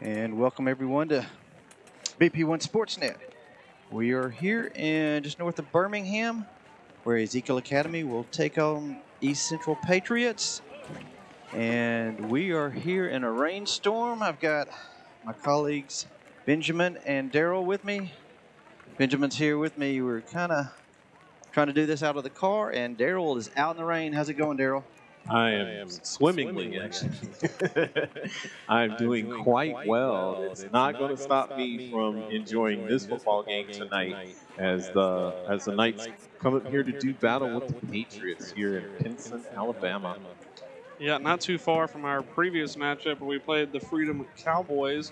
And welcome everyone to BP1 Sportsnet. We are here in just north of Birmingham, where Ezekiel Academy will take on East Central Patriots. And we are here in a rainstorm. I've got my colleagues Benjamin and Daryl with me. Benjamin's here with me. We're kind of trying to do this out of the car, and Daryl is out in the rain. How's it going, Daryl? I am swimmingly, actually. I'm doing quite well. It's not going to stop me from enjoying this football game tonight as the Knights come up here to do battle with the Patriots here in Pinson, Alabama. Yeah, not too far from our previous matchup where we played the Freedom Cowboys.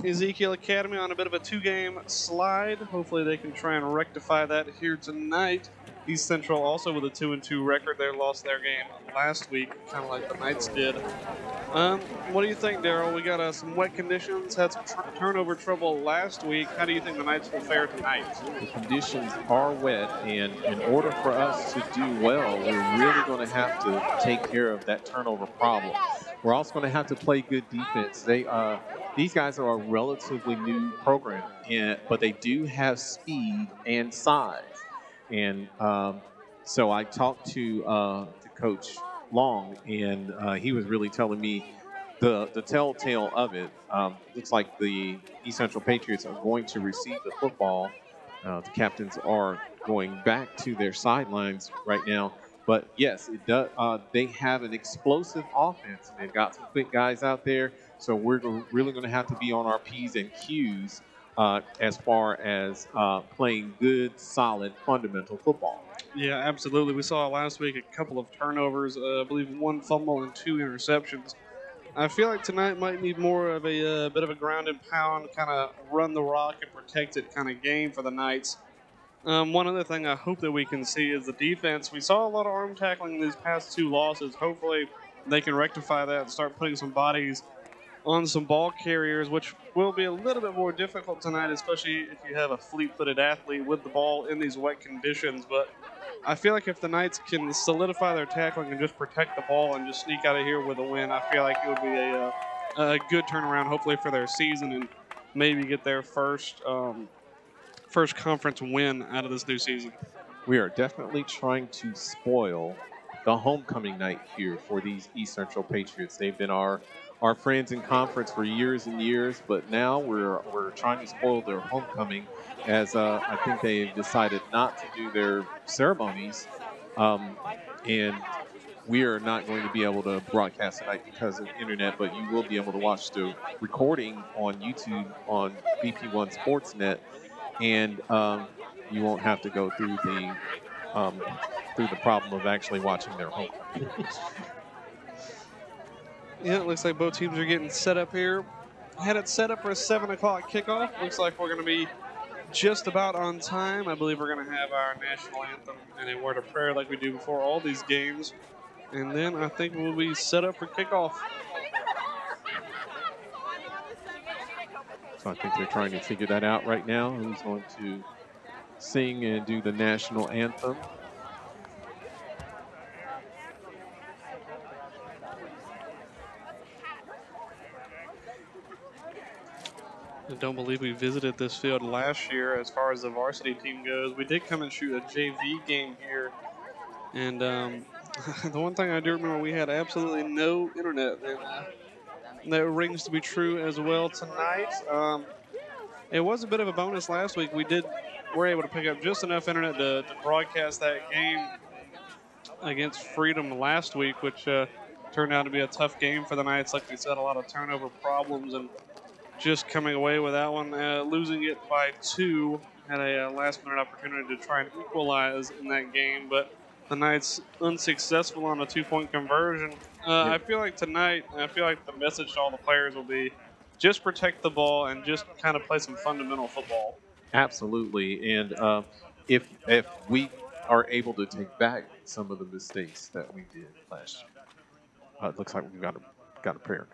Ezekiel Academy on a bit of a two-game slide. Hopefully they can try and rectify that here tonight. East Central also with a 2-2 record. They lost their game last week, kind of like the Knights did. What do you think, Daryl? We got some wet conditions, had some turnover trouble last week. How do you think the Knights will fare tonight? The conditions are wet, and in order for us to do well, we're really going to have to take care of that turnover problem. We're also going to have to play good defense. These guys are a relatively new program, but they do have speed and size. And so I talked to Coach Long, and he was really telling me the telltale of it. Looks like the East Central Patriots are going to receive the football. The captains are going back to their sidelines right now. But yes, it does. They have an explosive offense, and they've got some quick guys out there. So we're really going to have to be on our P's and Q's as far as playing good, solid, fundamental football. Yeah, absolutely. We saw last week a couple of turnovers, I believe 1 fumble and 2 interceptions. I feel like tonight might need more of a bit of a ground and pound, kind of run the rock and protect it kind of game for the Knights. One other thing I hope that we can see is the defense. We saw a lot of arm tackling in these past 2 losses. Hopefully they can rectify that and start putting some bodies on some ball carriers, which will be a little bit more difficult tonight, especially if you have a fleet-footed athlete with the ball in these wet conditions. But I feel like if the Knights can solidify their tackling and just protect the ball and just sneak out of here with a win, I feel like it would be a good turnaround, hopefully, for their season and maybe get their first conference win out of this new season. We are definitely trying to spoil the homecoming night here for these East Central Patriots. They've been our friends in conference for years and years, but now we're trying to spoil their homecoming as I think they've decided not to do their ceremonies, and we are not going to be able to broadcast tonight because of the internet, but you will be able to watch the recording on YouTube on BP1 Sportsnet, and you won't have to go through the problem of actually watching their homecoming. Yeah, it looks like both teams are getting set up here. I had it set up for a 7 o'clock kickoff. Looks like we're going to be just about on time. I believe we're going to have our national anthem and a word of prayer like we do before all these games. And then I think we'll be set up for kickoff. So I think they're trying to figure that out right now. Who's going to sing and do the national anthem? I don't believe we visited this field last year as far as the varsity team goes. We did come and shoot a JV game here. And the one thing I do remember, we had absolutely no internet. And that rings to be true as well tonight. It was a bit of a bonus last week. We were able to pick up just enough internet to broadcast that game against Freedom last week, which turned out to be a tough game for the Knights. Like we said, a lot of turnover problems and just coming away with that one, losing it by 2. Had a last-minute opportunity to try and equalize in that game, but the Knights unsuccessful on a 2-point conversion. I feel like tonight, the message to all the players will be just protect the ball and just kind of play some fundamental football. Absolutely, and if we are able to take back some of the mistakes that we did last year, it looks like we've got a prayer.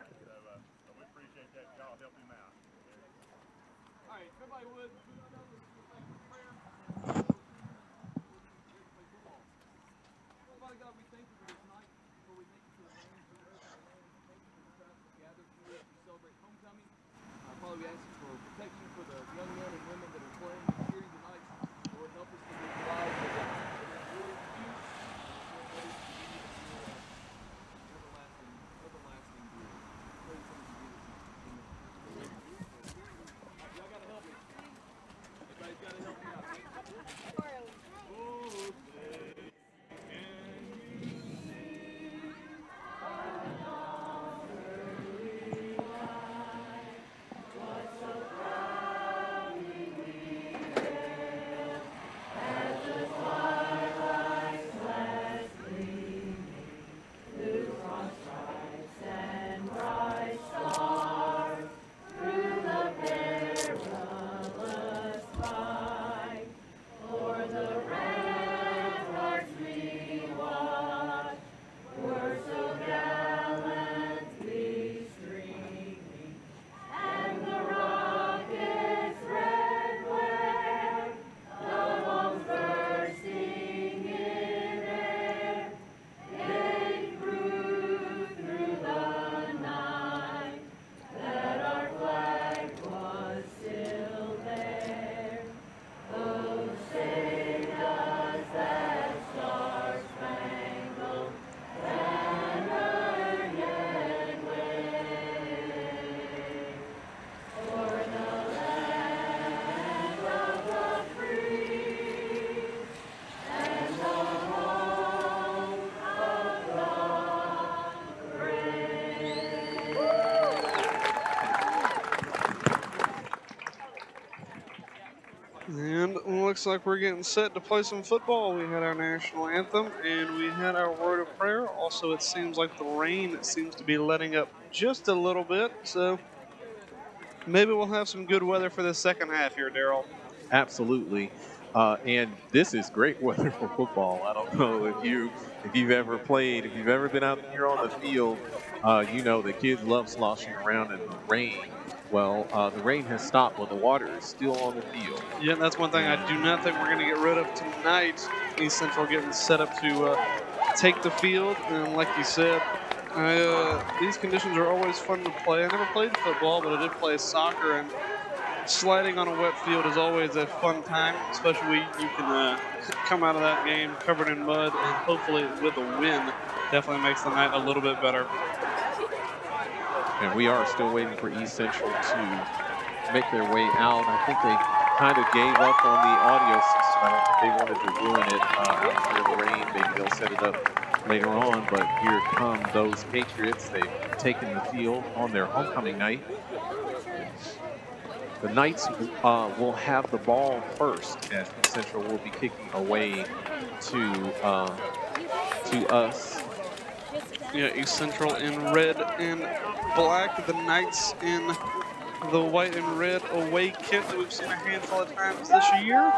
And looks like we're getting set to play some football. We had our national anthem and we had our word of prayer. Also, it seems like the rain seems to be letting up just a little bit. So maybe we'll have some good weather for the second half here, Daryl. Absolutely. And this is great weather for football. I don't know if you've ever played, if you've ever been out here on the field, you know the kids love sloshing around in the rain. Well, the rain has stopped, but the water is still on the field. Yeah, that's one thing I do not think we're going to get rid of tonight. East Central getting set up to take the field. And like you said, these conditions are always fun to play. I never played football, but I did play soccer. And sliding on a wet field is always a fun time, especially you can come out of that game covered in mud. And hopefully with a win, definitely makes the night a little bit better. And we are still waiting for East Central to make their way out. I think they kind of gave up on the audio system. I don't think they wanted to ruin it after the rain. Maybe they'll set it up later on. But here come those Patriots. They've taken the field on their homecoming night. The Knights will have the ball first, as East Central will be kicking away to us. Yeah, East Central in red and black. The Knights in the white and red away kit that we've seen a handful of times this year.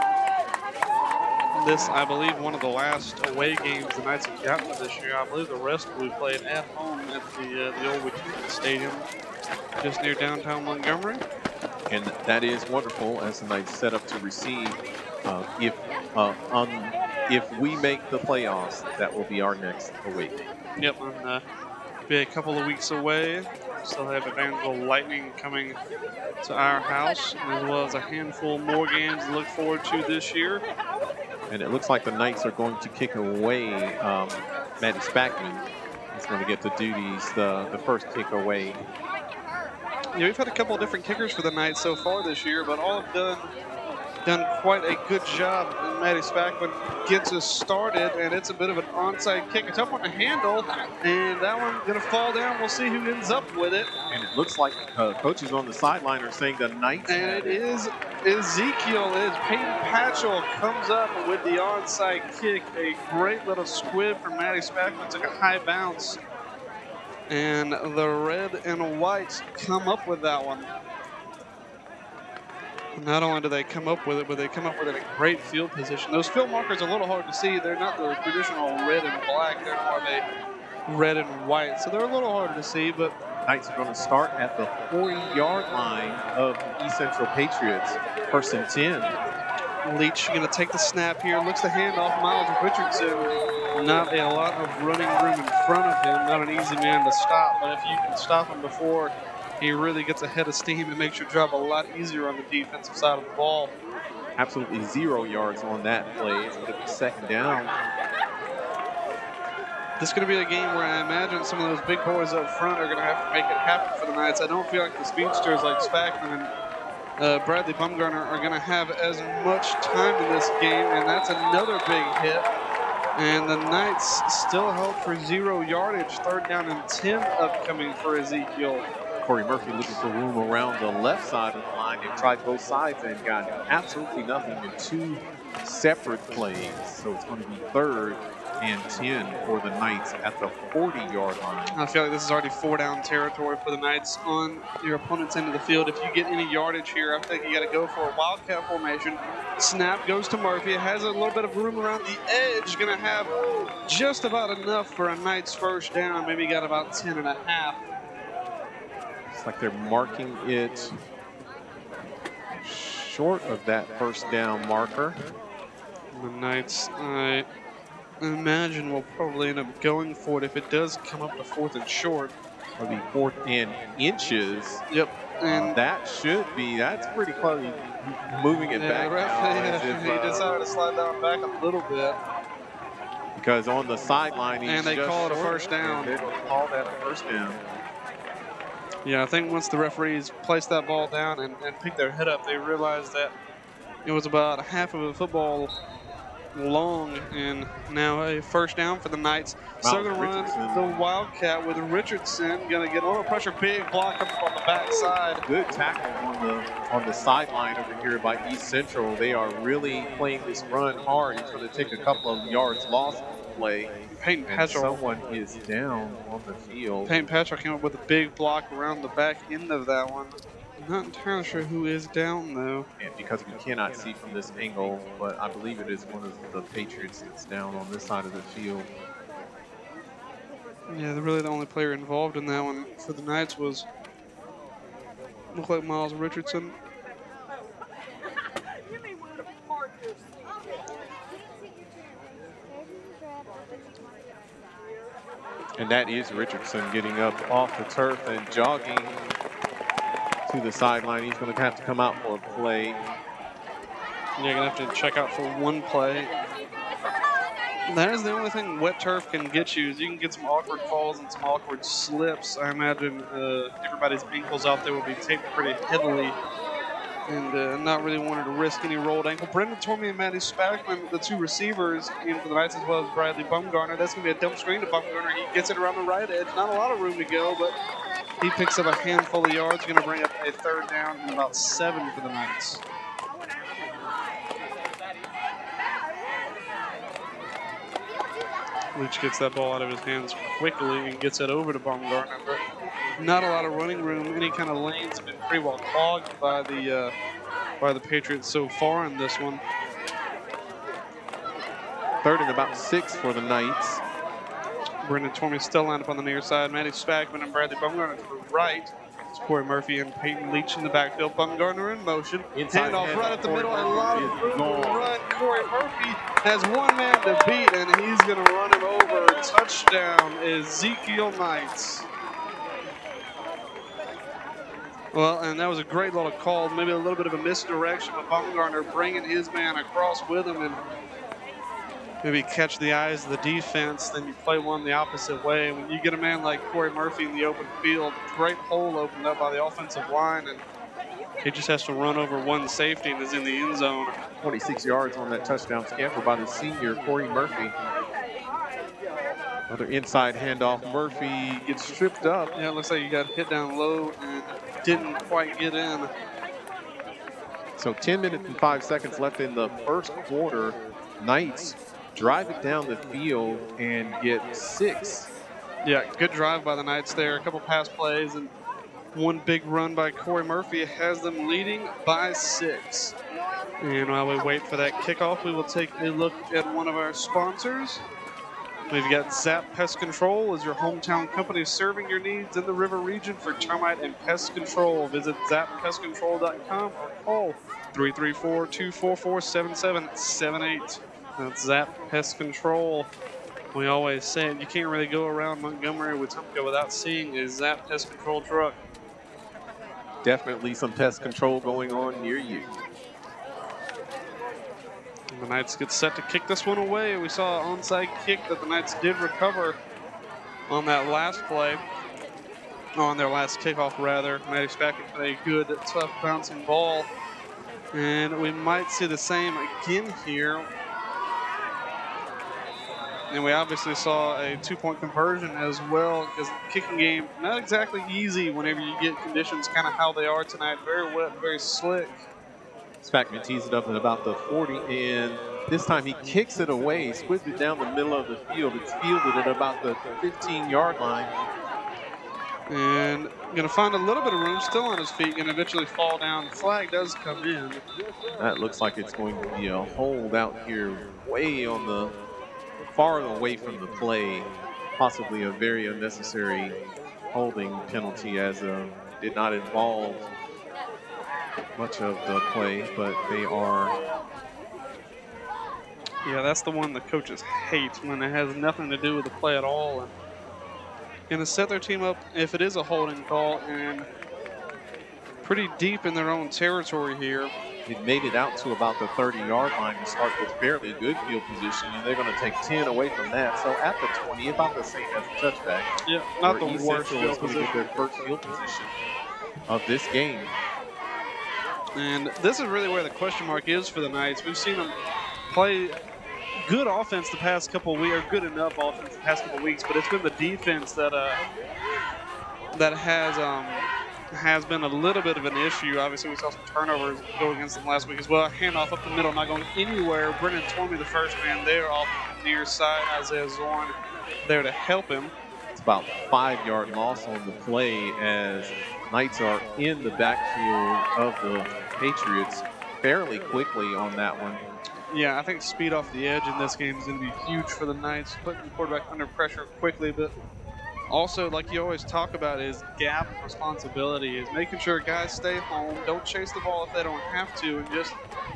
This, I believe, one of the last away games the Knights have gotten this year. I believe the rest we played at home at the old Patriots Stadium, just near downtown Montgomery. And that is wonderful as the Knights set up to receive. If we make the playoffs, that will be our next away game. Yep, and be a couple of weeks away. Still have Evansville Lightning coming to our house, as well as a handful more games to look forward to this year. And it looks like the Knights are going to kick away. Maddie Spackman is going to get the duties, the first kick away. Yeah, we've had a couple of different kickers for the Knights so far this year, but all have done quite a good job. And Maddie Spackman gets us started, and it's a bit of an onside kick. A tough one to handle, and that one's going to fall down. We'll see who ends up with it. And it looks like coaches on the sideline are saying the Knights. And it is Ezekiel. It is Peyton Patchell comes up with the onside kick. A great little squib from Maddie Spackman. Took a high bounce. And the red and white come up with that one. Not only do they come up with it, but they come up with it in great field position. Those field markers are a little hard to see. They're not the traditional red and black. They're more the red and white. So they're a little harder to see, but Knights are going to start at the 40-yard line of the East Central Patriots. First and 10. Leach going to take the snap here. Looks to hand off Miles Richardson. Not a lot of running room in front of him. Not an easy man to stop. But if you can stop him before he really gets a head of steam and makes your job a lot easier on the defensive side of the ball. Absolutely 0 yards on that play. It's going to be 2nd down. This is going to be a game where I imagine some of those big boys up front are going to have to make it happen for the Knights. I don't feel like the speedsters like Spackman and Bradley Bumgarner are going to have as much time in this game, and that's another big hit. And the Knights still held for 0 yardage. 3rd down and 10 upcoming for Ezekiel. Corey Murphy looking for room around the left side of the line. They tried both sides and got absolutely nothing in 2 separate plays. So it's going to be 3rd and 10 for the Knights at the 40-yard line. I feel like this is already 4-down territory for the Knights on your opponent's end of the field. If you get any yardage here, I think you got to go for a wildcat formation. Snap goes to Murphy. It has a little bit of room around the edge. Going to have just about enough for a Knights 1st down. Maybe got about 10 and a half. It's like they're marking it short of that 1st down marker. The Knights, I imagine, will probably end up going for it if it does come up to 4th and short. It'll be 4th and inches. Yep. And that's pretty close. Moving it back. He decided to slide down back a little bit. Because on the sideline, and they call it a 1st down. They call that a 1st down. Yeah, I think once the referees placed that ball down and picked their head up, they realized that it was about half of a football long, and now a 1st down for the Knights. So going to run the Wildcat with Richardson. Going to get a little pressure, big block up on the backside. Good tackle on the sideline over here by East Central. They are really playing this run hard. He's going to take a couple of yards lost on the play. Peyton Patrick. Someone is down on the field. Peyton Patrick came up with a big block around the back end of that one. Not entirely sure who is down, though. And because we cannot see from this angle, but I believe it is one of the Patriots that's down on this side of the field. Yeah, really the only player involved in that one for the Knights was, looked like Miles Richardson. And that is Richardson getting up off the turf and jogging to the sideline. He's going to have to come out for a play. Yeah, you're going to have to check out for one play. That is the only thing wet turf can get you, is you can get some awkward falls and some awkward slips. I imagine everybody's ankles out there will be taped pretty heavily and not really wanting to risk any rolled ankle. Brendan Tormey and Matty Spackman, the 2 receivers, in for the Knights, as well as Bradley Bumgarner. That's going to be a dump screen to Bumgarner. He gets it around the right edge. Not a lot of room to go, but he picks up a handful of yards. Going to bring up a 3rd down and about 7 for the Knights. Leach gets that ball out of his hands quickly and gets it over to Bumgarner, but not a lot of running room. Any kind of lanes have been pretty well clogged by the Patriots so far in this one. 3rd and about 6 for the Knights. Brendan Tormey still lined up on the near side. Matty Spackman and Bradley Bumgarner to the right. It's Corey Murphy and Peyton Leach in the backfield. Bumgarner in motion. Handoff right up the middle. A lot of room to run. Corey Murphy has one man to beat, and he's going to run him over. Touchdown, Ezekiel Knights. Well, and that was a great little call. Maybe a little bit of a misdirection, but Bumgarner bringing his man across with him and maybe catch the eyes of the defense, then you play one the opposite way. When you get a man like Corey Murphy in the open field, great hole opened up by the offensive line, and he just has to run over one safety and is in the end zone. 26 yards on that touchdown scamper by the senior, Corey Murphy. Another inside handoff. Murphy gets stripped up. Yeah, it looks like you got hit down low and didn't quite get in. So 10 minutes and 5 seconds left in the 1st quarter. Knights drive it down the field and get 6. Yeah, good drive by the Knights there. A couple pass plays and one big run by Corey Murphy has them leading by 6. And while we wait for that kickoff, we will take a look at one of our sponsors. We've got Zap Pest Control as your hometown company serving your needs in the river region for termite and pest control. Visit zappestcontrol.com or call 334-244-7778. That's Zap Pest Control. We always say it, you can't really go around Montgomery with Wetumpka without seeing a Zap Pest Control truck. Definitely some pest control going on near you. And the Knights get set to kick this one away. We saw an onside kick that the Knights did recover on that last play. On their last kickoff, rather. Matty Spackman with a good, tough bouncing ball. And we might see the same again here. And we obviously saw a two-point conversion as well, because the kicking game, not exactly easy whenever you get conditions kind of how they are tonight. Very wet, very slick. Spackman tees it up at about the 40, and this time he kicks it away, squibs it down the middle of the field. It's fielded at about the 15-yard line. And going to find a little bit of room, still on his feet, going to eventually fall down. The flag does come in. That looks like it's going to be a hold out here way on the far away from the play. Possibly a very unnecessary holding penalty, as did not involve much of the play, but they are. Yeah, that's the one the coaches hate, when it has nothing to do with the play at all. And going to set their team up, if it is a holding call, and pretty deep in their own territory here. It made it out to about the 30-yard line to start with fairly good field position, and they're going to take 10 away from that. So at the 20, about the same as the touchback. Yeah, not the worst field position. Their first field position of this game. And this is really where the question mark is for the Knights. We've seen them play good offense the past couple of weeks, or good enough offense the past couple of weeks, but it's been the defense that that has been a little bit of an issue. Obviously, we saw some turnovers go against them last week as well. Handoff up the middle, not going anywhere. Brennan Tormey, the first man there, off the near side. Isaiah Zorn there to help him. It's about 5-yard loss on the play, as Knights are in the backfield of the Patriots fairly quickly on that one. Yeah, I think speed off the edge in this game is going to be huge for the Knights, putting the quarterback under pressure quickly. But also, like you always talk about, is gap responsibility, is making sure guys stay home, don't chase the ball if they don't have to, and just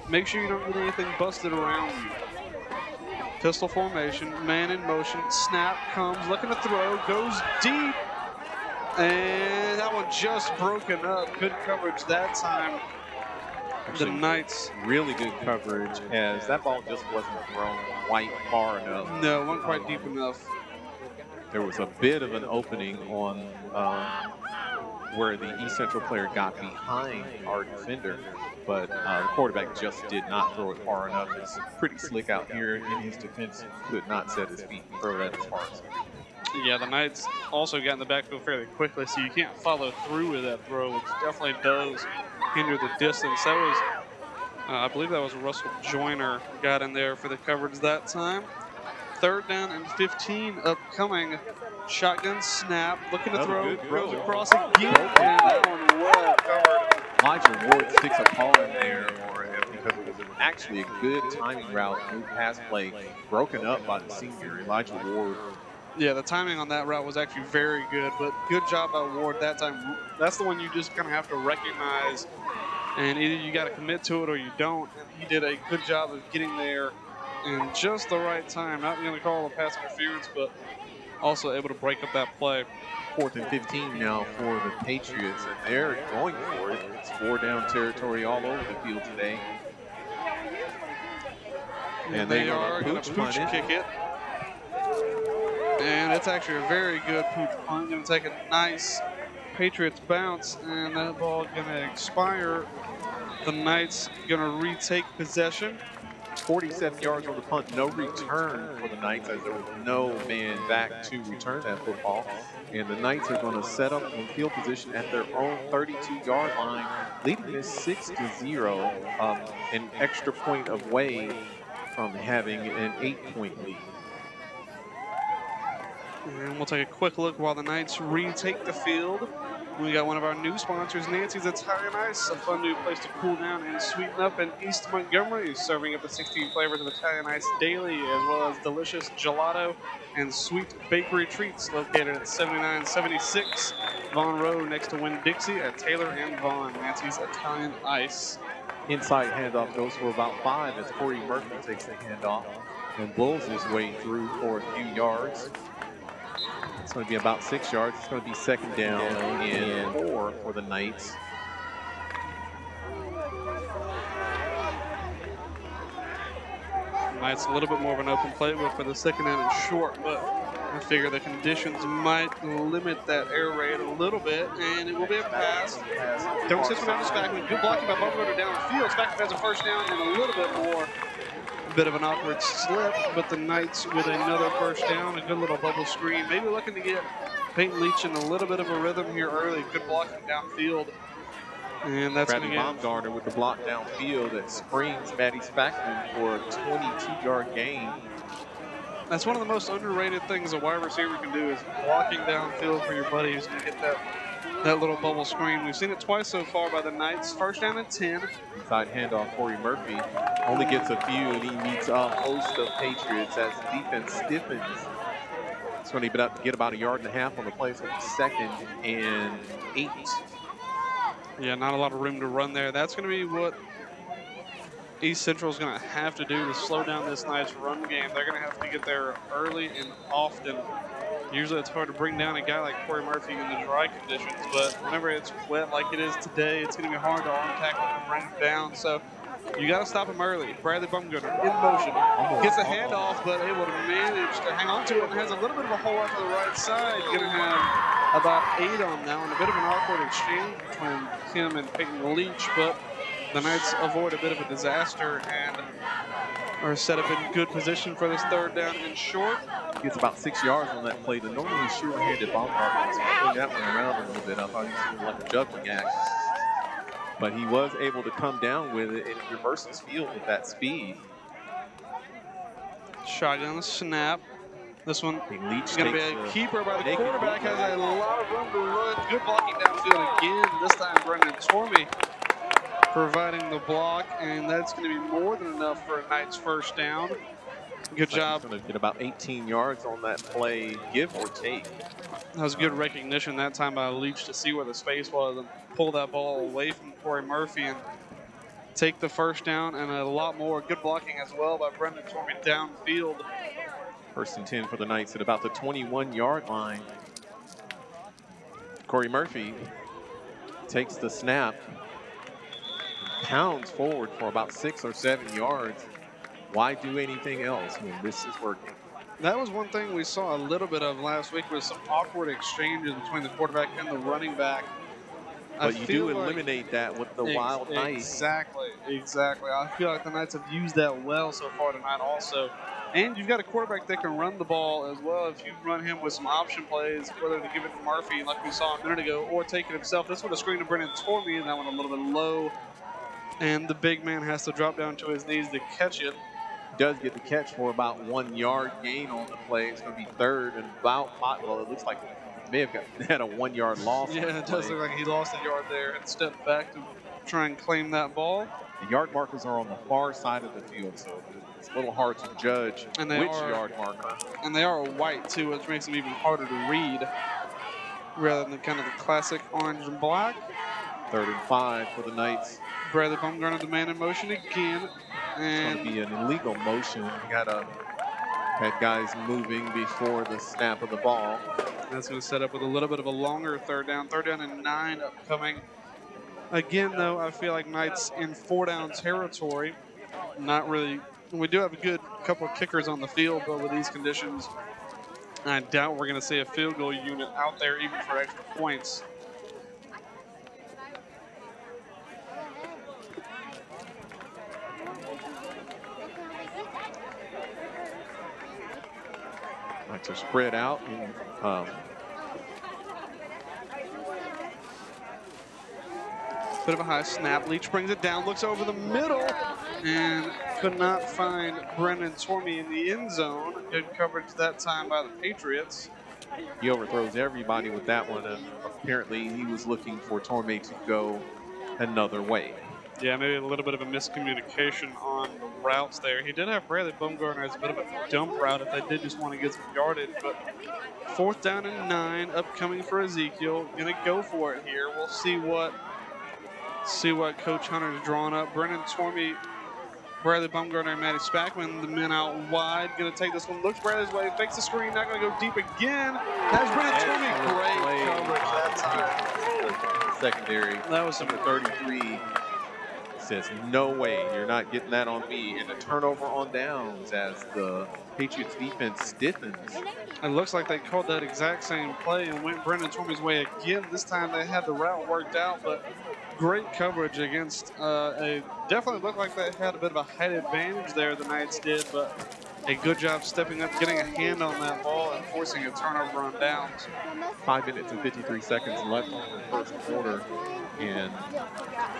make sure you don't get anything busted around you. Pistol formation, man in motion, snap comes, looking to throw, goes deep, and that one just broken up. Good coverage that time. Actually, the Knights. Really good coverage, as that ball just wasn't thrown quite far enough. No, it wasn't quite deep enough. There was a bit of an opening on where the East Central player got behind our defender, but the quarterback just did not throw it far enough. It's pretty slick out here in his defense. Could not set his feet and throw that as far as. Yeah, the Knights also got in the backfield fairly quickly, so you can't follow through with that throw, which definitely does hinder the distance. That was, I believe that was Russell Joyner got in there for the coverage that time. 3rd down and 15 upcoming. Shotgun snap, looking to throw, throws across again, and that one well covered. Elijah Ward sticks a call in there for him because it was actually a good timing route, move pass play, broken up by the senior, Elijah Ward. Yeah, the timing on that route was actually very good, but good job by Ward that time. That's the one you just kind of have to recognize, and either you got to commit to it or you don't. And he did a good job of getting there in just the right time. Not going to call a pass interference, but also able to break up that play. 4th and 15 now for the Patriots, and they're going for it. It's 4-down territory all over the field today. And they are going to pooch kick it. And it's actually a very good pooch punt. Going to take a nice Patriots bounce, and that ball going to expire. The Knights going to retake possession. 47 yards on the punt, no return for the Knights, as there was no man back to return that football. And the Knights are going to set up in field position at their own 32-yard line, leading this 6-0, an extra point away from having an 8-point lead. And we'll take a quick look while the Knights retake the field. We got one of our new sponsors, Nancy's Italian Ice, a fun new place to cool down and sweeten up in East Montgomery, serving up the 16 flavors of Italian Ice daily, as well as delicious gelato and sweet bakery treats, located at 7976 Vaughn Road, next to Winn-Dixie at Taylor and Vaughn. Nancy's Italian Ice. Inside handoff goes for about 5 as Corey Murphy takes the handoff and bulls his way through for a few yards. It's going to be about 6 yards. It's going to be 2nd down and 4 for the Knights. Knights a little bit more of an open playbook for the second down and short, but I figure the conditions might limit that air raid a little bit, and it will be a pass. Don't sit down to Spackman. Good blocking by Bumgarner downfield. Spackman has a first down and a little bit more. Bit of an awkward slip, but the Knights with another first down, a good little bubble screen. Maybe looking to get Peyton Leach in a little bit of a rhythm here early. Good blocking downfield. And that's going to get Baumgartner with the block downfield that springs Matty Spackman for a 22-yard gain. That's one of the most underrated things a wide receiver can do is blocking downfield for your buddy who's going to get that little bubble screen. We've seen it twice so far by the Knights. First down and 10. Inside handoff, Corey Murphy only gets a few, and he meets a host of Patriots as the defense stiffens. It's going to get about a yard and a half on the play, so it's 2nd and 8. Yeah, not a lot of room to run there. That's going to be what East Central is going to have to do to slow down this Knights run game. They're going to have to get there early and often. Usually it's hard to bring down a guy like Corey Murphy in the dry conditions, but whenever it's wet like it is today, it's going to be hard to arm tackle and bring him down. So you got to stop him early. Bradley Bumgarner in motion. Gets a handoff, but able to manage to hang on to it and has a little bit of a hole out to the right side. Going to have about 8 on that one. A bit of an awkward exchange between him and Peyton Leach, but the Knights avoid a bit of a disaster and are set up in good position for this third down and short. Gets about 6 yards on that play. The normally sure-handed Baumgartner was putting that one around a little bit. I thought he was doing like a juggling act. But he was able to come down with it and reverse his field with that speed. Shotgun snap. This one is going to be a keeper by the quarterback. Has a lot of room to run. Good blocking downfield again. This time Brendan Tormey providing the block, and that's going to be more than enough for a Knights first down. Good job. He's going to get about 18 yards on that play, give or take. That was good recognition that time by Leach to see where the space was and pull that ball away from Corey Murphy and take the first down, and a lot more. Good blocking as well by Brendan Tormey downfield. 1st and 10 for the Knights at about the 21-yard line. Corey Murphy takes the snap, pounds forward for about 6 or 7 yards. Why do anything else when this is working? That was one thing we saw a little bit of last week was some awkward exchanges between the quarterback and the running back. But you do eliminate that with the wild night. Exactly. I feel like the Knights have used that well so far tonight also. And you've got a quarterback that can run the ball as well. If you run him with some option plays, whether to give it to Murphy like we saw a minute ago or take it himself. This one a screen to Brendan Tormey, and that one a little bit low. And the big man has to drop down to his knees to catch it. Does get the catch for about 1 yard gain on the play. It's going to be 3rd and about 5. Well, it looks like he may have had a 1 yard loss. Yeah, it does look like he lost a yard there and stepped back to try and claim that ball. The yard markers are on the far side of the field, so it's a little hard to judge which yard marker. And they are white, too, which makes them even harder to read rather than kind of the classic orange and black. 3rd and 5 for the Knights. Bradley Bumgarner, the man in motion again. And it's going to be an illegal motion. We had guys moving before the snap of the ball. That's going to set up with a little bit of a longer third down. 3rd down and 9 upcoming. Again, though, I feel like Knights in 4-down territory. Not really. We do have a good couple of kickers on the field, but with these conditions, I doubt we're going to see a field goal unit out there even for extra points. Knights are spread out. Bit of a high snap. Leach brings it down, looks over the middle, and could not find Brendan Tormey in the end zone. Good coverage that time by the Patriots. He overthrows everybody with that one. Apparently, he was looking for Tormey to go another way. Yeah, maybe a little bit of a miscommunication on the routes there. He did have Bradley Bumgarner as a bit of a dump route if they did just want to get some yardage. But 4th down and 9 upcoming for Ezekiel. Going to go for it here. We'll see what Coach Hunter's drawn up. Brendan Tormey, Bradley Bumgarner, and Matty Spackman, the men out wide. Going to take this one. Looks Bradley's way. Fakes the screen. Not going to go deep again. That's Brendan Tormey. Great coverage that time. Secondary. That was number 33. says, no way, you're not getting that on me. And a turnover on downs as the Patriots defense stiffens. It looks like they called that exact same play and went Brendan Tormey's way again. This time they had the route worked out, but great coverage against definitely looked like they had a bit of a height advantage there, the Knights did, but a good job stepping up, getting a hand on that ball and forcing a turnover on downs. 5 minutes and 53 seconds left in the first quarter. And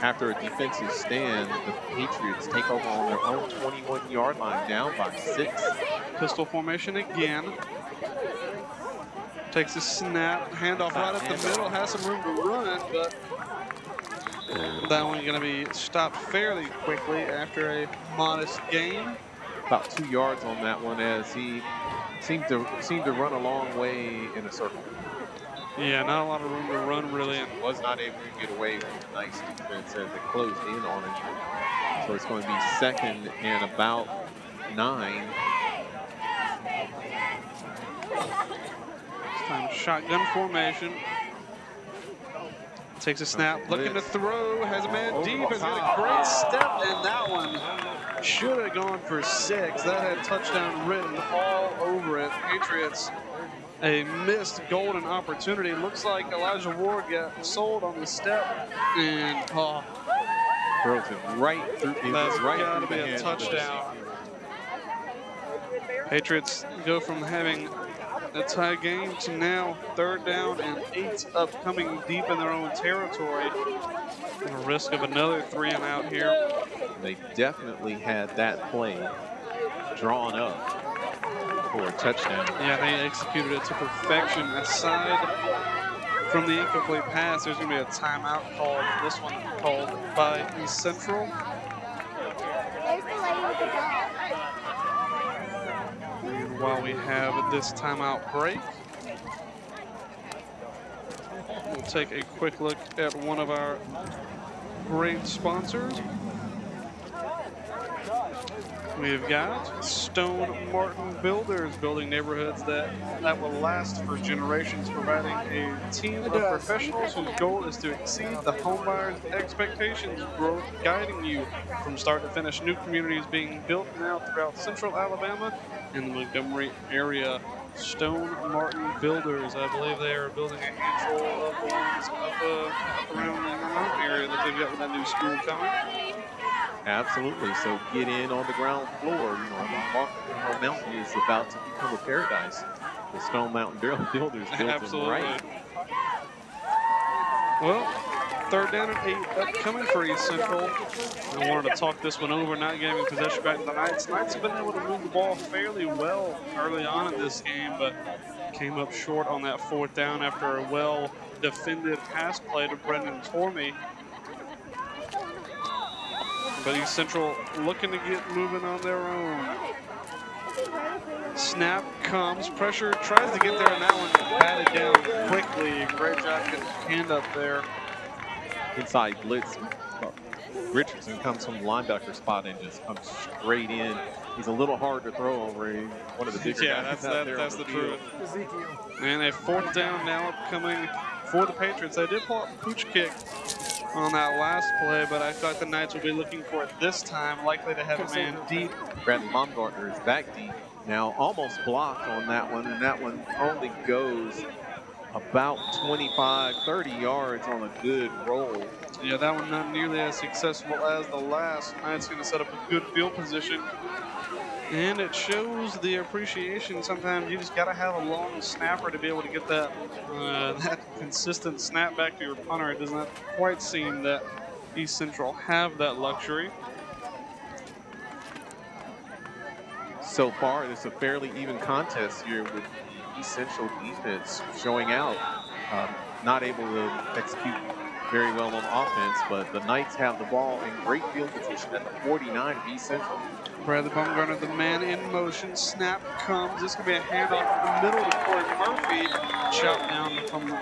after a defensive stand, the Patriots take over on their own 21-yard line, down by 6. Pistol formation again. Takes a snap, handoff right up the middle, has some room to run, but that one's going to be stopped fairly quickly after a modest gain. About 2 yards on that one as he seemed to run a long way in a circle. Yeah, not a lot of room to run, really. And was not able to get away from the nice defense as they closed in on him. So it's going to be second and about 9. This time shotgun formation. Takes a snap, looking to throw, has a man deep, has got a great step, and that one should have gone for 6. That had touchdown written all over it. Patriots, a missed golden opportunity. Looks like Elijah Ward got sold on the step, and throws it right through. That's got to be a touchdown. Patriots go from having a tie game to now 3rd down and 8 upcoming deep in their own territory. And a risk of another 3 and out here. They definitely had that play drawn up for a touchdown. Yeah, they executed it to perfection. Aside from the incomplete pass, there's going to be a timeout called. This one called by East Central. There's the lady with the dog. And while we have this timeout break, we'll take a quick look at one of our great sponsors. We've got Stone Martin Builders, building neighborhoods that will last for generations, providing a team of professionals whose goal is to exceed the homebuyer's expectations, growth guiding you from start to finish. New communities being built now throughout central Alabama and the Montgomery area. Stone Martin Builders, I believe they are building a handful of ones up around the mountain area that they've got with that new school coming. Absolutely. So get in on the ground floor. You know, Martin Mountain is about to become a paradise. The Stone Mountain Builders built it right. Well, 3rd down and 8 upcoming for East Central. I wanted to talk this one over, not giving possession back to the Knights. Knights have been able to move the ball fairly well early on in this game, but came up short on that 4th down after a well-defended pass play to Brendan Tormey. But East Central looking to get moving on their own. Snap comes, pressure tries to get there, and that one batted down quickly. Great job getting hand up there. Inside blitz. Richardson comes from the linebacker spot and just comes straight in. He's a little hard to throw over. One of the bigger guys out there. That's the truth. And a 4th down now upcoming for the Patriots. They did pull up a pooch kick on that last play, but I thought the Knights would be looking for it this time, likely to have a man deep. Bradley Baumgartner is back deep. Now almost blocked on that one, and that one only goes about 25, 30 yards on a good roll. Yeah, that one not nearly as successful as the last. Knights going to set up a good field position. And it shows the appreciation. Sometimes you just got to have a long snapper to be able to get that that consistent snap back to your punter. It does not quite seem that East Central have that luxury. So far, it's a fairly even contest here with the East Central defense showing out. Not able to execute very well on offense, but the Knights have the ball in great field position at the 49 of East Central. Bradley Baumgartner, the man in motion. Snap comes. This could be a handoff in the middle to Corey Murphy. Chopped down from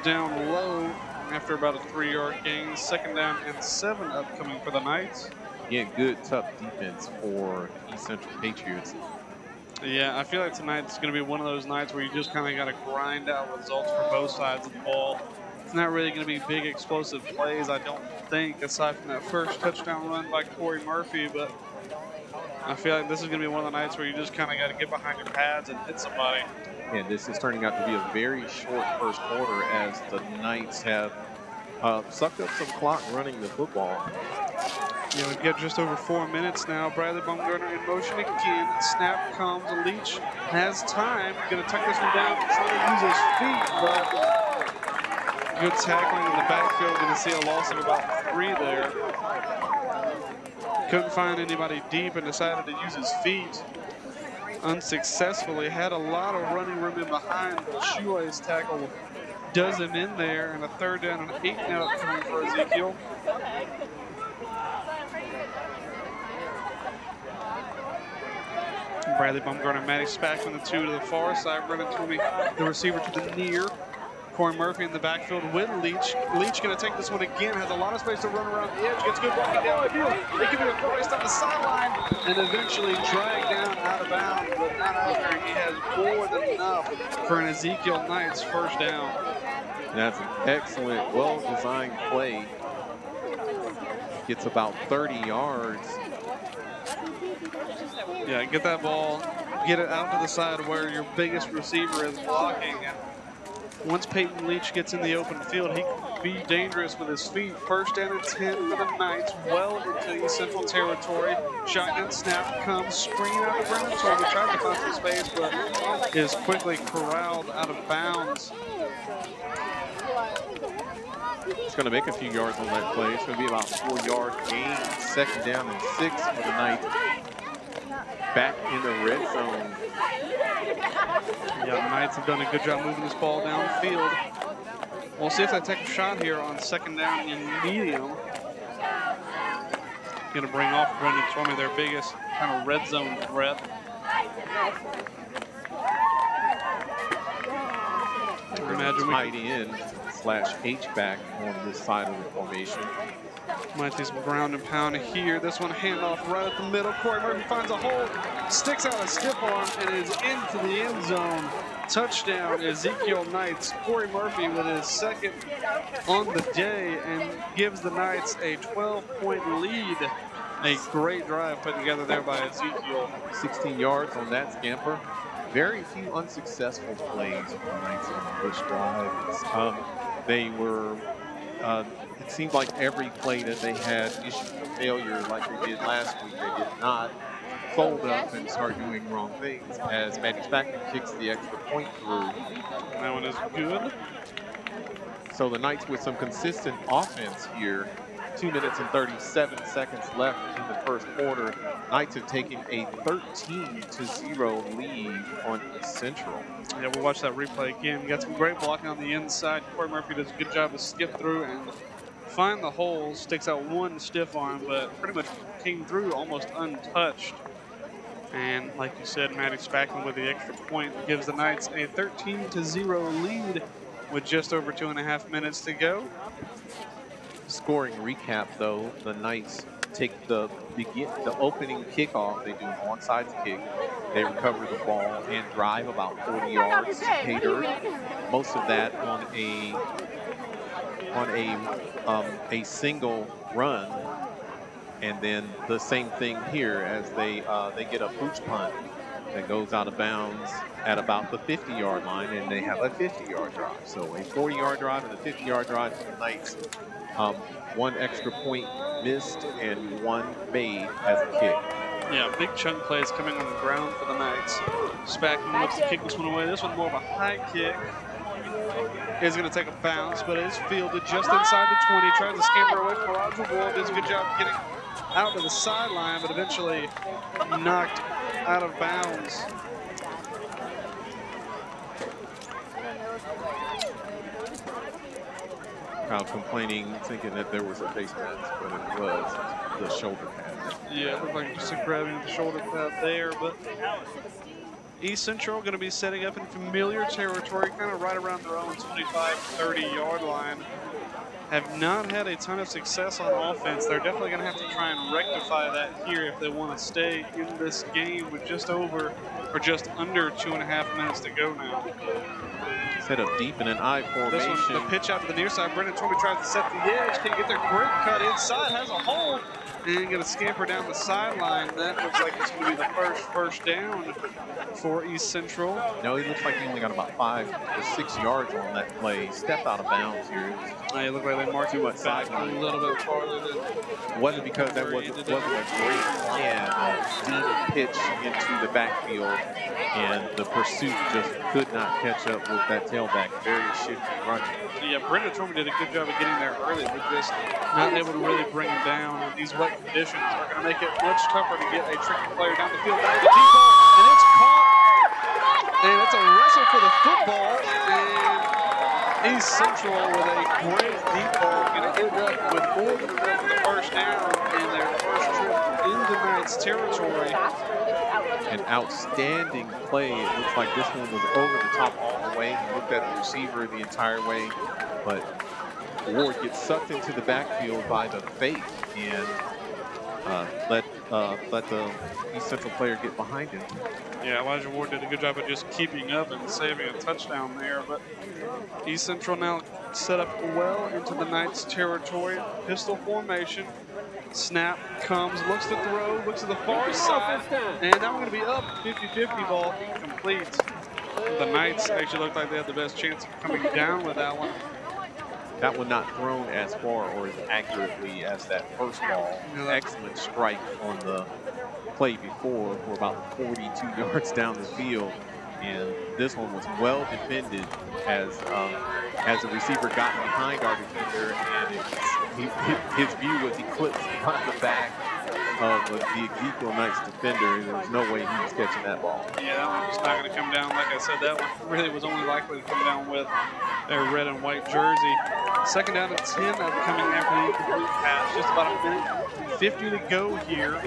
down low after about a 3-yard gain. 2nd down and 7 upcoming for the Knights. Again, good, tough defense for East Central Patriots. Yeah, I feel like tonight's going to be one of those nights where you just kind of got to grind out results for both sides of the ball. It's not really going to be big explosive plays, I don't think, aside from that first touchdown run by Corey Murphy. But I feel like this is going to be one of the nights where you just kind of got to get behind your pads and hit somebody. And this is turning out to be a very short first quarter as the Knights have sucked up some clock running the football. Yeah, we've got just over 4 minutes now. Bradley Baumgartner in motion again. Snap comes. Leach has time. Going to tuck this one down. Trying to use his feet, but good tackling in the backfield. Going to see a loss of about 3 there. Couldn't find anybody deep and decided to use his feet unsuccessfully. Had a lot of running room in behind, but Shoelace tackle does him in there, and a 3rd down and 8 now coming for Ezekiel. Bradley Baumgartner, Matty Spackman, the 2 to the far side. Brennan Twomey, the receiver, to the near. Corey Murphy in the backfield with Leach. Leach going to take this one again. Has a lot of space to run around the edge. Gets good blocking down the field. It could be a Christ on the sideline and eventually dragged down out of bounds. But not out there. He has more than enough for an Ezekiel Knights 1st down. That's an excellent, well-designed play. Gets about 30 yards. Yeah, get that ball, get it out to the side where your biggest receiver is blocking. And once Peyton Leach gets in the open field, he can be dangerous with his feet. 1st down and 10 for the Knights, well into East Central territory. Shotgun snap comes, screen out of Brennan Twomey. Tried to find some space, but is quickly corralled out of bounds. It's going to make a few yards on that play. It's going to be about 4 yard gain. 2nd down and 6 for the Knights. Back in the red zone. Yeah, the Knights have done a good job moving this ball downfield. We'll see if they take a shot here on 2nd down in medium. Going to bring off Brendan Twomey, their biggest kind of red zone threat. Imagine tight end / H-back on this side of the formation. Might see some ground and pound here. This one handoff right at the middle. Corey Murphy finds a hole, sticks out a stiff arm, and is into the end zone. Touchdown, Ezekiel Knights. Corey Murphy with his 2nd on the day and gives the Knights a 12-point lead. A great drive put together there by Ezekiel. 16 yards on that scamper. Very few unsuccessful plays for the Knights on this drive. They were, it seemed like every play that they had issues of failure like they did last week. They did not fold up and start doing wrong things as Matty Spackman kicks the extra point through. That one is good. So the Knights with some consistent offense here. 2 minutes and 37 seconds left in the 1st quarter. Knights have taken a 13-0 lead on East Central. Yeah, we'll watch that replay again. Got some great blocking on the inside. Corey Murphy does a good job to skip through and find the holes. Sticks out one stiff arm, but pretty much came through almost untouched. And like you said, Matty Spackman with the extra point gives the Knights a 13-0 lead with just over 2.5 minutes to go. Scoring recap, though, the Knights take the opening kickoff. They do an onside kick. They recover the ball and drive about 40 yards to pay dirt. Most of that on a single run, and then the same thing here as they get a pooch punt that goes out of bounds at about the 50-yard line, and they have a 50-yard drive. So a 40-yard drive and a 50-yard drive for the Knights. 1 extra point missed and 1 made as a kick. Yeah, big chunk plays coming on the ground for the Knights. Spackman looks to kick this one away. This one's more of a high kick. Is going to take a bounce, but it is fielded just inside the 20. Tries to scamper away from Roger Wall. Does a good job getting out to the sideline, but eventually knocked out of bounds. Crowd complaining, thinking that there was a face mask, but it was the shoulder pad. Yeah, it looked like just a grabbing of the shoulder pad there, but East Central going to be setting up in familiar territory, kind of right around their own 25-30 yard line. have not had a ton of success on offense. They're definitely going to have to try and rectify that here if they want to stay in this game with just over or just under 2.5 minutes to go now. Set up deep in an I formation. This one, the pitch out to the near side. Brendan Tormey tries to set the edge. Can't get there. Great cut inside. Has a hole. And going to scamper down the sideline. That looks like it's going to be the first down for East Central. No, he looks like he only got about 5 or 6 yards on that play. Stepped out of bounds here. It looked like they marked him back a little bit farther than. Wasn't because that wasn't a great plan. Deep pitch into the backfield, and the pursuit just could not catch up with that tailback. Very shifty running. Yeah, Brendan Tormey did a good job of getting there early, but just not able to really bring him down. And these wet conditions are going to make it much tougher to get a tricky player down the field. Down to the deep ball, and it's caught. And it's a wrestle for the football. And East Central with a great deep ball going to end up with more than enough for the first down in their first trip into Knights territory. An outstanding play. It looks like this one was over the top all the way. He looked at the receiver the entire way, but Ward gets sucked into the backfield by the fake and let the East Central player get behind him. Yeah, Elijah Ward did a good job of just keeping up and saving a touchdown there, but East Central now set up well into the Knights territory. Pistol formation. Snap comes, looks to throw, looks to the far side, and that one going to be up. 50-50 ball incomplete. The Knights actually looked like they had the best chance of coming down with that one. That one not thrown as far or as accurately as that first ball. Excellent strike on the play before. We're about 42 yards down the field. And this one was well defended as the receiver got behind our defender, and his view was eclipsed by the back of the Ezekiel Knights defender. There was no way he was catching that ball. Yeah, that one was not going to come down. Like I said, that one really was only likely to come down with a red and white jersey. Second down and 10 coming after the incomplete pass. Just about a minute 50 to go here.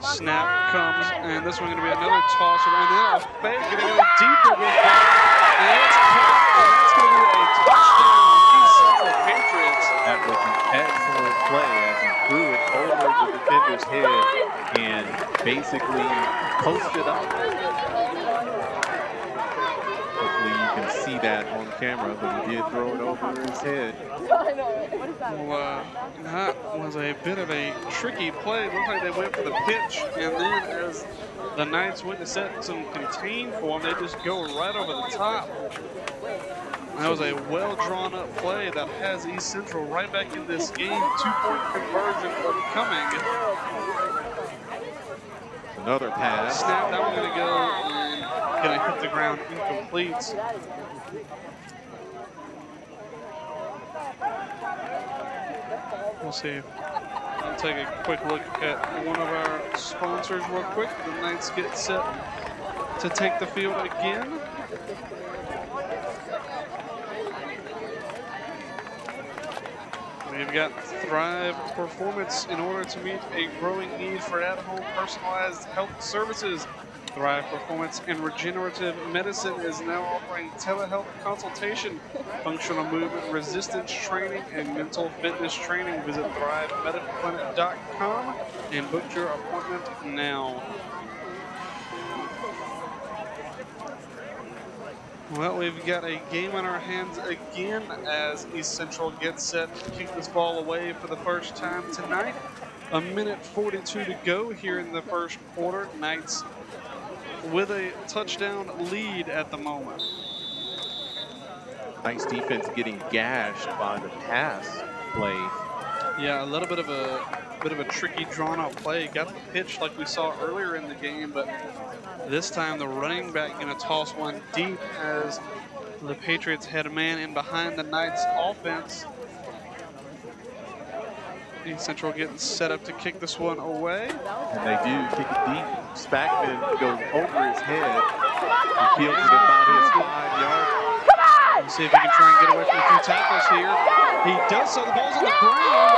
Snap comes, and this one's going to be another toss, and then a fake, going to go deeper with that, and it's caught, and that's going to be a touchdown, East Central Patriots. That was an excellent play as he threw it over the defender's head and basically posted up. Hopefully you can see that on camera, but he did throw it over his head. Well, that was a bit of a tricky play. It looked like they went for the pitch, and then as the Knights went to set some contain for them, they just go right over the top. That was a well-drawn-up play that has East Central right back in this game. 2-point conversion coming. Another pass. Snap, that one going to go and going to hit the ground incomplete. We'll see. I'll take a quick look at one of our sponsors real quick. The Knights get set to take the field again. We've got Thrive Performance in order to meet a growing need for at-home personalized health services. Thrive Performance and Regenerative Medicine is now offering telehealth consultation, functional movement resistance training, and mental fitness training. Visit ThriveMedicalClinic.com and book your appointment now. Well, we've got a game on our hands again as East Central gets set to kick this ball away for the first time tonight. A minute 42 to go here in the first quarter. Knights with a touchdown lead at the moment. Nice defense getting gashed by the pass play. Yeah, a little bit of a tricky drawn-out play. Got the pitch like we saw earlier in the game, but this time the running back going to toss one deep as the Patriots had a man in behind the Knights offense. East Central getting set up to kick this one away. And they do kick it deep. Spackman goes over his head. He fields it about his 5 yards. Let's see if he can try and get away from a few tackles here. He does so. The ball's on the ground.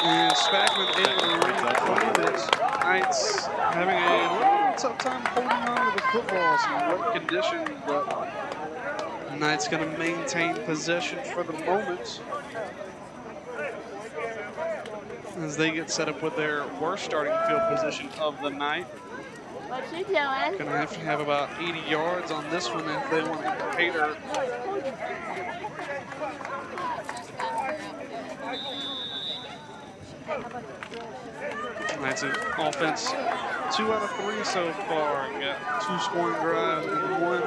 And Spackman able to recover it. Knights having a a tough time holding on to the football. Some wet conditions, but the Knights going to maintain possession for the moment as they get set up with their worst starting field position of the night. What you doing? Going to have about 80 yards on this one if they want to pay her. Knights offense 2 out of 3 so far. Got 2 scoring drives and 1.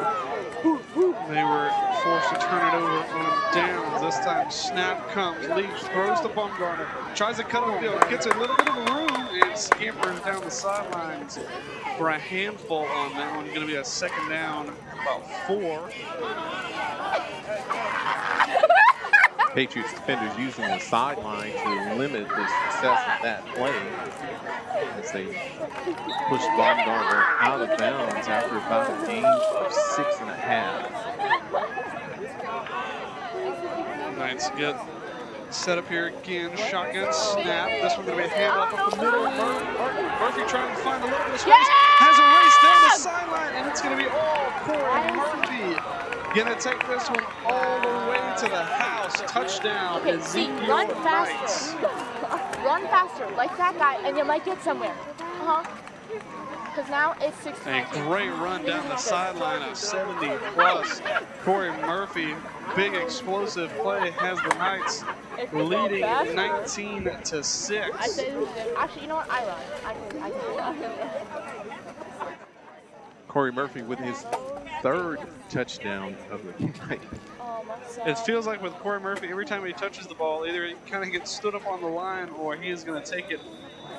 They were forced to turn it over on downs. This time snap comes, Leach throws to Bumgarner, tries to cut upfield, gets a little bit of room and scampers down the sidelines for a handful on that one. Going to be a second down, about 4. Patriots defenders using the sideline to limit the success of that play as they pushed Baumgartner out of bounds after about a gain of 6.5. Knights get set up here again. Shotgun snap. This one's going to be a handoff up the middle. Murphy trying to find a little bit of space. Has a race down the sideline, and it's going to be all Corey Murphy. Going to take this one all the way to the house. Touchdown, Ezekiel run Knights. faster. Run faster, like that guy, and you might get somewhere. Because now it's 6. A great run down the sideline of 70 plus. Corey Murphy, big explosive play, has the Knights leading 19-6. I say, actually, you know what? I run. I can do it. Corey Murphy with his 3rd touchdown of the night. It feels like with Corey Murphy, every time he touches the ball, either he kind of gets stood up on the line or he is going to take it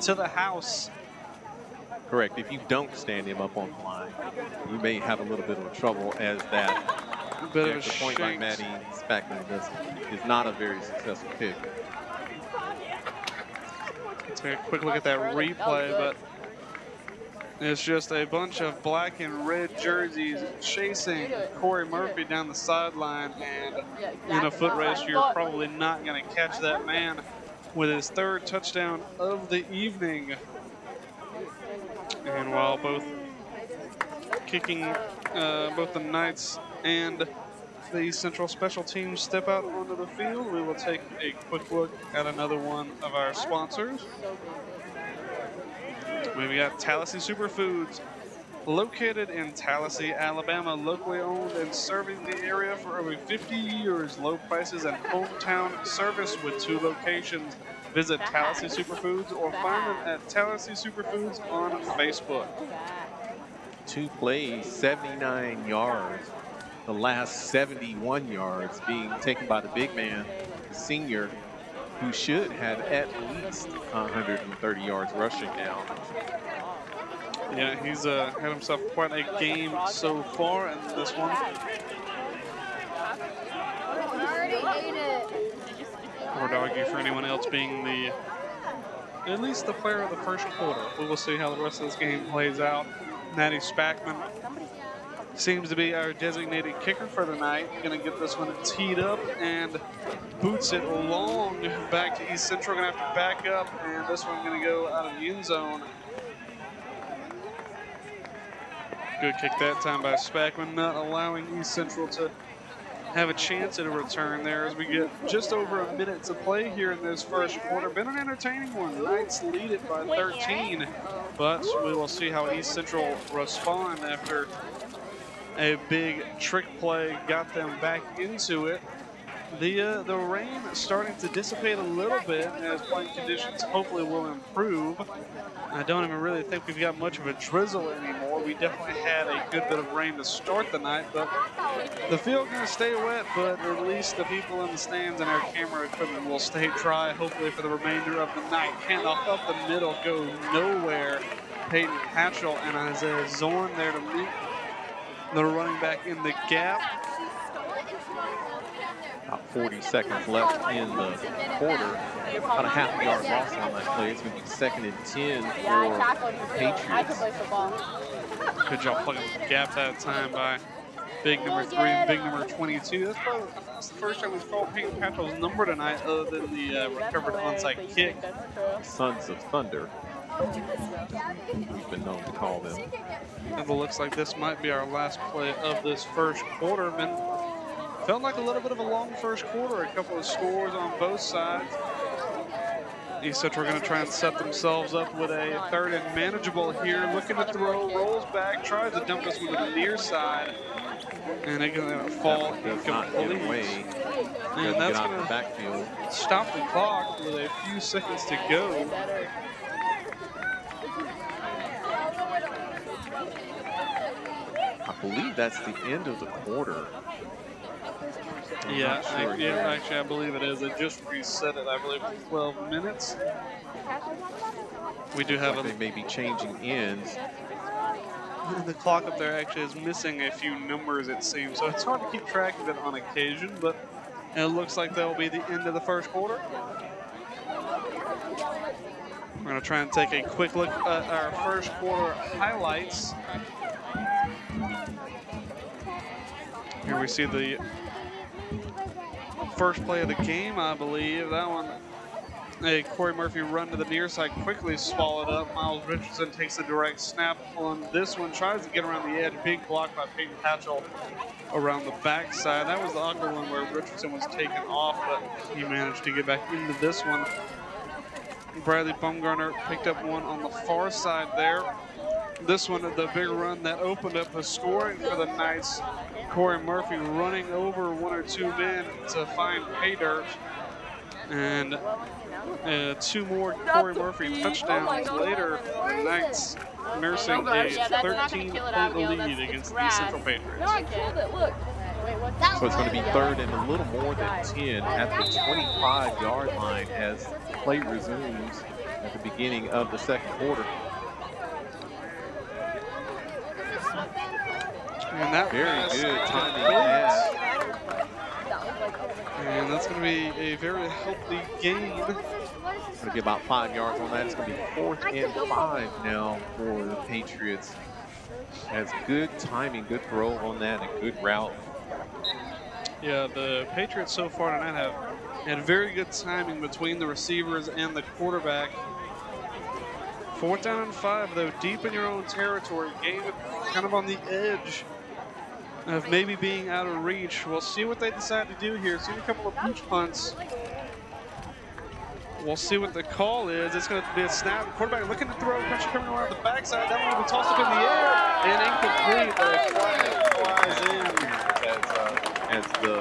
to the house. Correct. If you don't stand him up on the line, you may have a little bit of trouble as that Bit of a point by Maddie Spackman is not a very successful kick. Let's take a quick look at that replay, but it's just a bunch of black and red jerseys chasing Corey Murphy down the sideline, and in a foot race, you're probably not going to catch that man with his 3rd touchdown of the evening. And while both the Knights and the East Central special teams step out onto the field, we will take a quick look at another one of our sponsors. We've got Tallahassee Superfoods, located in Tallahassee, Alabama, locally owned and serving the area for over 50 years. Low prices and hometown service with 2 locations. Visit Tallahassee Superfoods or find them at Tallahassee Superfoods on Facebook. 2 plays, 79 yards. The last 71 yards being taken by the big man, the senior, who should have at least 130 yards rushing now. Yeah, he's had himself quite a game so far in this one. Hard to argue for anyone else being at least the player of the first quarter. We will see how the rest of this game plays out. Maddie Spackman seems to be our designated kicker for the night. Going to get this one teed up and boots it long back to East Central. Going to have to back up, and this one going to go out of the end zone. Good kick that time by Spackman, not allowing East Central to have a chance at a return there as we get just over a minute to play here in this first quarter. Been an entertaining one. Knights lead it by 13, but we will see how East Central respond after a big trick play got them back into it. The rain starting to dissipate a little bit as playing conditions hopefully will improve. I don't even really think we've got much of a drizzle anymore. We definitely had a good bit of rain to start the night, but the field going to stay wet, but at least the people in the stands and our camera equipment will stay dry, hopefully for the remainder of the night. Handoff up the middle, go nowhere. Peyton Hatchell and Isaiah Zorn there to meet the running back in the gap. About 40 seconds left in the quarter. About a half a yard loss on that play. It's going to be 2nd and 10 for Patriots. Good job plugging the gap that time by big number 3 and big number 22. That's the first time we've called Peyton Hatchell's number tonight other than the recovered onside kick. Sons of Thunder. He's been known to call them. And it looks like this might be our last play of this first quarter. Felt like a little bit of a long first quarter. A couple of scores on both sides. East Central are going to try and set themselves up with a third and manageable here. Looking to throw, rolls back, tries to dump this one to the near side. And they're going to fall incomplete. And that's going to stop the clock with a few seconds to go. I believe that's the end of the quarter. Yeah, actually, I believe it is. They just reset it, I believe, 12 minutes. We do have they may be changing ends. The clock up there actually is missing a few numbers, it seems. So it's hard to keep track of it on occasion, but it looks like that will be the end of the first quarter. We're going to try and take a quick look at our first quarter highlights. Here we see the first play of the game, I believe. That one, a Corey Murphy run to the near side, quickly swallowed up. Miles Richardson takes the direct snap on this one, tries to get around the edge. Big block by Peyton Leach around the backside. That was the awkward one where Richardson was taken off, but he managed to get back into this one. Bradley Bumgarner picked up one on the far side there. This one, the big run that opened up the scoring for the Knights. Corey Murphy running over one or two men to find pay dirt. And two more Corey Murphy touchdowns later. The Knights nursing a 13-point lead against the East Central Patriots. No, I killed it. Look. So it's going to be third and a little more than 10 at the 25-yard line as play resumes at the beginning of the second quarter. And that very good timing pass. And that's going to be a very healthy gain. Going to be about 5 yards on that. It's going to be 4th and 5 now for the Patriots. Has good timing, good throw on that, and good route. Yeah, the Patriots so far tonight have had very good timing between the receivers and the quarterback. 4th down and 5, though, deep in your own territory. Game kind of on the edge of maybe being out of reach. We'll see what they decide to do here. See a couple of punch punts. We'll see what the call is. It's going to be a snap. Quarterback looking to throw. Pressure coming around the backside. That one will be tossed up in the air and incomplete. But a flag flies in as the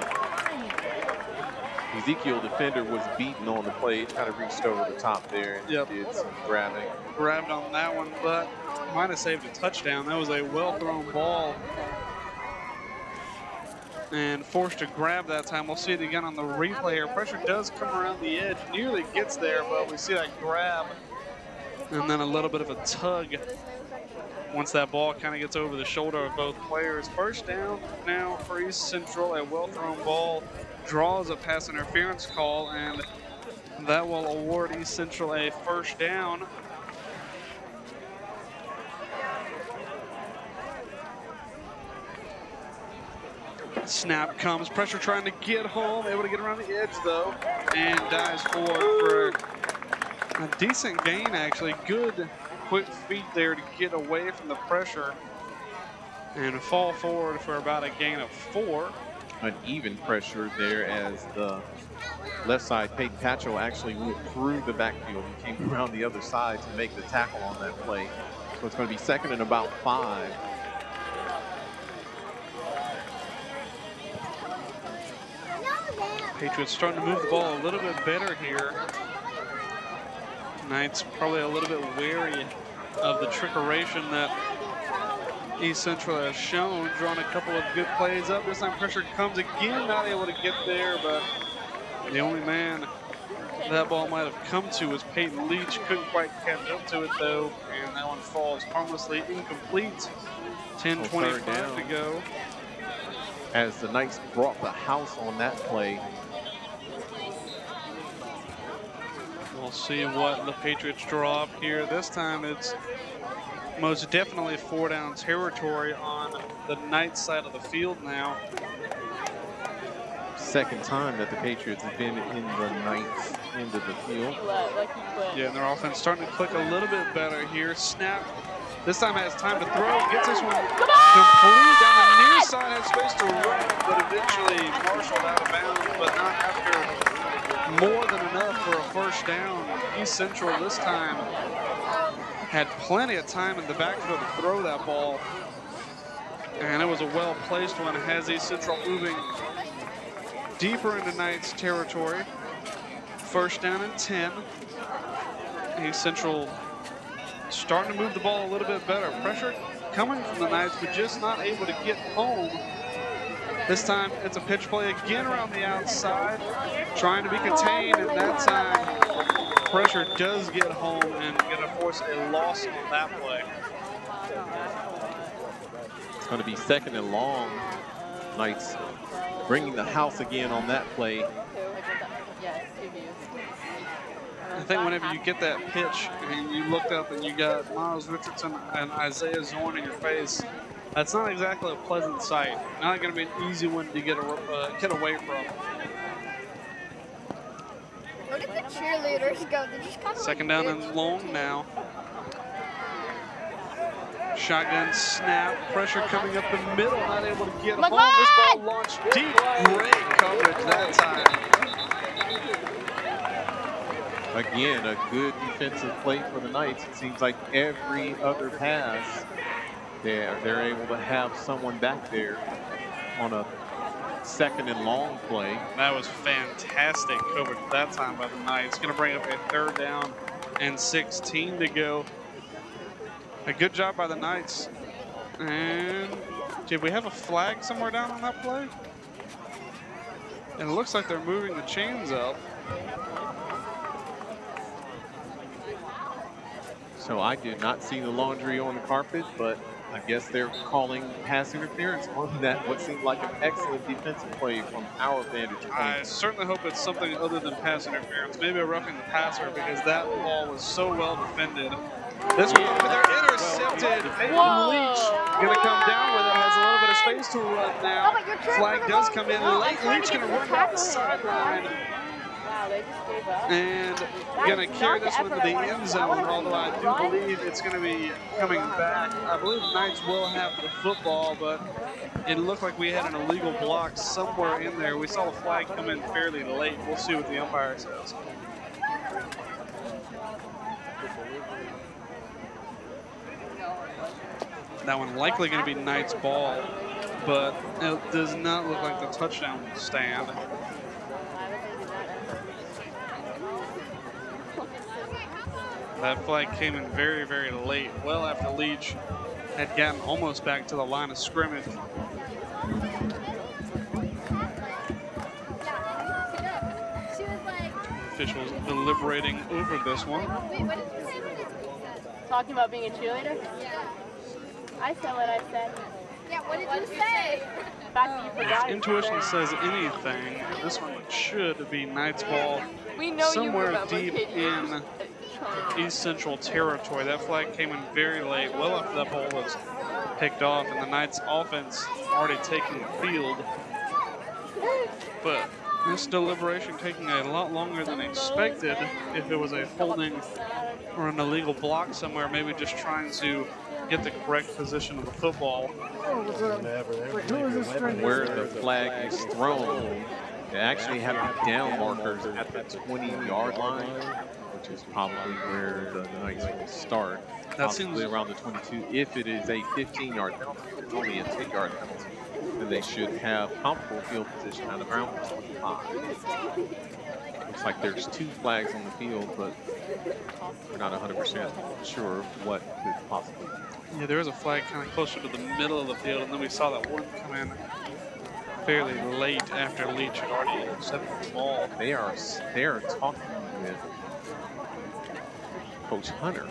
Ezekiel defender was beaten on the play. It kind of reached over the top there and did some grabbing. Grabbed on that one, but might have saved a touchdown. That was a well-thrown ball. And forced to grab that time. We'll see it again on the replay here. Pressure does come around the edge, nearly gets there, but we see that grab and then a little bit of a tug once that ball kind of gets over the shoulder of both players. First down now for East Central. A well-thrown ball draws a pass interference call, and that will award East Central a first down. Snap comes, pressure trying to get home, able to get around the edge though, and dives forward for a decent gain actually. Good quick feet there to get away from the pressure and fall forward for about a gain of 4. An even pressure there as the left side, Peyton Leach actually went through the backfield and came around the other side to make the tackle on that play. So it's going to be 2nd and about 5. Patriots starting to move the ball a little bit better here. Knights probably a little bit wary of the trickeration that East Central has shown, drawing a couple of good plays up. This time pressure comes again, not able to get there, but the only man that ball might have come to was Peyton Leach. Couldn't quite catch up to it though, and that one falls harmlessly incomplete. 10:25 to go. As the Knights brought the house on that play. We'll see what the Patriots draw up here. This time it's most definitely 4-down territory on the Knights side of the field now. second time that the Patriots have been in the ninth end of the field. Yeah, and their offense starting to click a little bit better here. Snap. This time has time to throw. Gets this one complete down the near side. Has space to run, but eventually marshaled out of bounds, but not after more than enough for a first down. East Central this time had plenty of time in the backfield to throw that ball. And it was a well-placed one. It has East Central moving deeper into Knights territory. First down and 10. East Central starting to move the ball a little bit better. Pressure coming from the Knights, but just not able to get home. This time it's a pitch play again around the outside, trying to be contained, and that time pressure does get home and going to force a loss on that play. It's going to be second and long. Knights bringing the house again on that play. I think whenever you get that pitch and you looked up and you got Miles Richardson and Isaiah Zorn in your face, that's not exactly a pleasant sight. Not going to be an easy one to get away from. Where did the cheerleaders go? They just kind of Second down and long now. Shotgun snap, pressure coming up the middle, not able to get home. This ball launched deep. Great coverage that time. Again, a good defensive play for the Knights. It seems like every other pass, they're able to have someone back there on a second and long play. That was fantastic coverage that time by the Knights. Going to bring up a third down and 16 to go. A good job by the Knights. And did we have a flag somewhere down on that play? And it looks like they're moving the chains up. So I did not see the laundry on the carpet, but I guess they're calling pass interference on that, what seemed like an excellent defensive play from our vantage point. I certainly hope it's something other than pass interference. Maybe a roughing the passer, because that ball was so well defended. This one over there intercepted. Peyton Leach going to come down with it. Has a little bit of space to run now. Flag does come in late. Leach going to run down the sideline. And going to carry this one to the end zone, although I do believe it's going to be coming back. I believe the Knights will have the football, but it looked like we had an illegal block somewhere in there. We saw the flag come in fairly late. We'll see what the umpire says. That one likely going to be Knights ball, but it does not look like the touchdown will stand. That flag came in very, very late, well after Leach had gotten almost back to the line of scrimmage. Officials deliberating over this one. Talking about being a cheerleader? Yeah. I said what I said. Yeah, what did you say? Fact that you forgot If intuition says anything, this one should be Knights ball somewhere deep in East Central territory. That flag came in very late, well after that ball was picked off, and the Knights offense already taking the field. But this deliberation taking a lot longer than expected. If it was a holding or an illegal block somewhere, maybe just trying to get the correct position of the football. Where the flag is thrown, they actually have the down markers at the 20-yard line, which is probably where the Knights will start. That possibly seems around the 22. If it is a 15-yard penalty, if it's only a 10-yard penalty, then they should have comfortable field position at around the 25. Looks like there's two flags on the field, but we're not 100% sure what could possibly be. Yeah, there was a flag kind of closer to the middle of the field, and then we saw that one come in fairly late after Leach had already intercepted the ball. They are talking with Coach Hunter.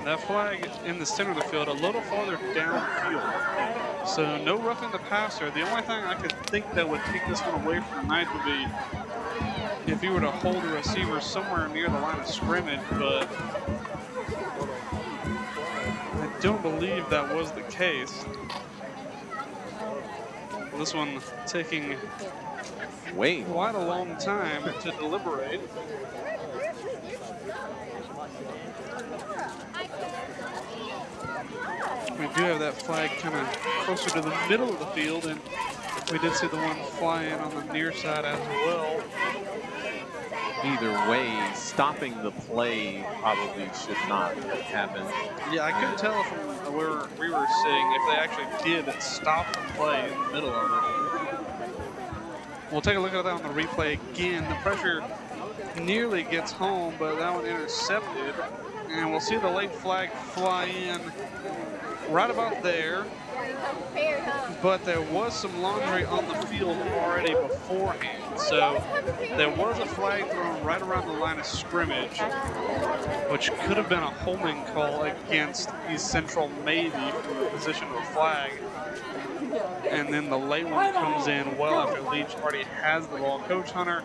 That flag in the center of the field, a little farther downfield. So no roughing the passer. The only thing I could think that would take this one away from the Knights would be if you were to hold the receiver somewhere near the line of scrimmage, but I don't believe that was the case. This one taking Way quite a long time to deliberate. We do have that flag kind of closer to the middle of the field, and we did see the one fly in on the near side as well. Either way, stopping the play probably should not happen. Yeah, I couldn't tell from where we were sitting if they actually did stop the play in the middle of it. We'll take a look at that on the replay again. The pressure nearly gets home, but that one intercepted. And we'll see the late flag fly in right about there. But there was some laundry on the field already beforehand. So there was a flag thrown right around the line of scrimmage, which could have been a holding call against East Central maybe from the position of the flag. And then the late one comes in well after Leach already has the ball. Coach Hunter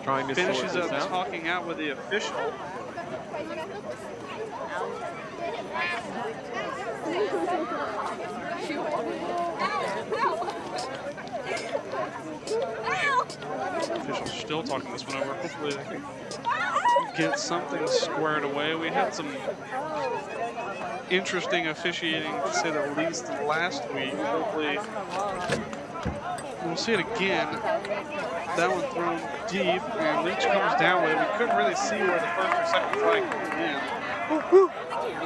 trying to finishes up talking out with the official. Officials still talking this one over. Hopefully they can get something squared away. We had some interesting officiating, to say the least, last week. Hopefully we'll see it again. That one thrown deep, and Leach comes down with it. We couldn't really see where the first or second flag came in.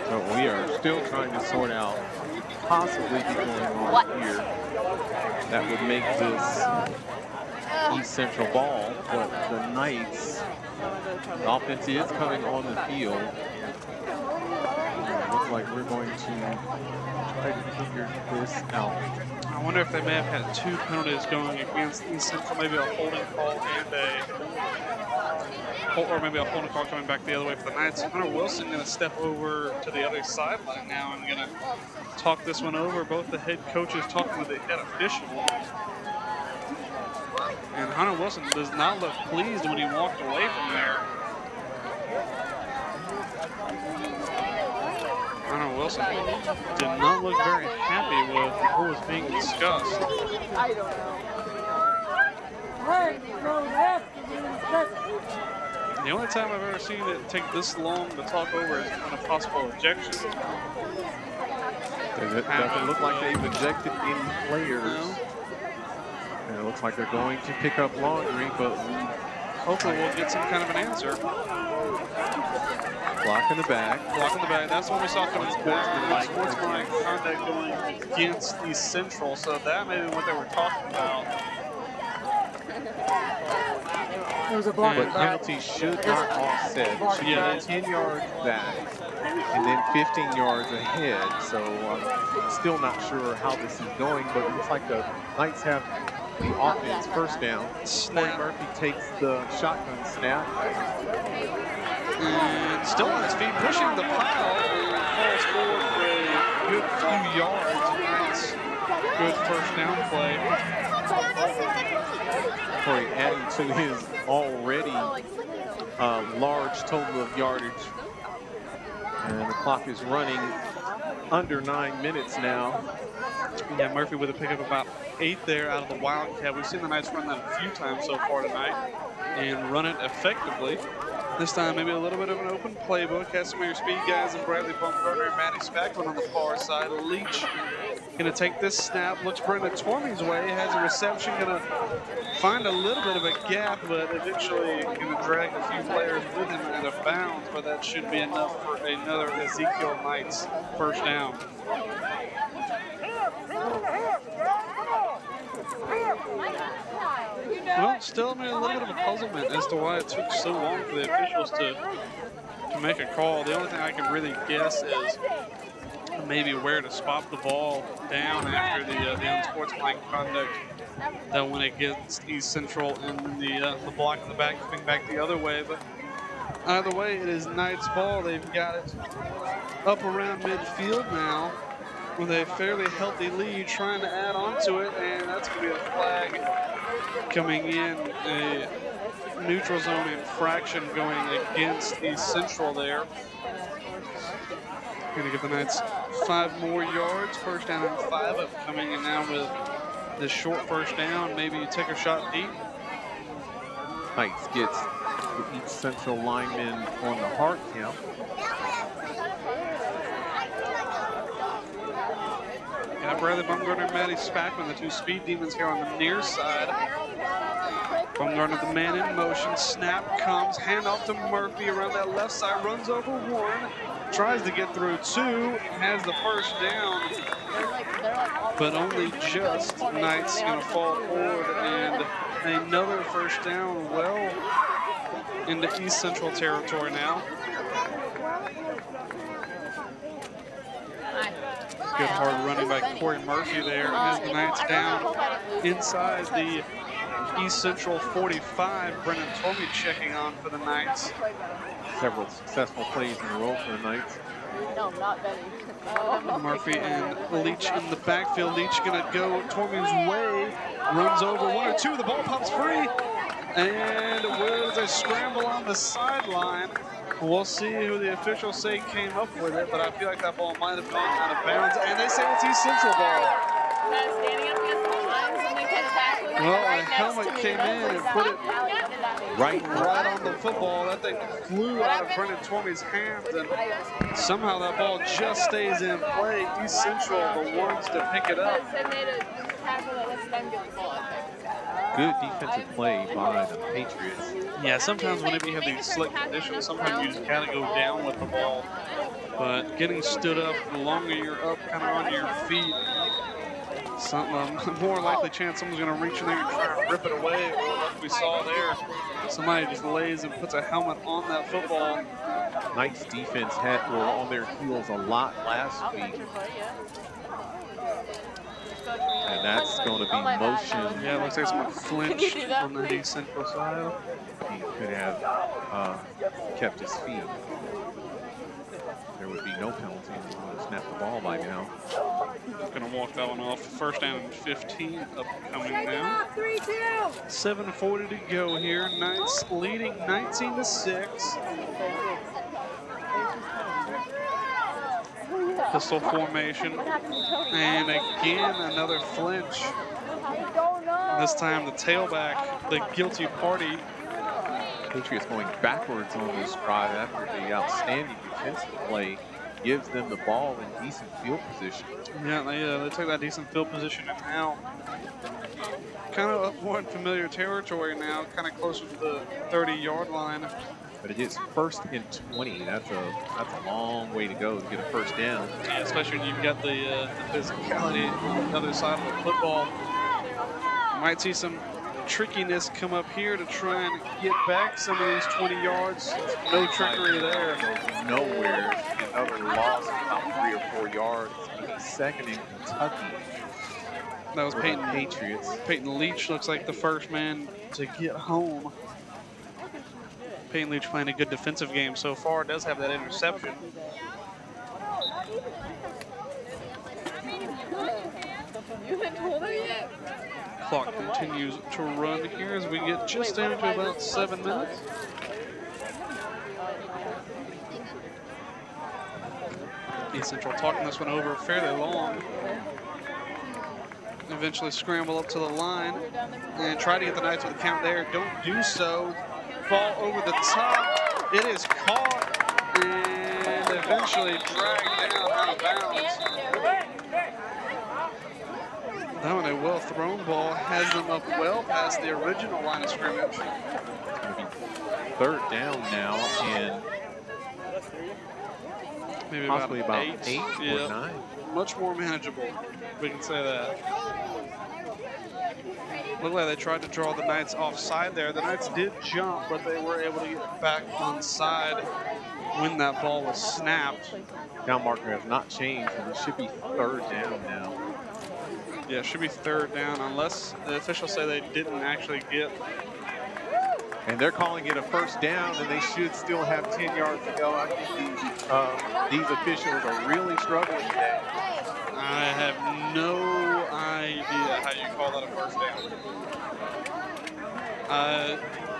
So we are still trying to sort out possibly be going on here. That would make this East Central ball, but the Knights, the offense is coming on the field. Looks like we're going to try to figure this out. I wonder if they may have had two penalties going against East Central, maybe a holding call and or maybe a holding call coming back the other way for the Knights. Hunter Wilson going to step over to the other sideline now and going to talk this one over. Both the head coaches talking with the head official. And Hunter Wilson does not look pleased when he walked away from there. Hunter Wilson did not look very happy with what was being discussed. I don't know. The only time I've ever seen it take this long to talk over is on a possible ejection. It doesn't look like they've ejected any players. And it looks like they're going to pick up laundry, but hopefully we'll get some kind of an answer. Block in the back. Block in the back. That's what we saw coming back. Sportsmanlike conduct going against East Central. So that may be what they were talking about. There was a block. But penalty should not offset. It should be 10 yards back and then 15 yards ahead. So I'm still not sure how this is going, but it looks like the Knights have the offense first down. Corey Murphy takes the shotgun snap. And still on his feet, pushing the pile, and falls forward for a good few yards. And that's good first down play. Corey adding to his already large total of yardage. And the clock is running under 9 minutes now. Yeah, Murphy with a pickup about 8 there out of the Wildcat. We've seen the Knights run that a few times so far tonight and run it effectively. This time, maybe a little bit of an open playbook. Has some of your speed guys and Bradley Bumgarner and Matty Spackman on the far side. Leach going to take this snap. Looks Brendan Tormey's way. Has a reception. Going to find a little bit of a gap, but eventually going to drag a few players with him out of bounds. But that should be enough for another Ezekiel Knights first down. Well, still a little bit of a puzzlement as to why it took so long for the officials to make a call. The only thing I can really guess is maybe where to spot the ball down after the unsportsmanlike conduct that went against East Central and then the block in the back coming back the other way. But either way, it is Knights ball. They've got it up around midfield now with a fairly healthy lead, trying to add on to it, and that's going to be a flag coming in, a neutral zone infraction going against East Central there. Going to give the Knights 5 more yards. First down and 5 upcoming, and now with this short first down, maybe you take a shot deep. Knights gets each central lineman on the hard count. Got Bradley Bumgarner and Matty Spackman, the 2 speed demons here on the near side. Bumgarner, the man in motion. Snap comes, handoff to Murphy around that left side, runs over 1, tries to get through 2, has the first down, but only just. Knights gonna fall forward, and another first down, well into East Central territory now. Good hard running by Corey Murphy there as the Knights down inside the East Central 45. Brennan Tomey checking on for the Knights. Several successful plays in a row for the Knights. No, not Benny. Murphy and Leach in the backfield. Leach gonna go Tomey's way, runs over 1 or 2. The ball pops free, and with a scramble on the sideline. We'll see who the officials say came up with it, but I feel like that ball might have gone out of bounds, and they say it's East Central ball. Standing up against the line, somebody kind of tackling Well, right a next helmet to me. came in and put it Right on the football. That thing flew out of Brennan Tomey's hands, and somehow that ball just stays in play. East Central, the ones to pick it up. They made a tackle that lets them get the ball, I think. Good defensive play by the Patriots. Yeah, sometimes whenever you have these slick conditions, sometimes you just kind of go down with the ball. But getting stood up, the longer you're up, kind of on your feet, more likely chance someone's going to reach in there and try to rip it away. Like we saw there, somebody just lays and puts a helmet on that football. Knights defense were on their heels a lot last week. And that's going to be motion. Yeah, it looks like someone flinched on the East Central side. He could have kept his feet. There would be no penalty. He would have snapped the ball by now. Going to walk that one off. First down and 15 upcoming now. 7:40 to go here. Knights leading 19-6. Pistol formation, and again another flinch. This time the tailback, the guilty party. Patriots going backwards on this drive after the outstanding defensive play gives them the ball in decent field position. Yeah, they took that decent field position, and now kind of up more in familiar territory now, kind of closer to the 30-yard line. But it is 1st and 20. That's a long way to go to get a first down. Yeah, especially when you've got the physicality on the other side of the football. You might see some trickiness come up here to try and get back some of these 20 yards. No trickery there. Nowhere. Another loss of about 3 or 4 yards. Second in Kentucky. That was Peyton Patriots. Peyton Leach looks like the first man to get home. Peyton Leach playing a good defensive game so far. Does have that interception. Clock continues to run here as we get just down to about 7 minutes. East Central talking this one over fairly long. Eventually scramble up to the line and try to get the Knights with a count there. Don't do so. Ball over the top. It is caught and eventually dragged down out of bounds. That one, a well thrown ball, has them up well past the original line of scrimmage. It's going to be 3rd down now and Maybe possibly about 8 yeah. or 9. Much more manageable, we can say that. Looked like they tried to draw the Knights offside there. The Knights did jump, but they were able to get back on side when that ball was snapped. Down marker has not changed, and it should be 3rd down now. Yeah, it should be 3rd down, unless the officials say they didn't actually get. And they're calling it a first down, and they should still have 10 yards to go. I think these officials are really struggling today. I have no idea how you call that a first down.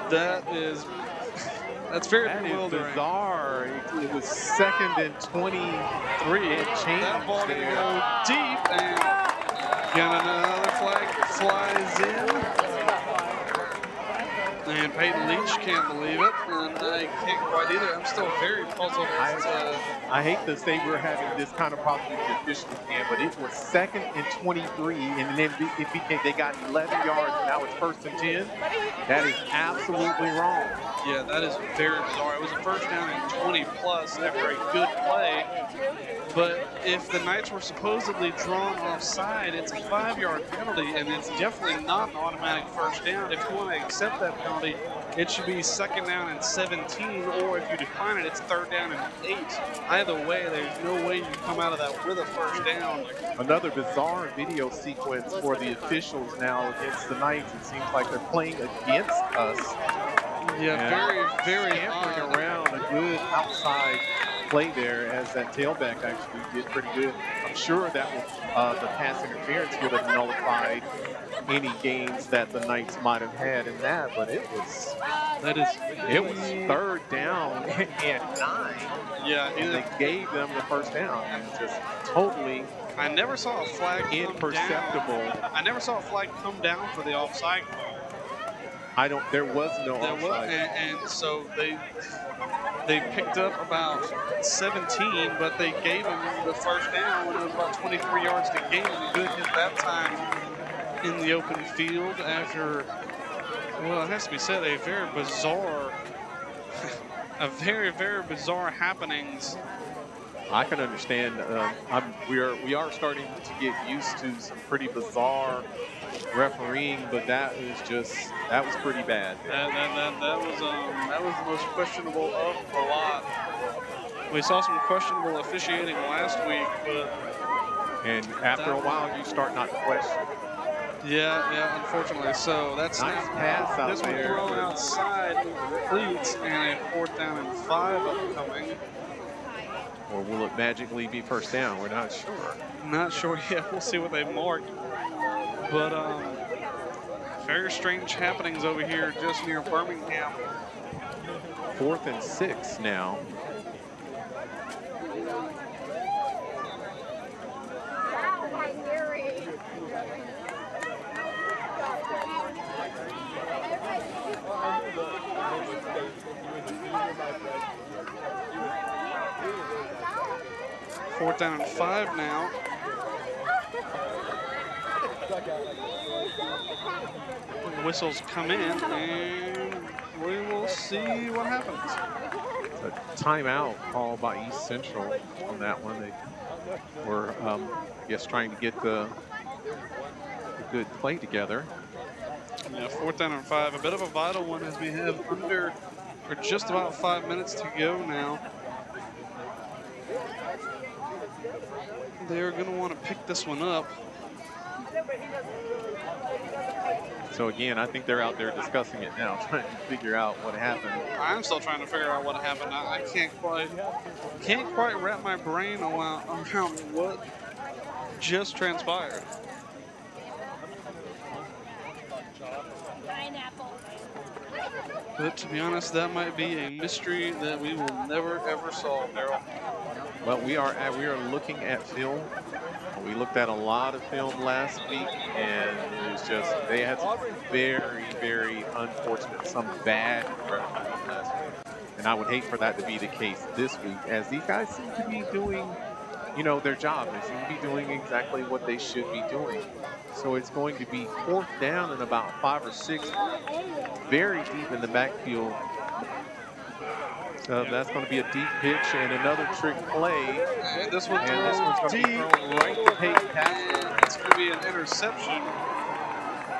That is That's very That is bewildering. bizarre. It was 2nd and 23 and change That ball going to there. go deep, and another flag flies in. And Peyton Leach can't believe it, and I can't quite either. I'm still very puzzled. I hate to say we're having this kind of problem with the officials again, but it was 2nd and 23, and then it became, they got 11 yards, and now it's 1st and 10. That is absolutely wrong. Yeah, that is very bizarre. It was a first down and 20 plus after a good play. But if the Knights were supposedly drawn offside, it's a 5-yard penalty, and it's definitely not an automatic first down. If you want to accept that penalty, it should be 2nd down and 17, or if you decline it, it's 3rd down and 8. Either way, there's no way you come out of that with a first down. Another bizarre video sequence for the officials now against the Knights. It seems like they're playing against us. Yeah, very scampering around a good outside play there, as that tailback actually did pretty good. I'm sure that was, the pass interference would have nullified any gains that the Knights might have had in that, but it was 3rd down and 9. Yeah, and they gave them the first down. And just totally I never saw a flag imperceptible. I never saw a flag come down for the offside call. There was no offside. And so they picked up about 17, but they gave them the first down when it was about 23 yards to gain. Good hit that time in the open field after, well, it has to be said, a very bizarre happenings. I can understand. We are starting to get used to some pretty bizarre refereeing, but that was pretty bad. That was the most questionable of the lot. We saw some questionable officiating last week, and after a while you start not to question. Yeah, unfortunately. So that's nice pass out this one there. thrown outside completes, and a 4th down and 5 upcoming. Or will it magically be first down? We're not sure. Not sure yet. We'll see what they mark. But very strange happenings over here just near Birmingham. 4th and 6 now. Fourth down and 5 now. Whistles come in, and we will see what happens. A timeout called by East Central on that one. They were, I guess, trying to get the good play together. Yeah, 4th down and 5. A bit of a vital one as we have under, or just about 5 minutes to go now. They're going to want to pick this one up. So again, I think they're out there discussing it now, trying to figure out what happened. I'm still trying to figure out what happened. I can't quite wrap my brain around what just transpired. But to be honest, that might be a mystery that we will never ever solve, Daryl. Well, we are looking at film. We looked at a lot of film last week, and it was just, they had some very, very unfortunate, some bad referees last week. And I would hate for that to be the case this week, as these guys seem to be doing, their job. They seem to be doing exactly what they should be doing. So it's going to be 4th down and about 5 or 6, very deep in the backfield. So that's going to be a deep pitch and another trick play. And this one's going to be thrown right to Peyton Leach. It's going to be an interception.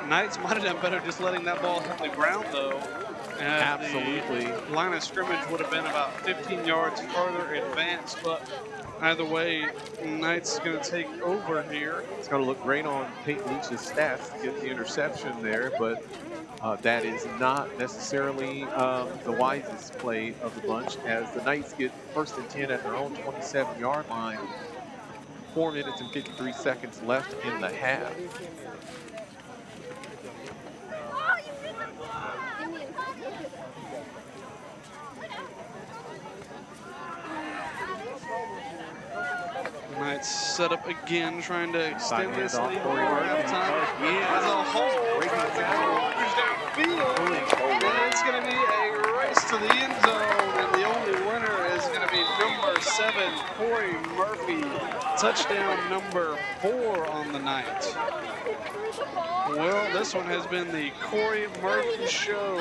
Knights might have done better just letting that ball hit the ground, though. Absolutely. The line of scrimmage would have been about 15 yards further advanced, but either way, Knights is going to take over here. It's going to look great on Peyton Leach's stats to get the interception there, but that is not necessarily the wisest play of the bunch, as the Knights get 1st and 10 at their own 27-yard line. 4 minutes and 53 seconds left in the half. Knights set up again, trying to extend this lead before Murphy. halftime. As a whole, tries to have Walkers downfield. And it's going to be a race to the end zone, and the only winner is going to be number 7, Corey Murphy. Touchdown number 4 on the night. Well, this one has been the Corey Murphy show.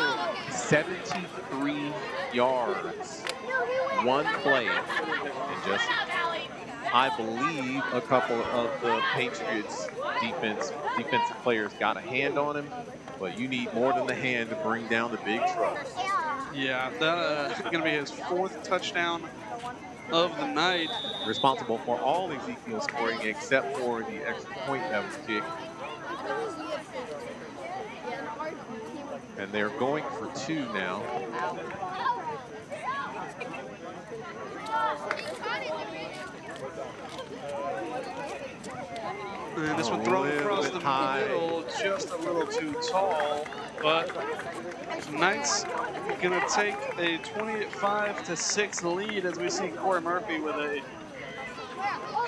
73 yards. One play. And just, I believe, a couple of the Patriots defensive players got a hand on him, but you need more than the hand to bring down the big truck. Yeah, that's going to be his 4th touchdown of the night. Responsible for all Ezekiel scoring except for the extra point that was kicked. And they're going for 2 now. And this one thrown across the middle, just a little too tall. But Knights going to take a 25-6 lead as we see Corey Murphy with a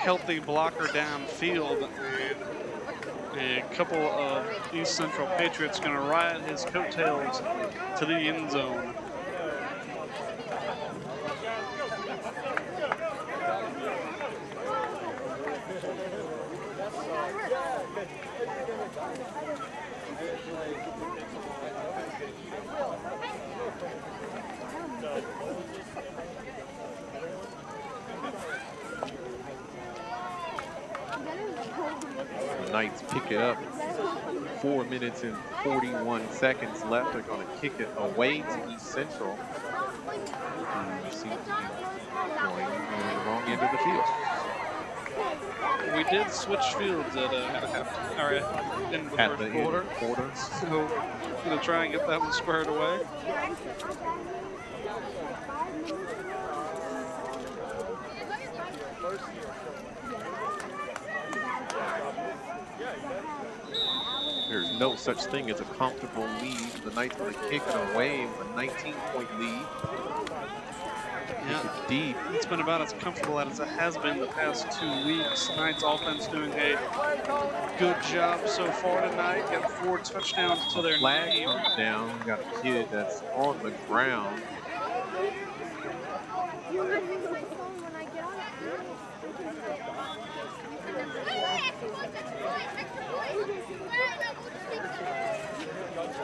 healthy blocker downfield. And a couple of East Central Patriots going to ride his coattails to the end zone. The Knights pick it up. 4 minutes and 41 seconds left. They're going to kick it away to East Central. Who seems to be going on the wrong end of the field. We did switch fields at in the first quarter. So we're going to try and get that one squared away. There's no such thing as a comfortable lead. The Knights are kicking away with a 19-point lead. Yeah, deep. It's been about as comfortable as it has been the past 2 weeks. Knights offense doing a good job so far tonight. Got 4 touchdowns to their flag name. comes down. We got a kid that's on the ground.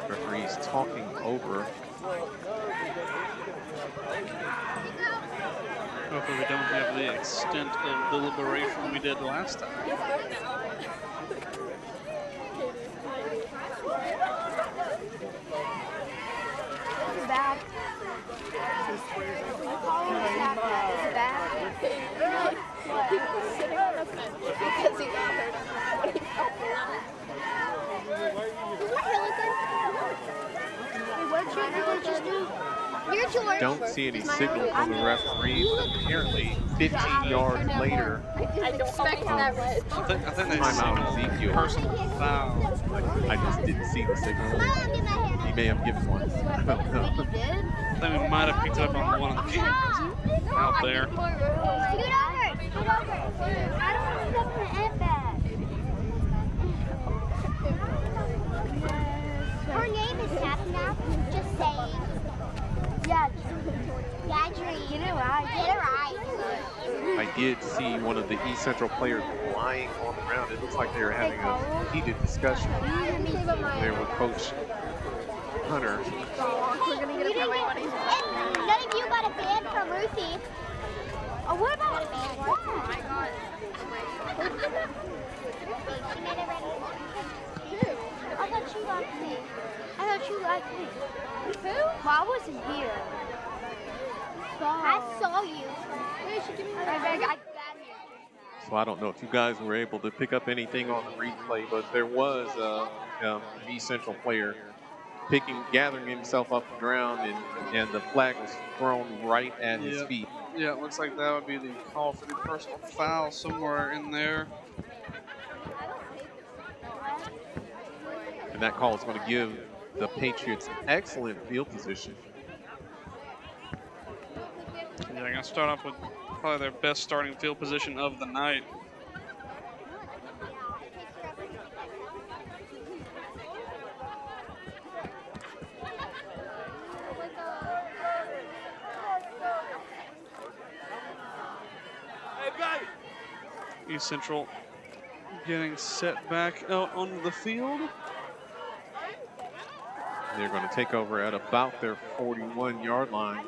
Referee's talking over. Hopefully we don't have the extent of deliberation we did last time. Bad. Is it bad? He's sitting on the fence because he got hurt. What did you really just do? Don't see any signal from the referee, but apparently 15 yards later, I don't expect that. I think they timeout signaled Ezekiel. personal foul. I just didn't see the signal. He may have given one. I don't know. I think we might have picked it up on one of the cameras out there. Scoot over. I don't want to step in the end bag. Her name is Happy now. Just saying. Yeah. Yeah, Dream. Get it right. Get it right. I did see one of the East Central players lying on the ground. It looks like they were having a heated discussion there with Coach Hunter. We're gonna get a money. None of you got a band from Ruthie. Oh, what about a band? Oh my God. She made it ready. I thought you liked me. I thought you liked me. Who? Well, I wasn't here. I saw you. I got here. So I don't know if you guys were able to pick up anything on the replay, but there was an East Central player gathering himself off the ground, and the flag was thrown right at his feet. Yeah, it looks like that would be the call for the personal foul somewhere in there. And that call is going to give the Patriots excellent field position. Yeah, they're going to start off with probably their best starting field position of the night. East Central getting set back out onto the field. They're going to take over at about their 41-yard line,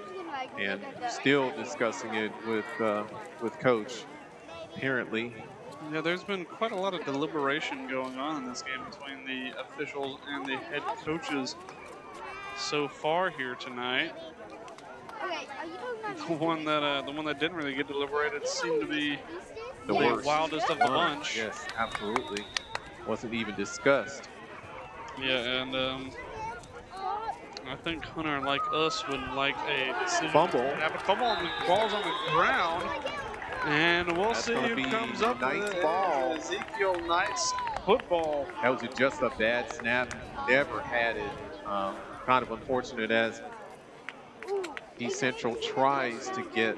and still discussing it with Coach. Apparently, yeah, there's been quite a lot of deliberation going on in this game between the officials and the head coaches so far here tonight. The one that didn't really get deliberated seemed to be the wildest of the bunch. Yes, absolutely. Wasn't even discussed. Yeah, and I think Hunter, like us, would like a decision. Fumble. Have a fumble, and the ball's on the ground. And we'll see who comes up with it. Ball. Ezekiel Knight's football. That was just a bad snap. Never had it. Kind of unfortunate as East Central tries to get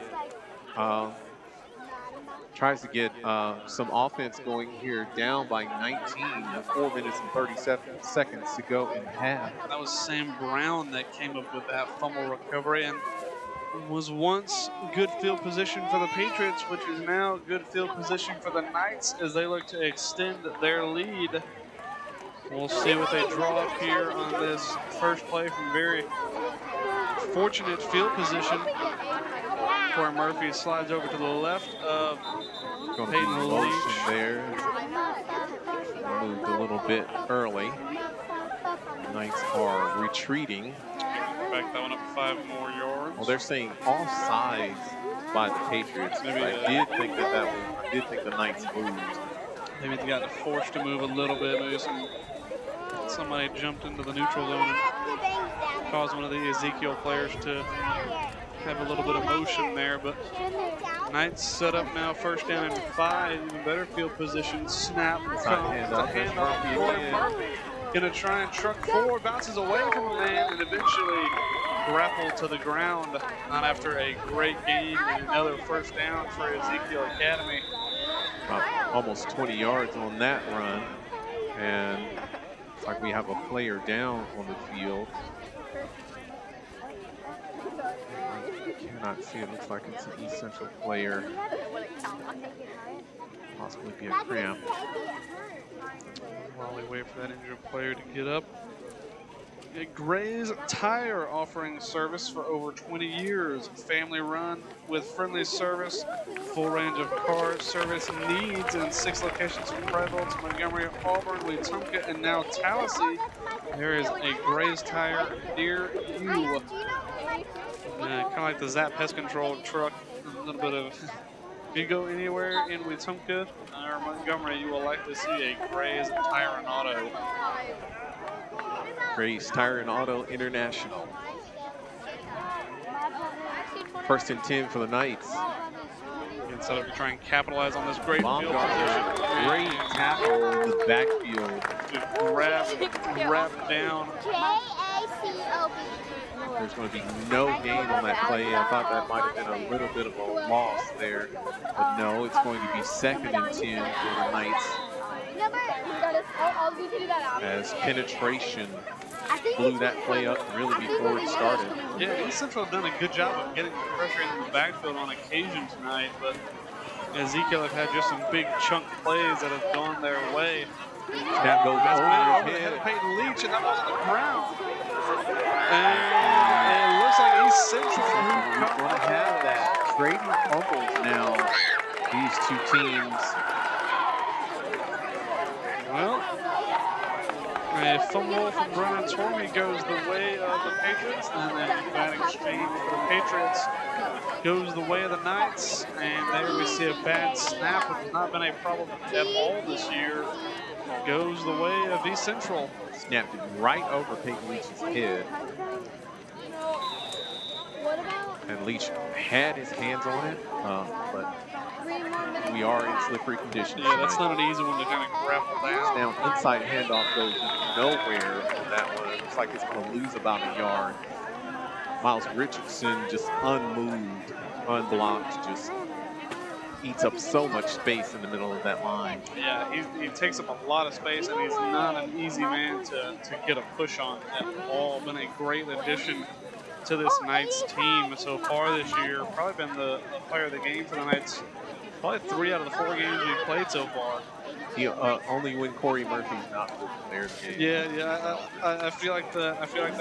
some offense going here, down by 19 with 4 minutes and 37 seconds to go in half. That was Sam Brown that came up with that fumble recovery, and was once good field position for the Patriots, which is now good field position for the Knights as they look to extend their lead. We'll see what they draw up here on this first play from very fortunate field position, where Murphy slides over to the left of Peyton Leach. There, moved a little bit early. The Knights are retreating. Back that one up 5 more yards. Well, they're saying offsides by the Patriots. Maybe I did think the Knights moved. Maybe they got forced to move a little bit. Maybe somebody jumped into the neutral zone and caused one of the Ezekiel players to have a little bit of motion there. But Knights set up now, first down and 5. Even better field position. Snap comes. Hand off to Murphy. Gonna try and truck forward, bounces away from the man, and eventually grappled to the ground. Not after a great game, and another first down for Ezekiel Academy. Almost 20 yards on that run, and it's like we have a player down on the field. I cannot see. It looks like it's an East Central player. Possibly be a cramp. While we wait for that injured player to get up. Gray's Tire, offering service for over 20 years. Family run with friendly service, full range of car service needs in 6 locations from Prattville to Montgomery, Auburn, Wetumpka, and now Tallahassee. There is a Gray's Tire near you. Kind of like the Zap Pest Control truck. A little bit of, if you go anywhere in Wetumpka or Montgomery, you will likely see a Gray's Tire and Auto. Gray's Tire and Auto International. First and 10 for the Knights. Instead of trying to capitalize on this great field position. Great tackle in the backfield. Wrap down. There's going to be no gain on that play. I thought that might have been a little bit of a loss there. But no, it's going to be 2nd and 10 for the Knights. As penetration blew that play up really before it started. Yeah, East Central have done a good job of getting pressure into the backfield on occasion tonight, but Ezekiel have had just some big chunk plays that have gone their way. Snap goes over his head. Peyton Leach, and that was on the ground. And it looks like East Central is going to have that. Trading fumbles now, these two teams. Well, a fumble from Brennan Tormey goes the way of the Patriots, and then that exchange for the Patriots goes the way of the Knights. And there we see a bad snap, which has not been a problem at all this year. Goes the way of East Central. Snapped it right over Peyton Leach's head. And Leach had his hands on it, but we are in slippery conditions. Yeah, that's not an easy one to kind of grapple down. Now, inside handoff goes nowhere on that one. It looks like it's going to lose about a yard. Miles Richardson just unmoved, unblocked, just eats up so much space in the middle of that line. Yeah, he takes up a lot of space, and he's not an easy man to get a push on at all. Been a great addition to this Knights team so far this year. Probably been the player of the game for the Knights Probably 3 out of the 4 games we've played so far. He only when Corey Murphy's not with the Bears game. Yeah. I feel like that award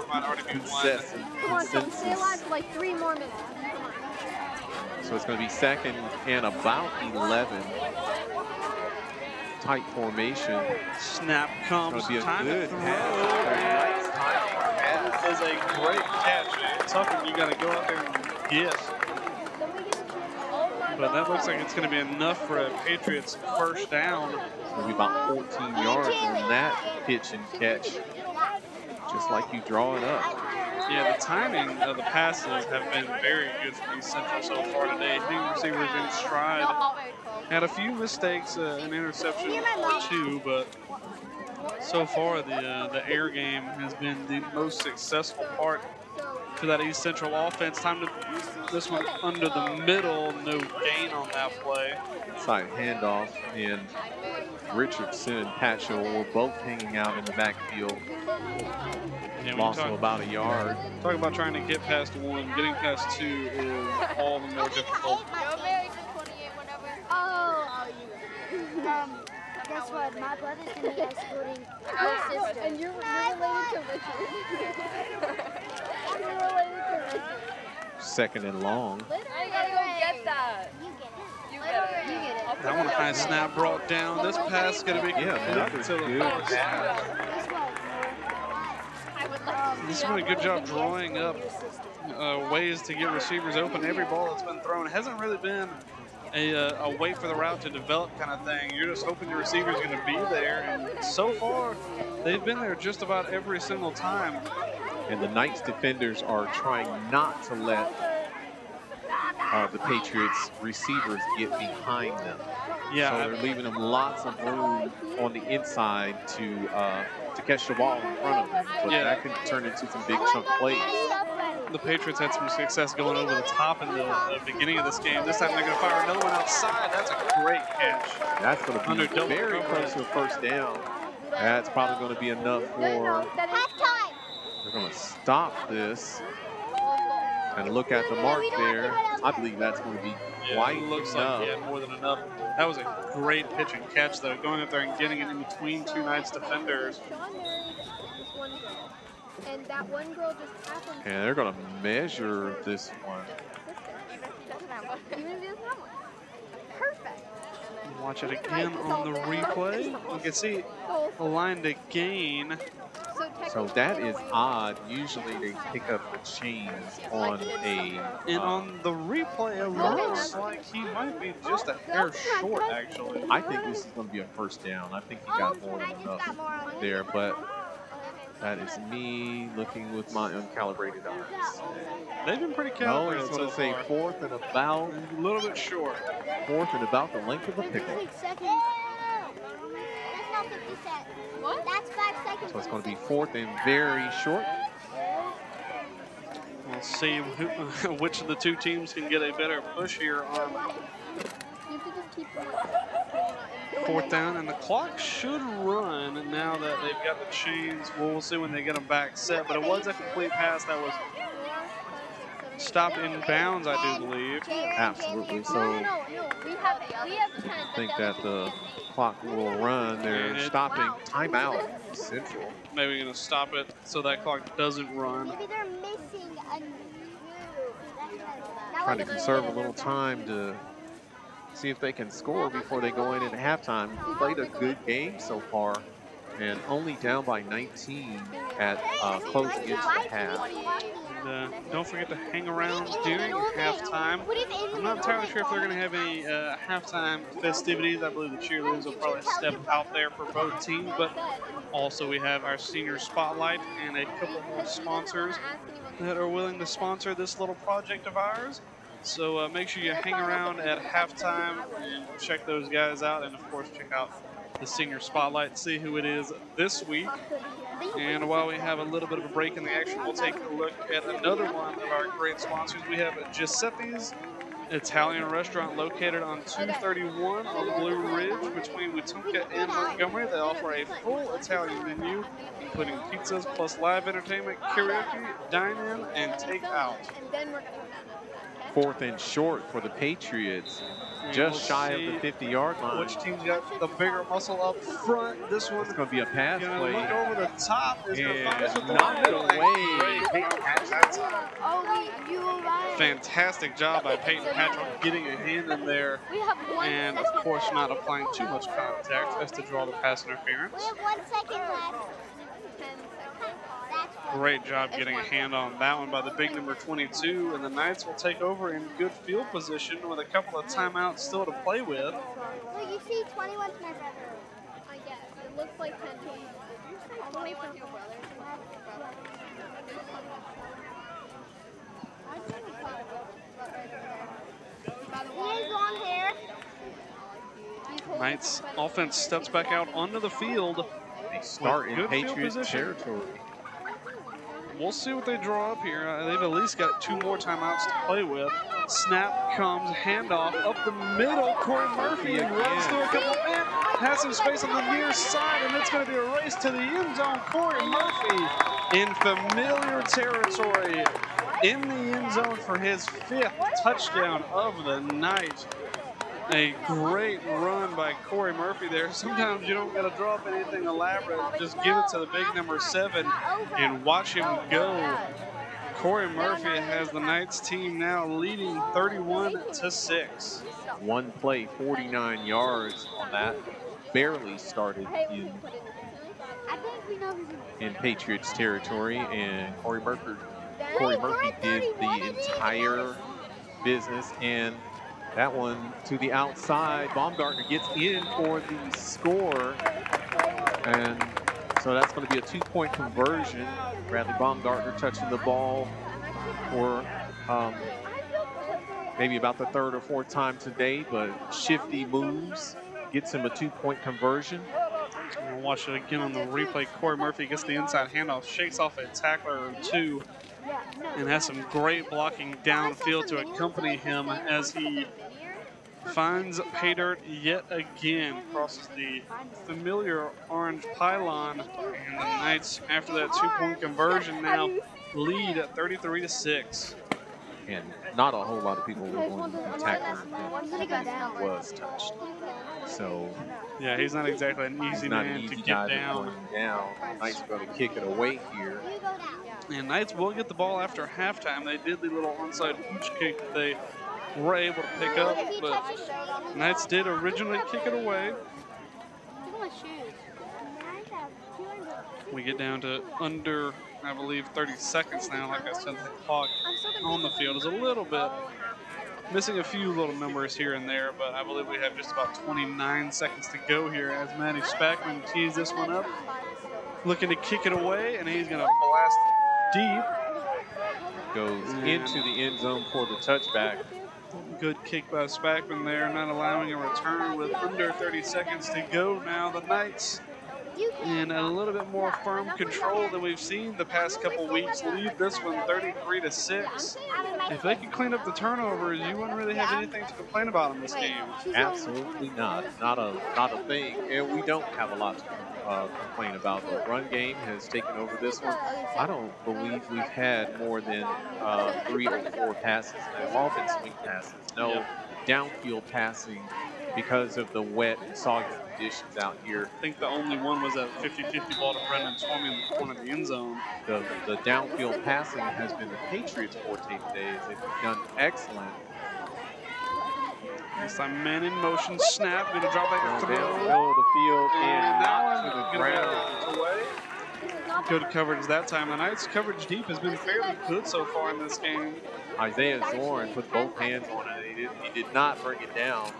might already be won. Come on, Tom, stay alive for like 3 more minutes. Come on. So it's going to be 2nd and about 11. Tight formation. Snap comes. It's Time going to to be a throw. good pass. Nice timing. That is a great catch. It's something you got to go out there and get. But that looks like it's going to be enough for a Patriots first down. It's going to be about 14 yards on that pitch and catch. Just like you draw it up. Yeah, the timing of the passes have been very good for East Central so far today. Hitting receivers in stride. Had a few mistakes, an interception or 2, but so far the air game has been the most successful part for that East Central offense. Time to this one under the middle, no gain on that play. Side handoff, and Richardson and Patchell were both hanging out in the backfield. Yeah, Lost them about a yard. Talk about trying to get past 1. Getting past 2 is all the more difficult. Oh, guess what? My brother's gonna be escorting your sister. And you're related to Richard. You're related to Richard. 2nd and long. I gotta go get that. You get it. You get it. That one high snap brought down. This pass is going to be completed to the first. Guess what? This has been a good job drawing up ways to get receivers open. Every ball that's been thrown hasn't really been a wait for the route to develop kind of thing. You're just hoping your receiver's going to be there. And so far, they've been there just about every single time. And the Knights defenders are trying not to let the Patriots receivers get behind them. Yeah, so they're leaving them lots of room on the inside to catch the ball in front of them. But Yeah. that can turn into some big chunk plays. the Patriots had some success going over the top in the beginning of this game. This time they're going to fire another one outside. That's a great catch. That's going to be Under double very coverage. close to a first down. That's probably going to be enough for. Halftime. They're going to stop this and look at the mark there. I believe that's going to be quite it looks enough. like he had more than enough. That was a great pitch and catch, though, going up there and getting it in between two Knights defenders. And that one girl just happened. And they're going to measure this one. Perfect. Watch it again on the replay. You can see the line to gain. So that is odd. Usually they pick up the chains on a. And on the replay, it looks like he might be just a hair short, actually. I think this is going to be a first down. I think he got more than enough there, but that is me looking with my uncalibrated eyes. They've been pretty No, calibrated it's so going to say far. fourth and about. A little bit short. Fourth and about the length of a pickle. What? That's 5 seconds. So it's going to be fourth and very short. We'll see which of the two teams can get a better push here on You have to just keep fourth down, and the clock should run now that they've got the chains. We'll see when they get them back set, but it was a complete pass that was stopped in bounds, I do believe. Absolutely. So I think that the clock will run. They're stopping timeout Central. Maybe going to stop it so that clock doesn't run. Maybe they're missing a new. Trying to conserve a little time to see if they can score before they go in at halftime. Played a good game so far, and only down by 19 at close into the half. And, don't forget to hang around during halftime. I'm not entirely sure if they're going to have any halftime festivities. I believe the cheerleaders will probably step out there for both teams, but also we have our senior spotlight and a couple more sponsors that are willing to sponsor this little project of ours. So make sure you hang around at halftime and check those guys out, and of course check out the senior spotlight, see who it is this week. And while we have a little bit of a break in the action, we'll take a look at another one of our great sponsors. We have Giuseppe's Italian restaurant located on 231 on Blue Ridge between Wetumpka and Montgomery. They offer a full Italian menu, including pizzas plus live entertainment, karaoke, dine-in, and take-out. Fourth and short for the Patriots. just shy of the 50-yard line. Which team's got the bigger muscle up front? This one's going to be a pass play. Look over the top. Is going to find us with the knocked middle. away. Fantastic job by Peyton Patrick getting a hand in there. And, of course, not applying too much contact as to draw the pass interference. We have 1 second left. Great job getting a hand on that one by the big number 22. And the Knights will take over in good field position with a couple of timeouts still to play with. Look, you see 21's my brother. I guess. It looks like 10 all the way from your brother. He has long hair. Knights offense steps back out onto the field. They start in Patriots territory. We'll see what they draw up here. They've at least got 2 more timeouts to play with. Snap comes, handoff up the middle. Corey Murphy runs through a couple men, has some space on the near side, and it's going to be a race to the end zone. Corey Murphy in familiar territory in the end zone for his 5th touchdown of the night. A great run by Corey Murphy there. Sometimes you don't got to draw up anything elaborate. Just give it to the big number 7 and watch him go. Corey Murphy has the Knights team now leading 31-6. One play, 49 yards on that. Barely started in Patriots territory, and Corey Murphy did the entire business, and that one to the outside. Baumgartner gets in for the score. And so that's going to be a 2-point conversion. Bradley Baumgartner touching the ball for maybe about the 3rd or 4th time today, but shifty moves gets him a 2-point conversion. We'll watch it again on the replay. Corey Murphy gets the inside handoff, shakes off a tackler or 2, and has some great blocking downfield to accompany him as he finds pay dirt yet again, crosses the familiar orange pylon, and the Knights, after that 2-point conversion, now lead at 33-6. And not a whole lot of people were going to be tackling him. He was touched. So yeah, he's not exactly an easy man to get down. Knights are going to kick it away here. And Knights will get the ball after halftime. They did the little onside hooch kick that they were able to pick up, but Knights did originally kick it away. We get down to under, I believe, 30 seconds now. Like I said, the clock on the field is a little bit missing a few little numbers here and there, but I believe we have just about 29 seconds to go here as Matty Spackman tees this one up, looking to kick it away, and he's going to blast deep. Goes into the end zone for the touchback. Good kick by Spackman there, not allowing a return with under 30 seconds to go now. The Knights, in a little bit more firm control than we've seen the past couple weeks, lead this one 33-6. If they could clean up the turnovers, you wouldn't really have anything to complain about in this game. Absolutely not. Not a thing. And we don't have a lot to complain about. The run game has taken over this one. I don't believe we've had more than 3 or 4 passes. They've all been swing passes. No downfield passing because of the wet and soggy conditions out here. I think the only one was a 50-50 ball to Brendan Twomey in the corner of the end zone. The downfield passing has been the Patriots' forte today. They've done excellent. This time, man in motion, snap, going to drop back and throw. Middle of the field and knocked to the ground. Away. Good coverage that time. The Knights' coverage deep has been fairly good so far in this game. Isaiah Zorn put both hands on it. He did not bring it down.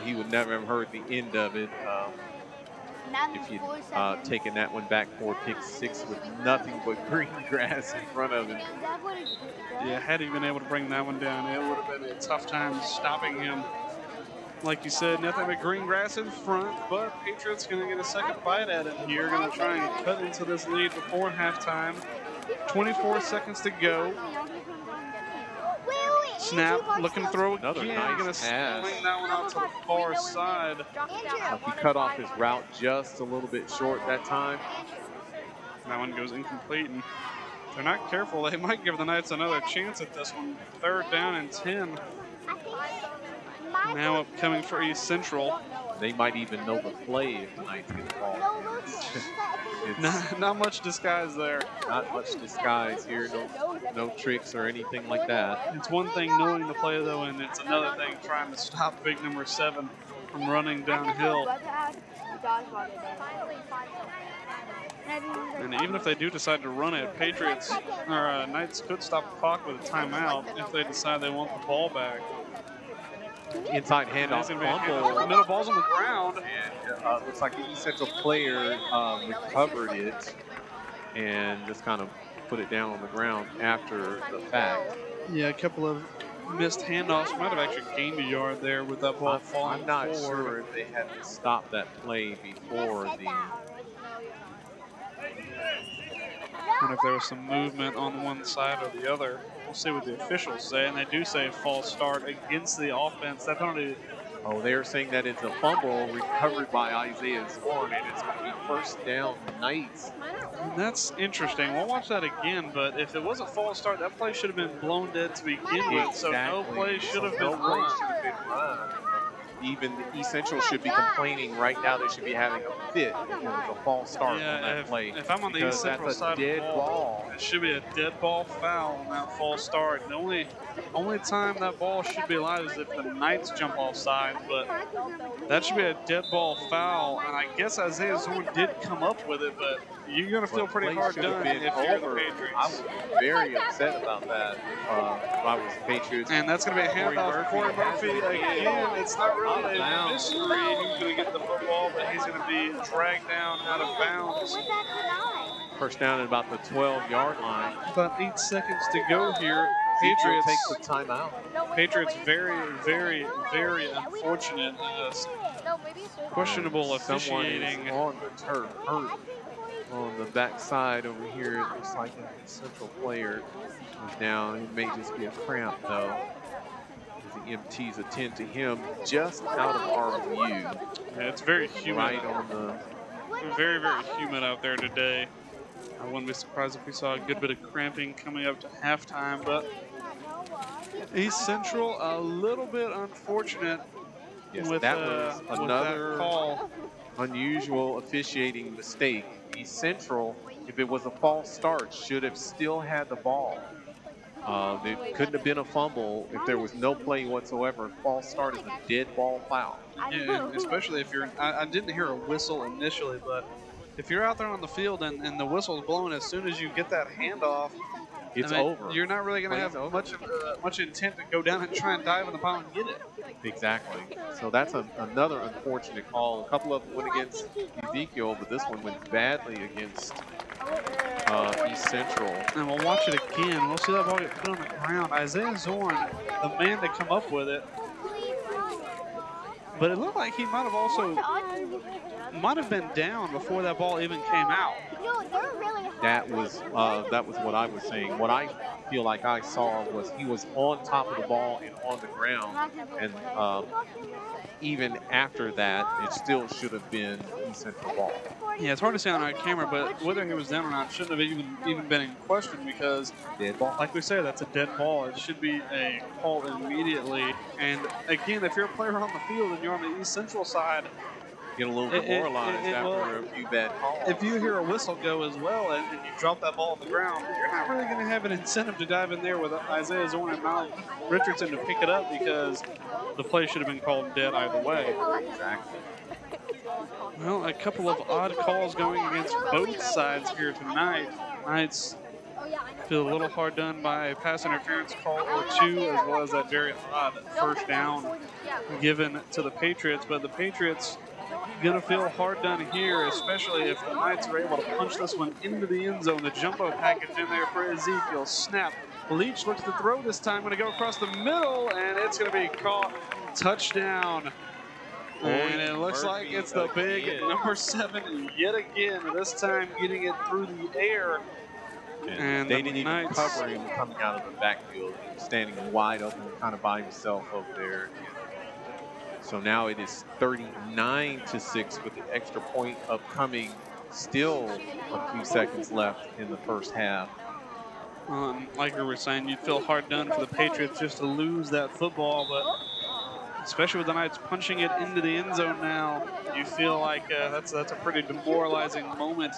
He would never have heard the end of it if he'd taken that one back for pick 6 with nothing but green grass in front of him. Yeah, had he been able to bring that one down, it would have been a tough time stopping him. Like you said, nothing but green grass in front, but Patriots going to get a second bite at it here. Going to try and cut into this lead before halftime. 24 seconds to go. Snap, looking throw again. Another nice going to swing that one out to the far side. He cut off his route just a little bit short that time. That one goes incomplete, and if they're not careful, they might give the Knights another chance at this one. 3rd down and 10. Now upcoming for East Central. They might even know the play if the Knights get the ball. Not much disguise there. Not much disguise here. No tricks or anything like that. It's one thing knowing the play, though, and it's another thing trying to stop big number 7 from running downhill. And even if they do decide to run it, Patriots or Knights could stop the clock with a timeout if they decide they want the ball back. Inside handoff fumble. The middle ball's on the ground. And looks like the East Central player recovered it and just kind of put it down on the ground after the fact. Yeah, a couple of missed handoffs. Might have actually gained a yard there with that ball falling I'm not forward. sure if they had stopped that play before the... And if there was some movement on one side or the other. We'll see what the officials say, and they do say false start against the offense. That penalty. Oh, they're saying that it's a fumble recovered by Isaiah Zorn, and it's going to be first down Knights. And that's interesting. We'll watch that again, but if it was a false start, that play should have been blown dead to begin with, so no play should have been run. Even East Central should be complaining right now. They should be having a fit because of a false start on that play. If I'm on the East Central side of the ball, it should be a dead ball foul on that false start. And the only time that ball should be allowed is if the Knights jump off sides, but that should be a dead ball foul. And I guess Isaiah Zorn did come up with it, but you're going to feel pretty hard done if you're the Patriots. I would be very upset about that if I was the Patriots. And that's going to be a handoff for Corey Murphy. Again, it's not really a mystery who's going to get the football, but he's going to be dragged down out of bounds. First down at about the 12-yard line. About 8 seconds to go here. Patriots takes the timeout. Patriots very, very, very unfortunate. Questionable officiating. On the turf, hurt on the backside over here. It looks like a Central player is down. It may just be a cramp though. The MTs attend to him just out of our view. Yeah, it's very humid. Right on the. Very, very humid out there today. I wouldn't be surprised if we saw a good bit of cramping coming up to halftime, but East Central a little bit unfortunate with that was another that call. Unusual officiating mistake. East Central, if it was a false start, should have still had the ball. It couldn't have been a fumble if there was no play whatsoever. False start is a dead ball foul. Yeah, and especially if you're, I didn't hear a whistle initially, but if you're out there on the field and the whistle's blowing as soon as you get that handoff, it's over. You're not really going to have much intent to go down and try and dive in the pile and get it. Exactly. So that's another unfortunate call. A couple of them went against Ezekiel, but this one went badly against East Central. And we'll watch it again. We'll see that ball get put on the ground. Isaiah Zorn, the man to come up with it. But it looked like he might have been down before that ball even came out. That was what I was saying. What I feel like I saw was he was on top of the ball and on the ground, and even after that, it still should have been East Central ball. Yeah, it's hard to say on our camera, but whether he was down or not shouldn't have even been in question because, dead ball. Like we said, that's a dead ball. It should be a call immediately. And again, if you're a player on the field and you're on the East Central side, get a little demoralized after a few bad calls. If you hear a whistle go as well and you drop that ball on the ground, you're not really going to have an incentive to dive in there with Isaiah Zorn and Malik Richardson to pick it up because the play should have been called dead either way. Exactly. Well, a couple of odd calls going against both sides here tonight. Knights feel a little hard done by a pass interference call or two, as well as that very odd first down given to the Patriots. But the Patriots going to feel hard done here, especially if the Knights are able to punch this one into the end zone. The jumbo package in there for Ezekiel. Snap. Leach looks to throw this time. Going to go across the middle, and it's going to be caught. Touchdown. And it looks like it's the big number 7 yet again, this time getting it through the air. And they didn't even cover him coming out of the backfield. He was standing wide open, kind of by himself over there. So now it is 39-6 with the extra point upcoming. Still a few seconds left in the first half. Like we were saying, you'd feel hard done for the Patriots just to lose that football, but especially with the Knights punching it into the end zone now, you feel like that's a pretty demoralizing moment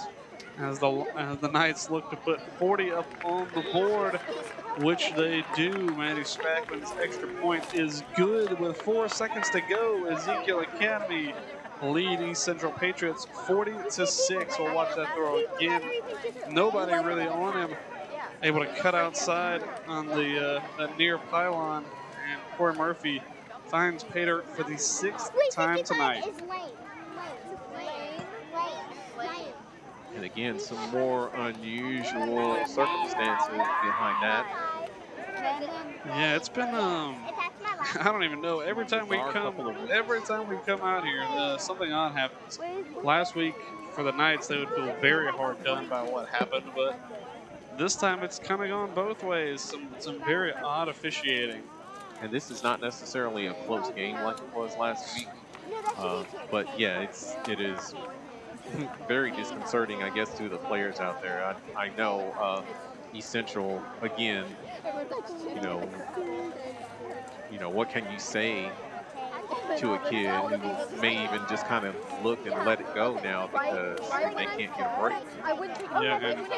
as the Knights look to put 40 up on the board, which they do. Manny Spackman's extra point is good with 4 seconds to go. Ezekiel Academy lead East Central Patriots 40-6. We'll watch that throw again. Nobody really on him. Able to cut outside on the that near pylon, and Corey Murphy finds Pater for the 6th time tonight. And again, some more unusual circumstances behind that. Yeah, it's been I don't even know. Every time we come out here, something odd happens. Last week for the Knights, they would feel very hard done by what happened, but this time it's kind of gone both ways. Some very odd officiating. And this is not necessarily a close game like it was last week, but yeah, it is very disconcerting, I guess, to the players out there. I know East Central, again, you know, what can you say to a kid who may even just kind of look and let it go now because they can't get a break? Yeah, and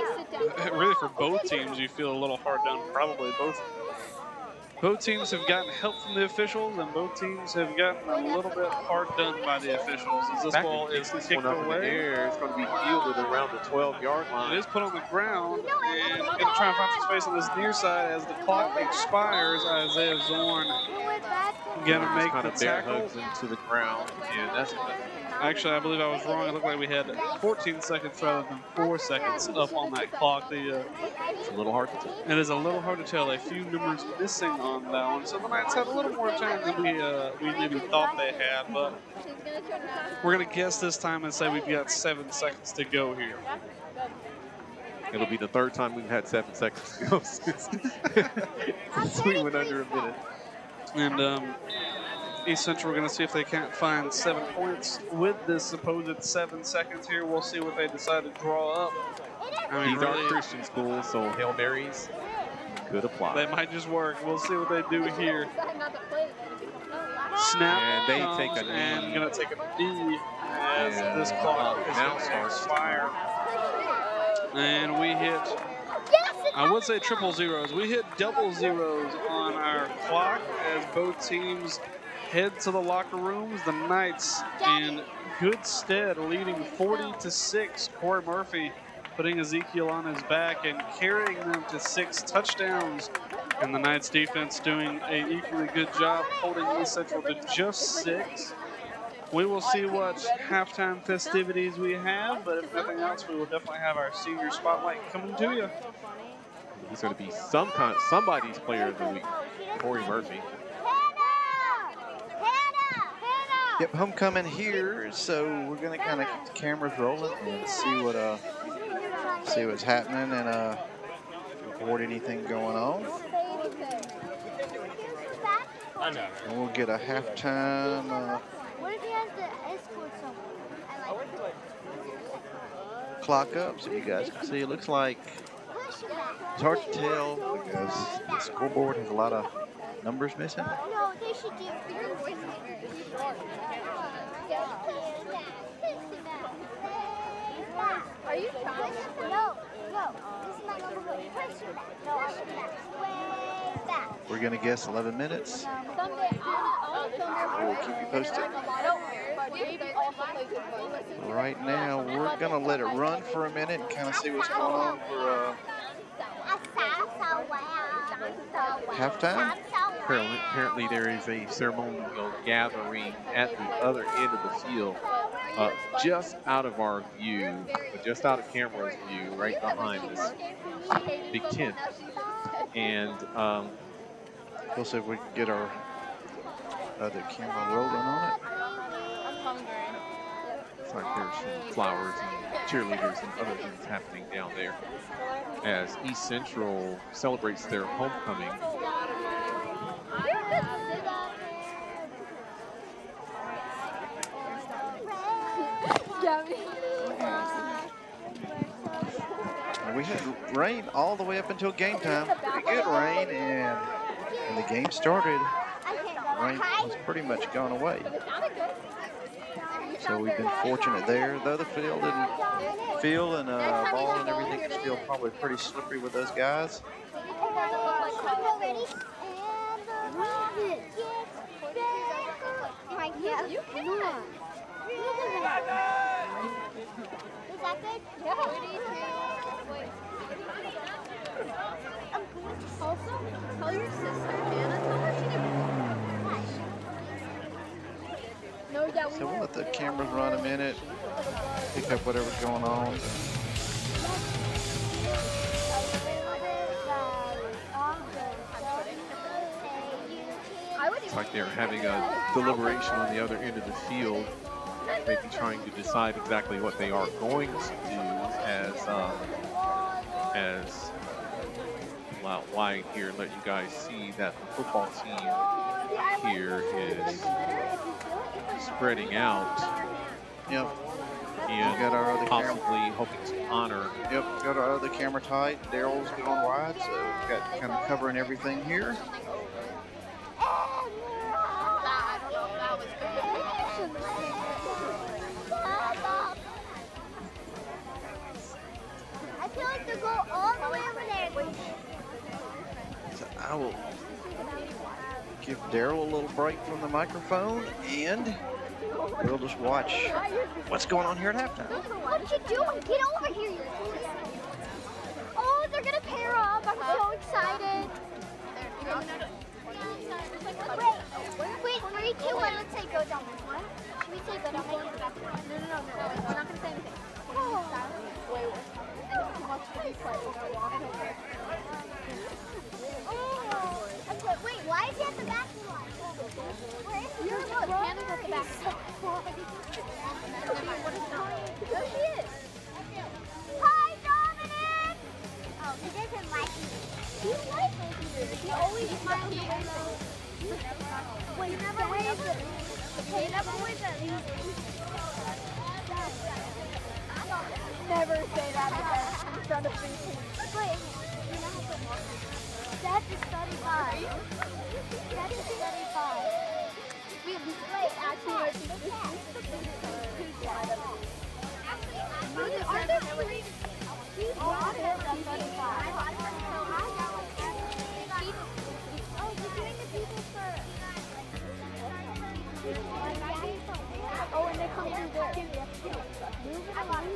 really for both teams, you feel a little hard done. Probably both teams have gotten help from the officials, and both teams have gotten a little bit hard done by the officials. As this ball is kicked away, it's going to be fielded around the 12-yard line. It is put on the ground, and going to try and find some space on this near side as the clock expires. Isaiah Zorn going to make the tackle. Hugs into the ground, and that's actually, I believe I was wrong. It looked like we had 14 seconds rather than 4 seconds up on that clock. It's a little hard to tell. It is a little hard to tell. A few numbers missing on that one. So the Knights had a little more time than we maybe thought they had, but we're going to guess this time and say we've got 7 seconds to go here. It'll be the 3rd time we've had 7 seconds to go since we went under a minute. And East Central, we're going to see if they can't find 7 points with this supposed 7 seconds here. We'll see what they decide to draw up. I mean, these are Christian schools, so Hail Marys could apply. They might just work. We'll see what they do here. Snap, and they take a knee. And going to take a knee as this clock is now starts fire. And we hit, I would say triple zeros. We hit double zeros on our clock as both teams head to the locker rooms. The Knights in good stead, leading 40-6. Corey Murphy putting Ezekiel on his back and carrying them to 6 touchdowns. And the Knights defense doing an equally good job holding East Central to just 6. We will see what halftime festivities we have, but if nothing else, we will definitely have our senior spotlight coming to you. He's going to be somebody's player of the week, Corey Murphy. Yep, homecoming here, so we're going to kind of keep the cameras rolling and see what's happening and report anything going on. And we'll get a halftime clock up so you guys can see. It looks like it's hard to tell because the scoreboard has a lot of numbers missing. No, they should do Are you trying? No. This is my number 1. No, way back. We're going to guess 11 minutes. We'll keep you posted. Right now, we're going to let it run for a minute and kind of see what's going on for halftime. Apparently there is a ceremonial gathering at the other end of the field, just out of our view, just out of camera's view, right behind this big tent. And we'll see if we can get our other camera rolling on it. It's like there's some flowers and cheerleaders and other things happening down there as East Central celebrates their homecoming. We had rain all the way up until game time. Pretty good rain, and when the game started, rain has pretty much gone away. So we've been fortunate there, though the field and ball and everything is still probably pretty slippery with those guys. Is that good? Yeah. Also, tell your sister, Hannah, tell her she didn't. No, yeah, So we'll let the cameras run a minute, pick up whatever's going on. It's like they're having a deliberation on the other end of the field, maybe trying to decide exactly what they are going to do as well, wide here, let you guys see that the football team here is spreading out. Yep. And got our other possibly hoping to honor. Yep, got our other camera tight. Daryl's going wide, so we've got kind of covering everything here. I feel like they go all the way over there. So I will give Daryl a little break from the microphone, and we'll just watch what's going on here at halftime. What you doing? Get over here, you idiot. Oh, they're gonna pair up. I'm so excited. Wait, 3, 2, 1. Let's say go down. What? Should we say go down? No. We're not gonna say anything. Okay, wait, why is he at the back line? Where is he? Hannah's at the back. There she is. Hi, Dominic! Oh, he doesn't like me. He likes me. He always smiles and waves. Wait, he never waves at me. He never waves at me. Never say that again in front of me. Wait, you know how to walk? That is 35. That is 35. Wait, actually, I think this is the two side of it. Are there three? He's brought it up 35. Oh, you're doing the people first. Oh, and they come through there. Move it along.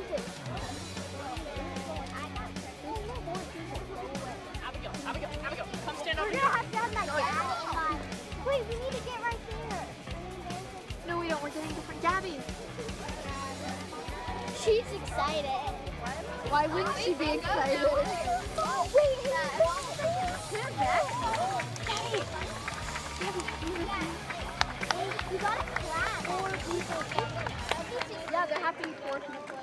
Abigail, come stand over here. We're gonna have to have that Gabby. Wait, we need to get right there. No, we don't. We're getting different Gabbies. She's excited. Why wouldn't she be excited? Oh, wait, you gotta clap. 4 people. Yeah, there have to be 4 people.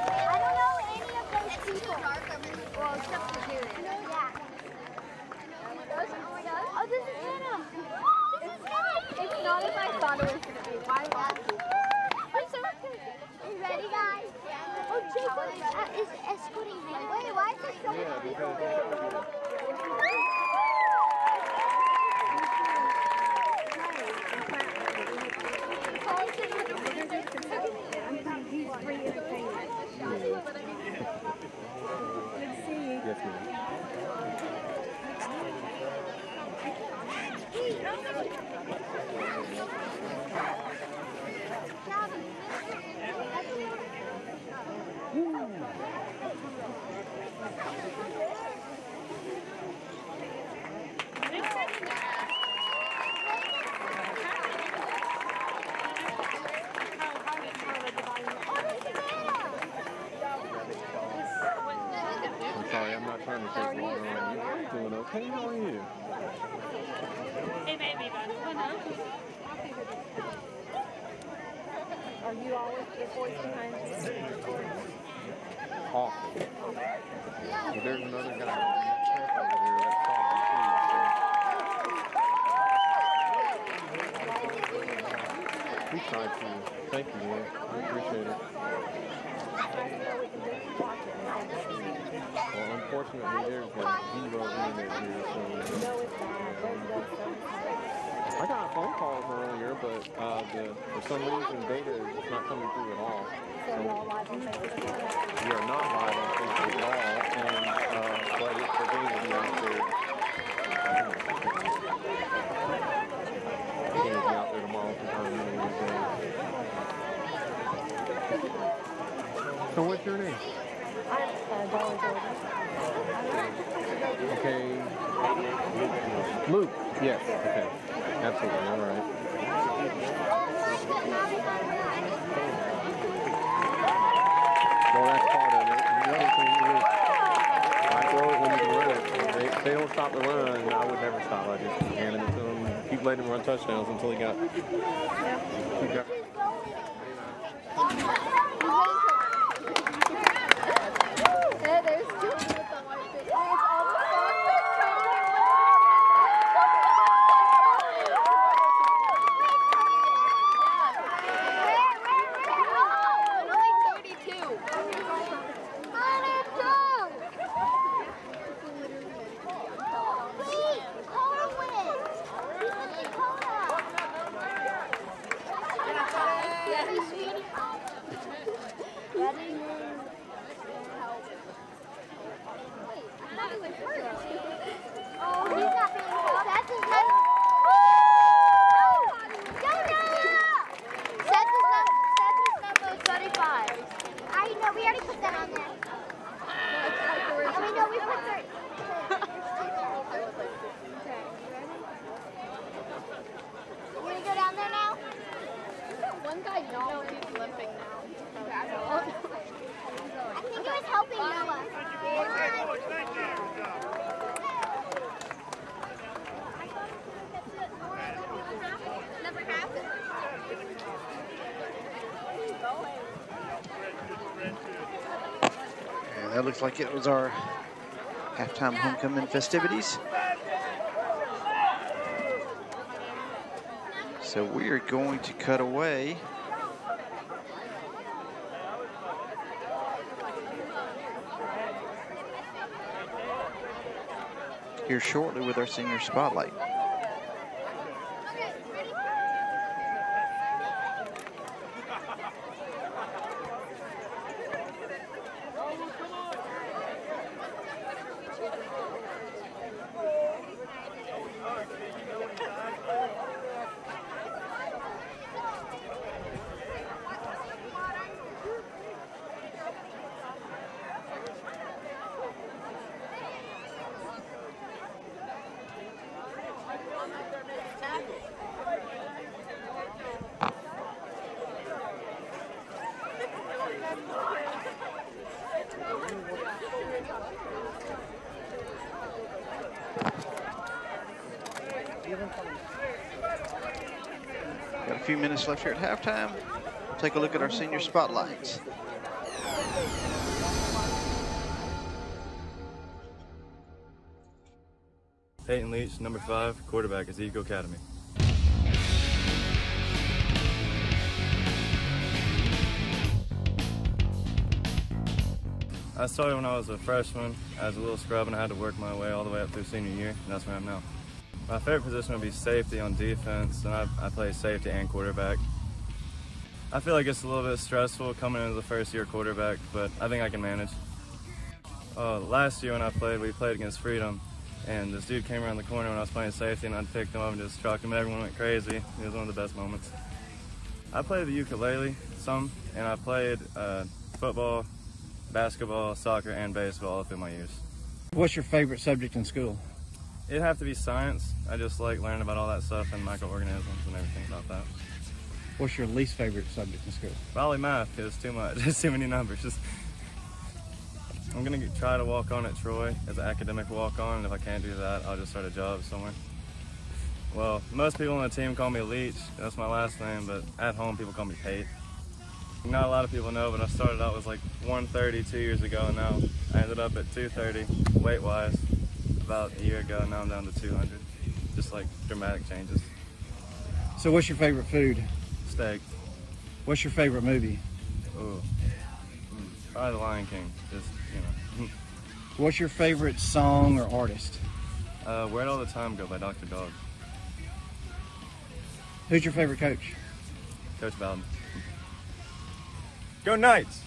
I don't know any of those people. Well, except for you. Yeah. Oh, this is Hannah. This is Hannah. It's not as I thought it was going to be. Why not? I'm so excited. Are you ready, guys? Oh, Jacob is escorting Hannah. Wait, why is there so many people? Yes, ma'am. Sorry, I'm not trying to take long on you. I'm doing okay. How are you? It may be better. Are you always the voice behind you? Awful. But there's another guy over there that's talking too. So. We tried to. Thank you, man. I appreciate it. Well, unfortunately, there's like 0 internet here, so I got phone calls earlier, but for some reason data is not coming through at all. So we are not live on Facebook at all, and but it's the game will be out there. The game will be out there tomorrow sometime in the day. So what's your name? Okay. Luke. Yes. Okay. Absolutely. All right. Well, that's part of it. The other thing is, I throw it when you can run it. If they don't stop the run, I would never stop. I just hand it to them, keep letting them run touchdowns until he got. That looks like it was our halftime homecoming festivities. So we are going to cut away. Here shortly with our senior spotlight. Got a few minutes left here at halftime. Take a look at our senior spotlights. Peyton Leach, number 5, quarterback, Ezekiel Academy. I started when I was a freshman as a little scrub, and I had to work my way all the way up through senior year, and that's where I am now. My favorite position would be safety on defense, and I play safety and quarterback. I feel like it's a little bit stressful coming into the first year quarterback, but I think I can manage. Last year when we played against Freedom, and this dude came around the corner when I was playing safety, and I picked him up and just struck him. Everyone went crazy. It was one of the best moments. I played the ukulele some, and I played football, basketball, soccer, and baseball through my years. What's your favorite subject in school? It'd have to be science. I just like learning about all that stuff and microorganisms and everything about that. What's your least favorite subject in school? Probably math, because it's too much. There's too many numbers. I'm going to try to walk on at Troy as an academic walk-on, and if I can't do that, I'll just start a job somewhere. Well, most people on the team call me Leach. That's my last name, but at home people call me Pate. Not a lot of people know, but I started out with like 130 2 years ago, and now I ended up at 230 weight-wise about a year ago. Now I'm down to 200. Just like dramatic changes. So what's your favorite food? Steak. What's your favorite movie? Ooh. Probably The Lion King. Just, you know. What's your favorite song or artist? Where'd All the Time Go by Dr. Dog. Who's your favorite coach? Coach Bowden. Go Knights!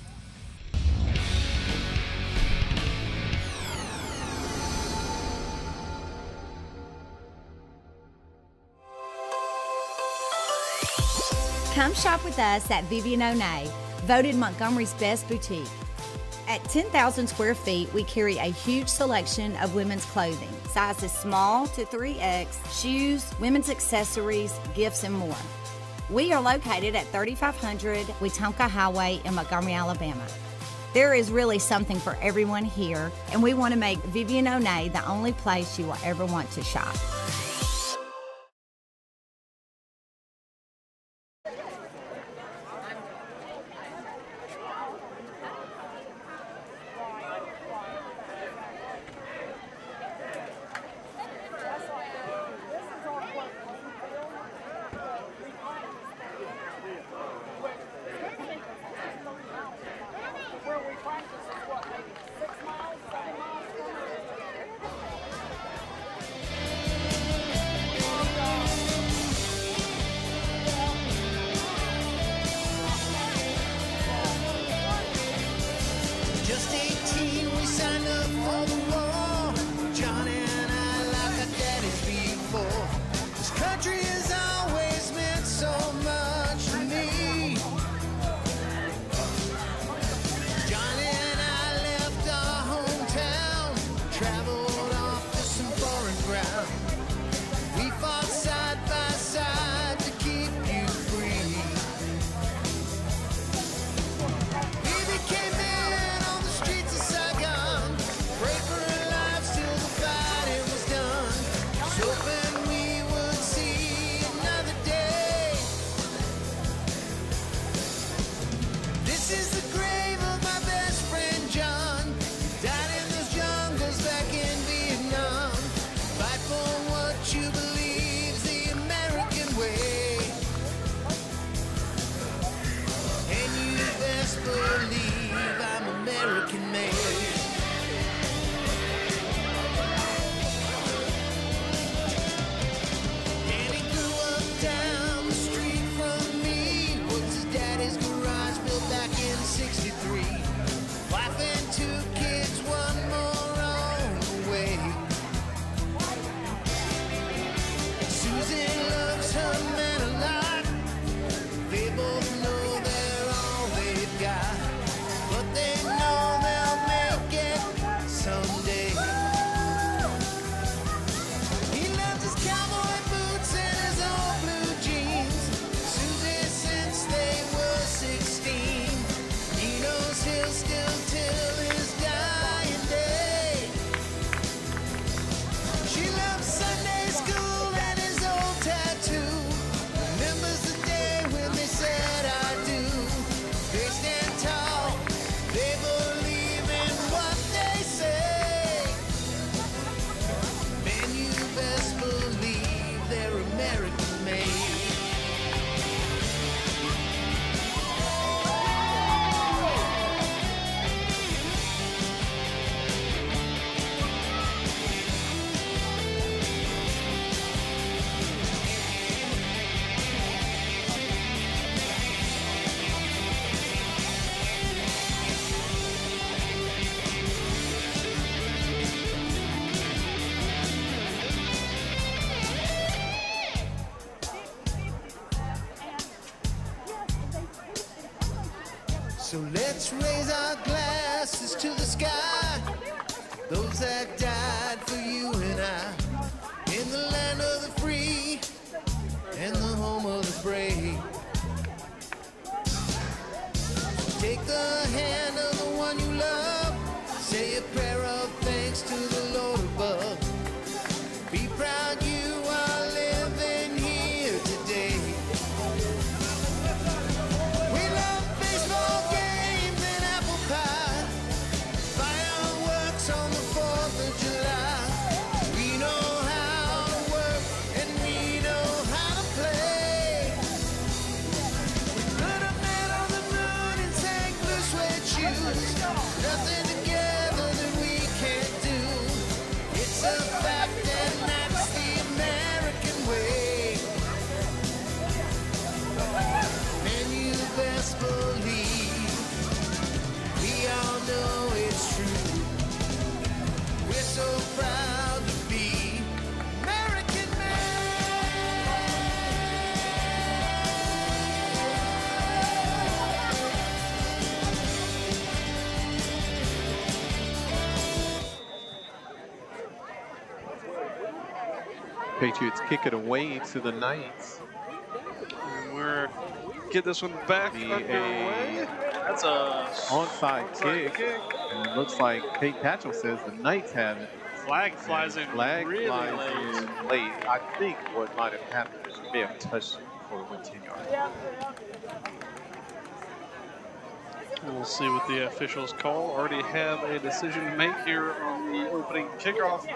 Come shop with us at Vivian O'Neill, voted Montgomery's best boutique. At 10,000 square feet, we carry a huge selection of women's clothing, sizes small to 3X, shoes, women's accessories, gifts, and more. We are located at 3500 Wetumpka Highway in Montgomery, Alabama. There is really something for everyone here, and we want to make Vivian O'Neill the only place you will ever want to shop. Just 18, we signed up for the war. Johnny and I like our daddies before. This country has always meant so much to me. Johnny and I left our hometown, traveled off to some foreign ground. We fought side by side to keep you free. We became men on the streets of Saigon, prayed for our lives till the fighting was done. Was hoping we would see another day. This is the grave of my best friend John. He died in those jungles back in Vietnam. Fight for what you believe's the American way. And you best believe I'm American made. And he grew up down the street from me. Was his daddy's garage built back in '63. Wife and 2 kids, one more on the way. Susan loves her man a lot. They both know they're all they've got, but they know they'll make it someday. He loves his cowboy boots and his old blue jeans. Susie since they were 16. He knows he'll still till his dying day. She loves Sunday school and his old tattoo. Remembers the day when they said I do. They stand tall, they believe in what they say. Man, you best believe they're American made. So let's raise our glasses to the sky. Those that died for you and I, in the land of the free and the home of the brave. Take the hand of the one you love. Say a prayer of thanks to the Lord above. Be proud you are living here today. We love baseball games and apple pie, fireworks on the 4th of July. We know how to work and we know how to play. We put a man on the moon and sang blue suede shoes. Patriots kick it away to the Knights. And we're get this one back underway. That's a onside kick. And it looks like Peyton Leach says the Knights have it. Flag flies in really late. I think what might have happened is we may have touched it before it went 10 yards. We'll see what the officials call. Already have a decision to make here on the opening kickoff.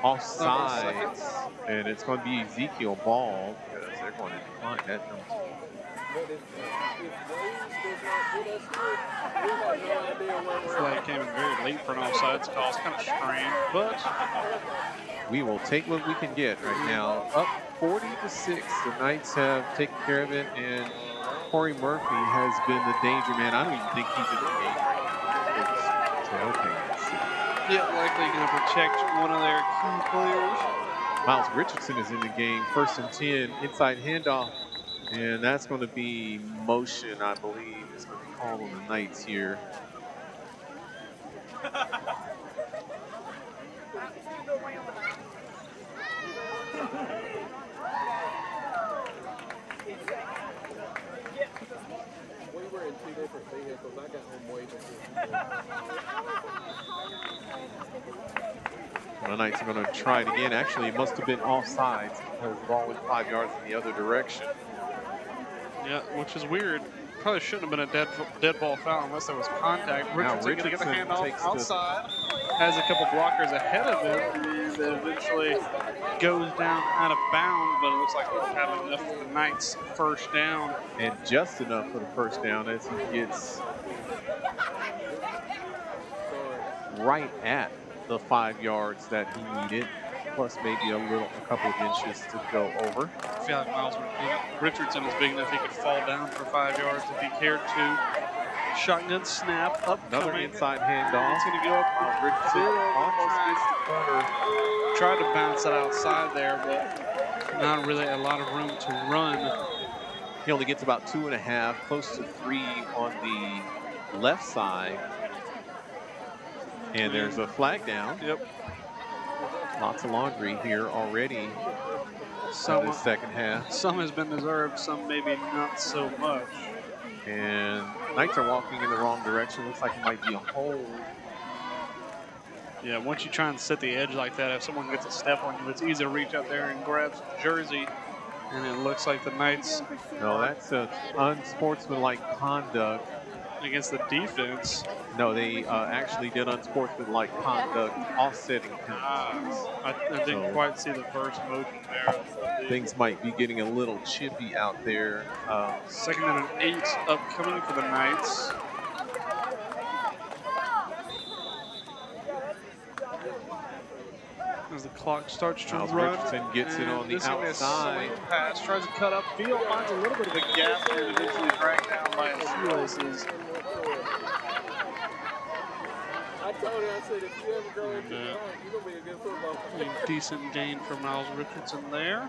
Offsides. And it's going to be Ezekiel ball because they're going to decline that number. Flag came in very late for an offsides call. It's kind of strange, but we will take what we can get right now. Up 40-6. The Knights have taken care of it, and Corey Murphy has been the danger man. I don't even think he's in the game right now. So, okay, let's see. Yeah, likely going to protect one of their key players. Miles Richardson is in the game. 1st and 10, inside handoff. And that's going to be motion, I believe. It's going to be called on the Knights here. We were in 2 different vehicles. I got home way before. The Knights are going to try it again. Actually, it must have been offsides because the ball went 5 yards in the other direction. Yeah, which is weird. Probably shouldn't have been a dead ball foul unless there was contact. Richardson going to get the handoff outside. Has a couple blockers ahead of him, and eventually goes down out of bounds, but it looks like he'll have enough for the Knights' first down. And just enough for the first down as he gets right at the 5 yards that he needed, plus maybe a couple of inches to go over. I feel like Miles Richardson is big enough he could fall down for 5 yards if he cared to. Shotgun snap, upcoming. Another inside handoff. It's going to go up. Miles Richardson almost gets the corner. Tried to bounce it outside there, but not really a lot of room to run. He only gets about 2.5, close to 3 on the left side. And there's a flag down. Yep. Lots of laundry here already. Some in the second half. Some has been deserved, some maybe not so much. And Knights are walking in the wrong direction. Looks like it might be a hold. Yeah, once you try and set the edge like that, if someone gets a step on you, it's easy to reach out there and grab the jersey. And it looks like the Knights. No, that's unsportsmanlike conduct. Against the defense. No, they actually did unsportsmanlike conduct, offsetting penalties. I didn't quite see the first motion there. Things might be getting a little chippy out there. 2nd and 8 upcoming for the Knights. As the clock starts to Miles run. Richardson gets it on the outside. Pass, tries to cut upfield, finds a little bit of a gap and eventually dragged down by his shoelaces. I told you, I said, if you ever grow into the you're going to be a good football player. A decent gain for Miles Richardson there.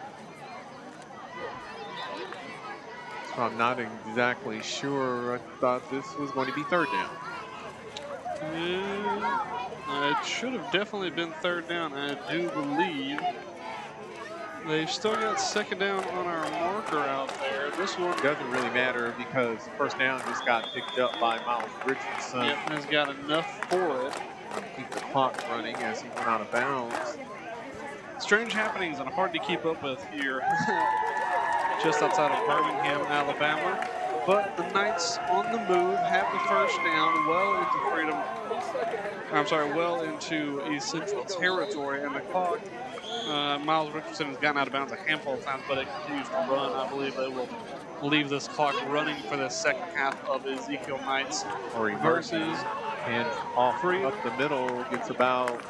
So I'm not exactly sure. I thought this was going to be 3rd down. It should have definitely been 3rd down, I do believe. They've still got 2nd down on our marker out there. This one doesn't really matter because the first down just got picked up by Miles Richardson. Yep, has got enough for it. Keep the clock running as he went out of bounds. Strange happenings and hard to keep up with here. Just outside of Birmingham, Alabama. But the Knights on the move have the first down well into East Central territory, and the clock. Miles Richardson has gotten out of bounds a handful of times, but it continues to run. I believe they will leave this clock running for the second half of Ezekiel Knights versus and off up the middle gets about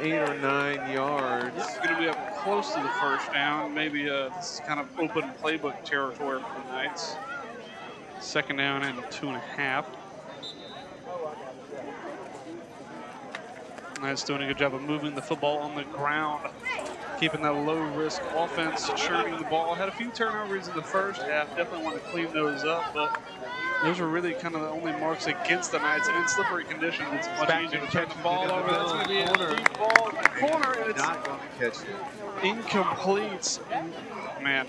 8 or 9 yards. It's going to be up close to the first down. Maybe this is kind of open playbook territory for the Knights. 2nd down and 2.5. Knights doing a good job of moving the football on the ground. keeping that low-risk offense, churning the ball. Had a few turnovers in the first half. Definitely want to clean those up, but those are really kind of the only marks against the Knights. And in slippery conditions, it's much easier to turn the ball over. That's going to be a deep ball in the corner, and it's not going to catch it. Incomplete. Man,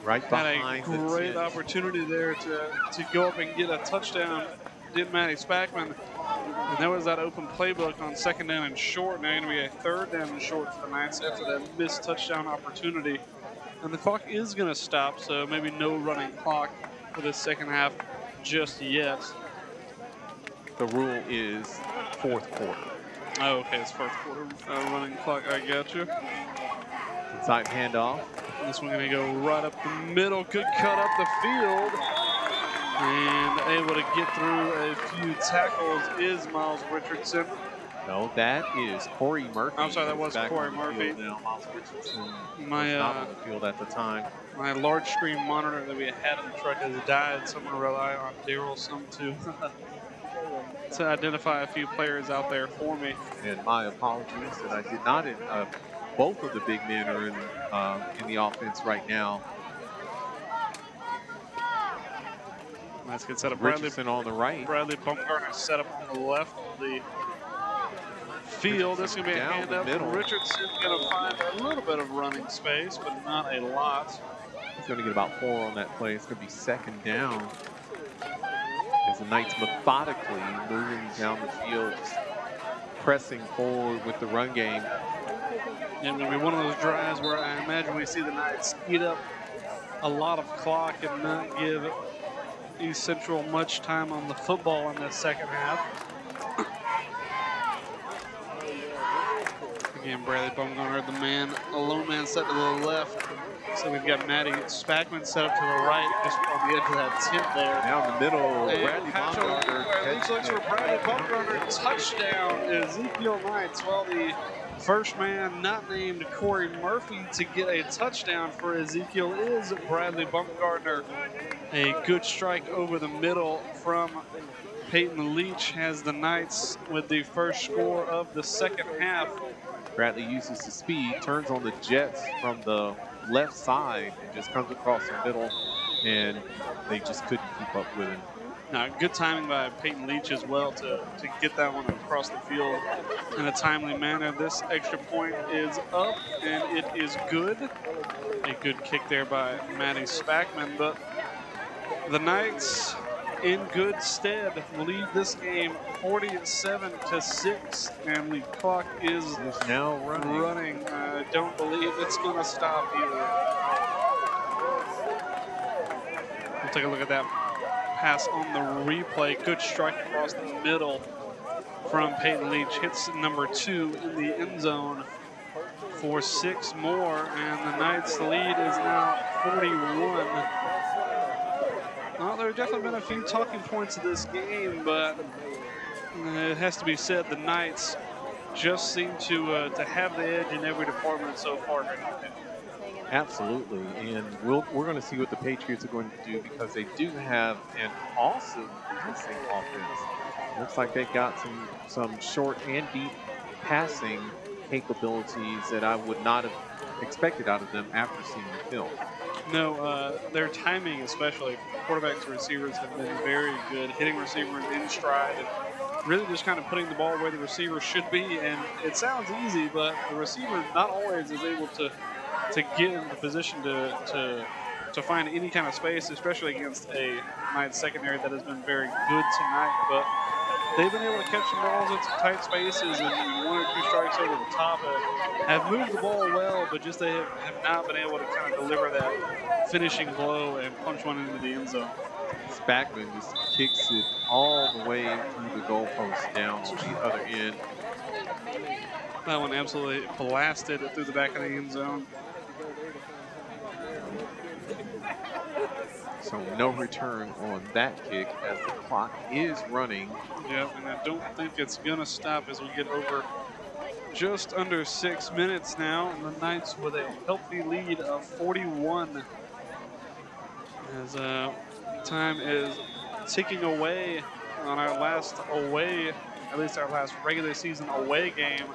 right behind had a great opportunity there to go up and get a touchdown. Did Matty Spackman. And that was that open playbook on 2nd down and short. Now going to be a 3rd down and short for the Knights after that missed touchdown opportunity. And the clock is going to stop, so maybe no running clock for the second half just yet. The rule is 4th quarter. Oh, okay, it's 4th quarter running clock. I got you. Inside handoff. This one going to go right up the middle. Good cut up the field. And able to get through a few tackles is Miles Richardson. No, that is Corey Murphy. I'm sorry, that was Corey Murphy. Now, Miles Richardson was my, not on the field at the time. My large screen monitor that we had in the truck has died, so I'm going to rely on Daryl some to identify a few players out there for me. And my apologies that I did not. Both of the big men are in the offense right now. Nice good setup. Richardson on the right. Bradley Baumgartner set up on the left of the field. This is going to be a hand up. Richardson going to find a little bit of running space, but not a lot. He's going to get about 4 on that play. It's going to be 2nd down. As the Knights methodically moving down the field, pressing forward with the run game. It's going to be one of those drives where I imagine we see the Knights eat up a lot of clock and not give East Central much time on the football in the second half. Again, Bradley Baumgartner, the lone man set to the left. So we've got Matty Spackman set up to the right, just on the edge of that tip there. Down the middle, and Bradley Baumgartner. Leach looks for Bradley Baumgartner. Touchdown, Ezekiel Knights. Well, the first man not named Corey Murphy to get a touchdown for Ezekiel is Bradley Baumgartner. A good strike over the middle from Peyton Leach has the Knights with the first score of the second half. Bradley uses the speed, turns on the jets from the left side, and just comes across the middle, and they just couldn't keep up with him. Now, good timing by Peyton Leach as well to get that one across the field in a timely manner. This extra point is up, and it is good. A good kick there by Matty Spackman, but the Knights in good stead lead this game 47-6, and the clock is now running. I don't believe it's going to stop either. We'll take a look at that pass on the replay. Good strike across the middle from Peyton Leach. Hits number 2 in the end zone for 6 more, and the Knights' lead is now 41. Well, there have definitely been a few talking points of this game, but it has to be said the Knights just seem to have the edge in every department so far. Absolutely, and we're going to see what the Patriots are going to do, because they do have an awesome passing offense. Looks like they've got some short and deep passing capabilities that I would not have expected out of them after seeing the film. No, their timing, especially quarterbacks and receivers, have been very good, hitting receivers in stride and really just kind of putting the ball where the receiver should be. And it sounds easy, but the receiver not always is able to get in the position to find any kind of space, especially against a Knights secondary that has been very good tonight. But they've been able to catch some balls into tight spaces and 1 or 2 strikes over the top. Have moved the ball well, but just they have not been able to kind of deliver that finishing blow and punch one into the end zone. Spackman just kicks it all the way through the goalpost down to the other end. That one absolutely blasted through the back of the end zone. So no return on that kick as the clock is running. Yep, and I don't think it's going to stop as we get over just under 6 minutes now. And the Knights with a healthy lead of 41. As time is ticking away on our last away, at least our last regular season away game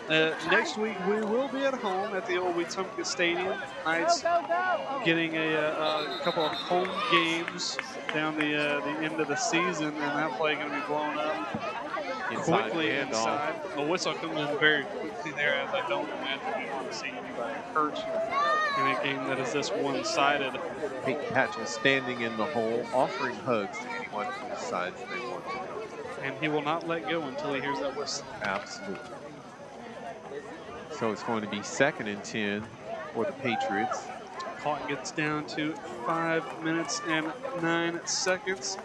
Next week we will be at home at the old Wetumpka Stadium. Knights getting a couple of home games down the end of the season, and that play going to be blown up quickly inside. The whistle comes in very quickly there, as I don't imagine we want to see anybody hurt in a game that is this one-sided. Peyton Patchell standing in the hole, offering hugs to anyone who decides they want to go. And he will not let go until he hears that whistle. Absolutely. So it's going to be 2nd and 10 for the Patriots. Clock gets down to 5 minutes and 9 seconds.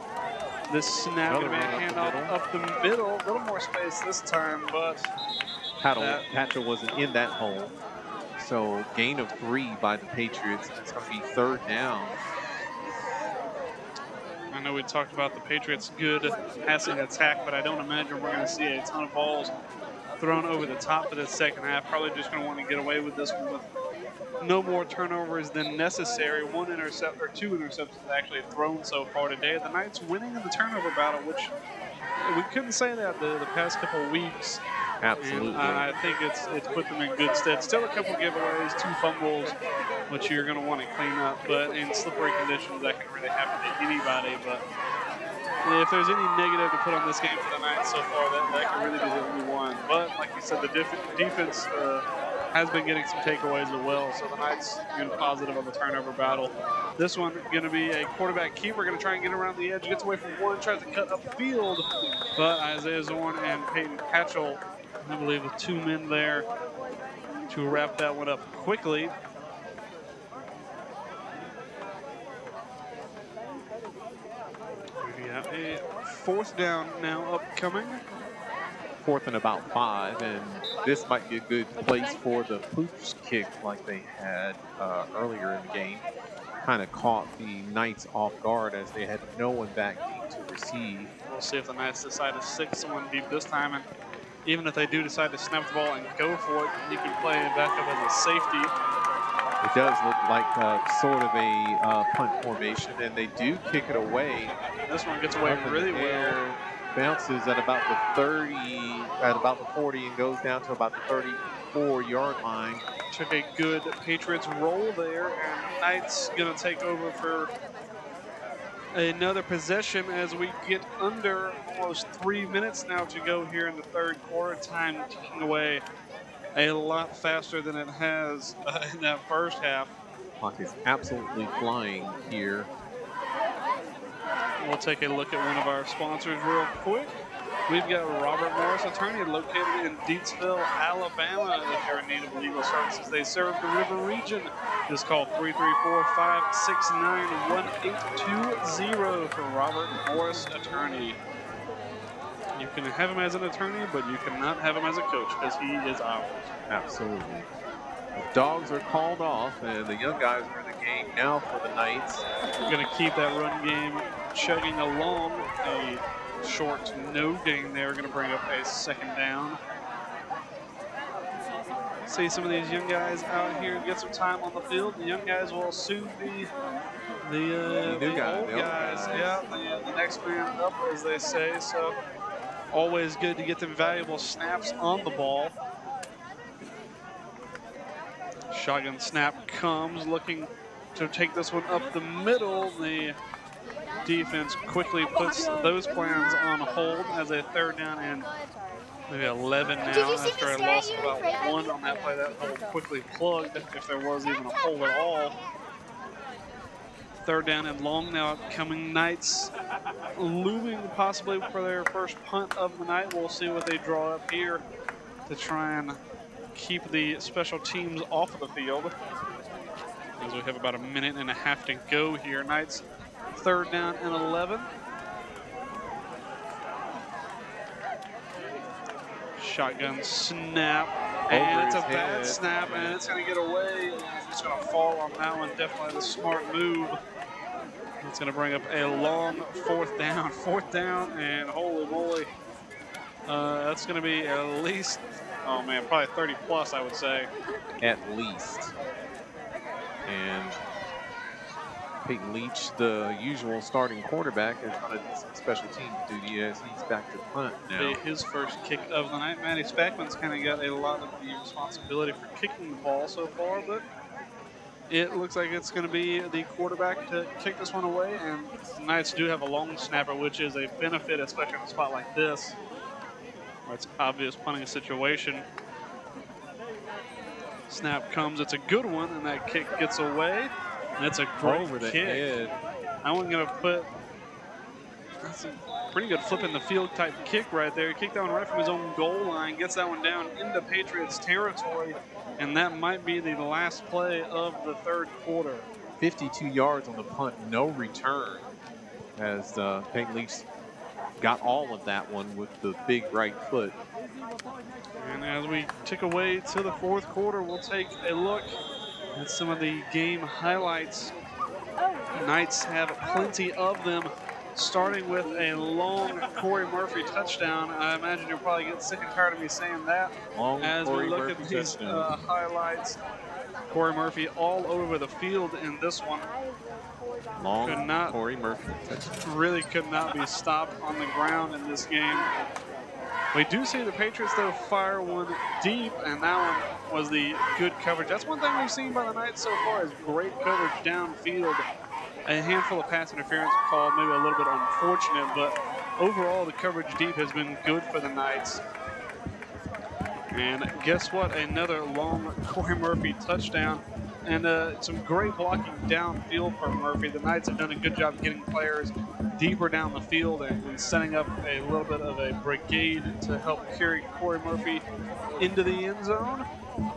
This snap going to be a handoff up the middle. A little more space this time, but Patchell wasn't in that hole. So gain of 3 by the Patriots. It's going to be 3rd down. I know we talked about the Patriots' good passing attack, but I don't imagine we're going to see a ton of balls thrown over the top of the second half. Probably just going to want to get away with this one with no more turnovers than necessary. 2 interceptions actually thrown so far today. The Knights winning in the turnover battle, which we couldn't say that the past couple of weeks. Absolutely. And I think it's put them in good stead. Still a couple giveaways, 2 fumbles, which you're going to want to clean up. But in slippery conditions, that can really happen to anybody. But if there's any negative to put on this game for the Knights so far, that can really be the only one. But like you said, the defense has been getting some takeaways as well. So the Knights been positive on the turnover battle. This one going to be a quarterback keeper, going to try and get around the edge, gets away from one, tries to cut upfield. But Isaiah Zorn and Peyton Patchell, I believe, with 2 men there to wrap that one up quickly. We have a 4th down now upcoming. 4th and about 5, and this might be a good place for the pooch kick like they had earlier in the game. Kind of caught the Knights off guard as they had no one back deep to receive. We'll see if the Knights decide to stick someone deep this time, and even if they do decide to snap the ball and go for it, he can play it back up as a safety. It does look like sort of a punt formation, and they do kick it away. This one gets away really well. Bounces at about the 30, at about the 40, and goes down to about the 34-yard line. Took a good Patriots roll there, and Knights gonna take over for another possession as we get under almost 3 minutes now to go here in the 3rd quarter. Time ticking away a lot faster than it has in that first half. Clock is absolutely flying here. We'll take a look at one of our sponsors real quick. We've got Robert Morris Attorney located in Deatsville, Alabama. If you're in need of legal services, they serve the river region. Just call 334-569-1820 for Robert Morris Attorney. You can have him as an attorney, but you cannot have him as a coach because he is ours. Absolutely. The dogs are called off, and the young guys are in the game now for the Knights. We're going to keep that run game chugging along. A short no gain there. Going to bring up a 2nd down. See some of these young guys out here get some time on the field. The young guys will soon be the old guys. Yeah, the next man up, as they say. So always good to get them valuable snaps on the ball. Shotgun snap comes, looking to take this one up the middle. The defense quickly puts those plans on hold as a 3rd down and maybe 11 now after a loss of about 1 on that play. That hole quickly plugged if there was even a hole at all. 3rd down and long now upcoming. Knights looming possibly for their first punt of the night. We'll see what they draw up here to try and keep the special teams off of the field, as we have about 1.5 minutes to go here. Knights 3rd down and 11. Shotgun snap, and it's a bad snap, and it's going to get away. It's going to fall on that one. Definitely the smart move. It's going to bring up a long 4th down. 4th down, and holy moly, that's going to be at least, oh man, probably 30 plus, I would say. At least. And Peyton Leach, the usual starting quarterback, has done a special teams duty as he's back to punt now. His first kick of the night. Matty Spackman's kind of got a lot of the responsibility for kicking the ball so far, but it looks like it's going to be the quarterback to kick this one away, and the Knights do have a long snapper, which is a benefit, especially in a spot like this, where it's obvious punting situation. Snap comes, it's a good one, and that kick gets away, and it's a great over the kick. head. I'm going to put, that's a pretty good flip in the field type kick right there. He kicked that one right from his own goal line, gets that one down into Patriots territory, and that might be the last play of the third quarter. 52 yards on the punt, no return, as Peyton Leach got all of that one with the big right foot. And as we tick away to the fourth quarter, we'll take a look at some of the game highlights. The Knights have plenty of them, starting with a long Corey Murphy touchdown. I imagine you'll probably get sick and tired of me saying that. Long as Corey we look Murphy at these touchdown. highlights. Corey Murphy all over the field in this one. Long Corey Murphy touchdown. Really could not be stopped on the ground in this game. We do see the Patriots, though, fire one deep, and that one was the good coverage. That's one thing we've seen by the Knights so far is great coverage downfield. A handful of pass interference called, maybe a little bit unfortunate, but overall the coverage deep has been good for the Knights. And guess what? Another long Corey Murphy touchdown. And some great blocking downfield for Murphy. The Knights have done a good job getting players deeper down the field and setting up a little bit of a brigade to help carry Corey Murphy into the end zone.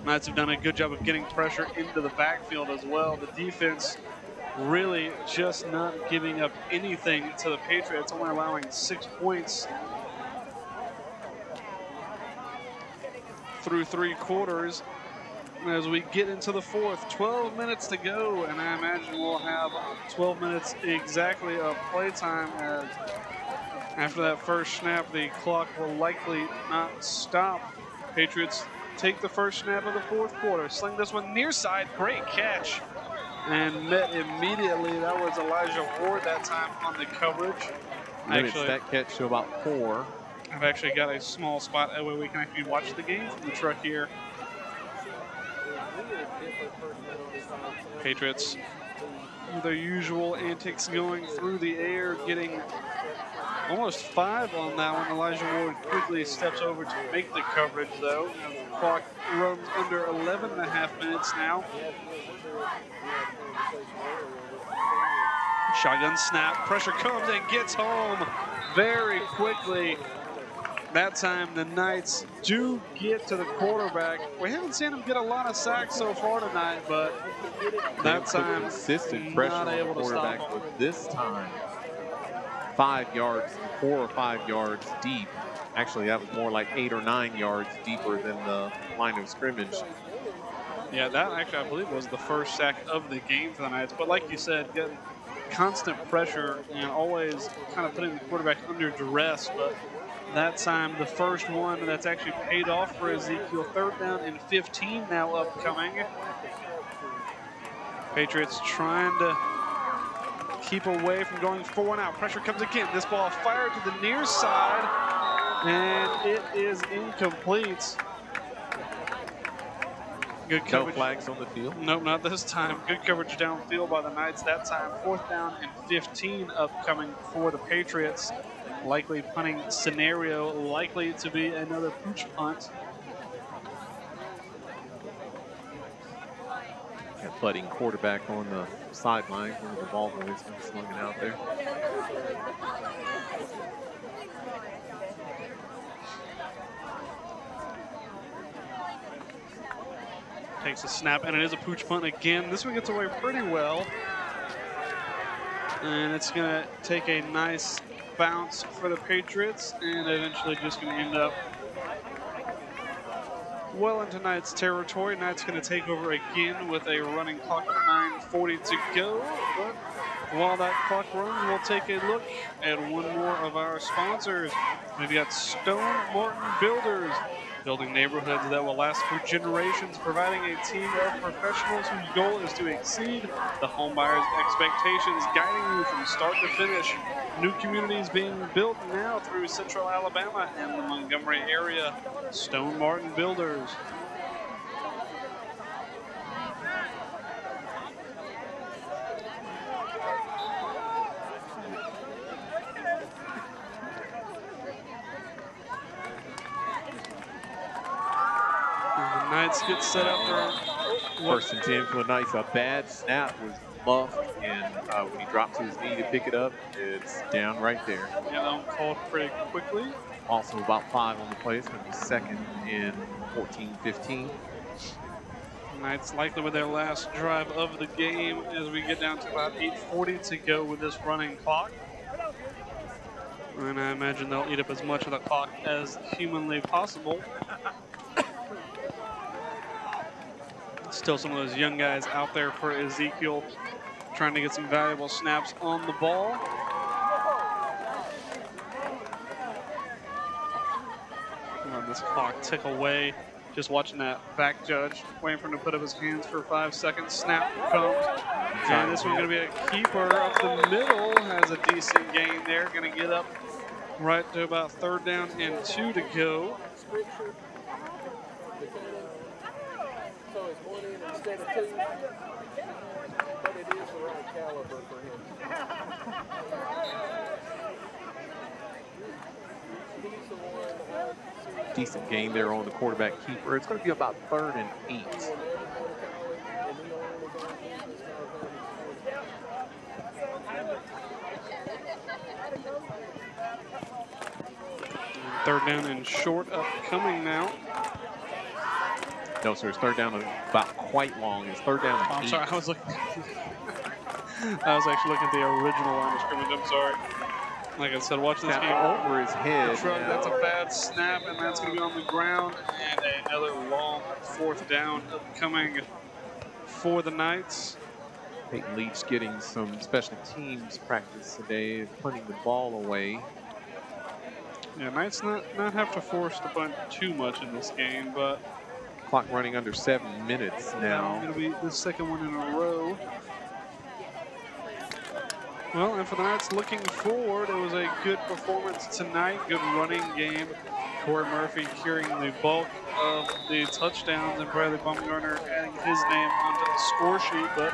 Knights have done a good job of getting pressure into the backfield as well. The defense really just not giving up anything to the Patriots, only allowing 6 points through 3 quarters. As we get into the fourth, 12 minutes to go, and I imagine we'll have 12 minutes exactly of playtime, as after that first snap, the clock will likely not stop. Patriots take the first snap of the fourth quarter, sling this one near side, great catch, and met immediately. That was Elijah Ward that time on the coverage. Limits that catch to about 4. I've actually got a small spot that way we can actually watch the game from the truck here. Patriots, their usual antics going through the air, getting almost 5 on that one. Elijah Ward quickly steps over to make the coverage, though. The clock runs under 11.5 minutes now. Shotgun snap, pressure comes and gets home very quickly. That time the Knights do get to the quarterback. We haven't seen him get a lot of sacks so far tonight, but that time consistent pressure on the quarterback, but this time 5 yards, 4 or 5 yards deep. Actually, that was more like 8 or 9 yards deeper than the line of scrimmage. Yeah, that actually, I believe, was the first sack of the game for the Knights. But like you said, getting constant pressure and always kind of putting the quarterback under duress. But that time, the first one that's actually paid off for Ezekiel. 3rd down and 15 now upcoming. Patriots trying to keep away from going 4 and out. Pressure comes again. This ball fired to the near side, and it is incomplete. Good coverage. No flags on the field? Nope, not this time. Good coverage downfield by the Knights that time. 4th down and 15 upcoming for the Patriots. Likely punting scenario, likely to be another pooch punt. That budding quarterback on the sideline, one of the ball boys been slung it out there. Takes a snap, and it is a pooch punt again. This one gets away pretty well. And it's going to take a nice bounce for the Patriots, and eventually just going to end up well into Knights territory. Knights going to take over again with a running clock of 9:40 to go. But while that clock runs, we'll take a look at one more of our sponsors. We've got Stone Martin Builders. building neighborhoods that will last for generations, providing a team of professionals whose goal is to exceed the homebuyer's expectations, guiding you from start to finish. New communities being built now through Central Alabama and the Montgomery area. Stone Martin Builders. Knights get set up for First and 10 for the Knights. A bad snap was muffed, and when he dropped to his knee to pick it up, it's down right there. Yeah, that one called pretty quickly. Also about 5 on the play. It's going to be second and 14-15. Knights likely with their last drive of the game as we get down to about 8:40 to go with this running clock. And I imagine they'll eat up as much of the clock as humanly possible. Still some of those young guys out there for Ezekiel, trying to get some valuable snaps on the ball. Let this clock tick away. Just watching that back judge, waiting for him to put up his hands for 5 seconds. Snap comes. And this one's going to be a keeper up the middle. Has a decent gain there. Going to get up right to about 3rd down and 2 to go. So it's 1 in instead of 2, but it is the right caliber for him. He's the one. Decent gain there on the quarterback keeper. It's going to be about 3rd and 8. Third down and short upcoming now. No, sir. It's 3rd down and about quite long. It's 3rd down and 8. I'm sorry. I was looking. I was actually looking at the original line of scrimmage. I'm sorry. Like I said, watch this game over his head. That's a bad snap, and that's going to be on the ground. And another long 4th down coming for the Knights. Peyton Leach getting some special teams practice today, punting the ball away. Yeah, Knights not have to force the punt too much in this game, but clock running under 7 minutes now. Going to be the second one in a row. Well, and for the Knights looking forward, it was a good performance tonight, good running game. Corey Murphy carrying the bulk of the touchdowns and Bradley Baumgartner adding his name onto the score sheet, but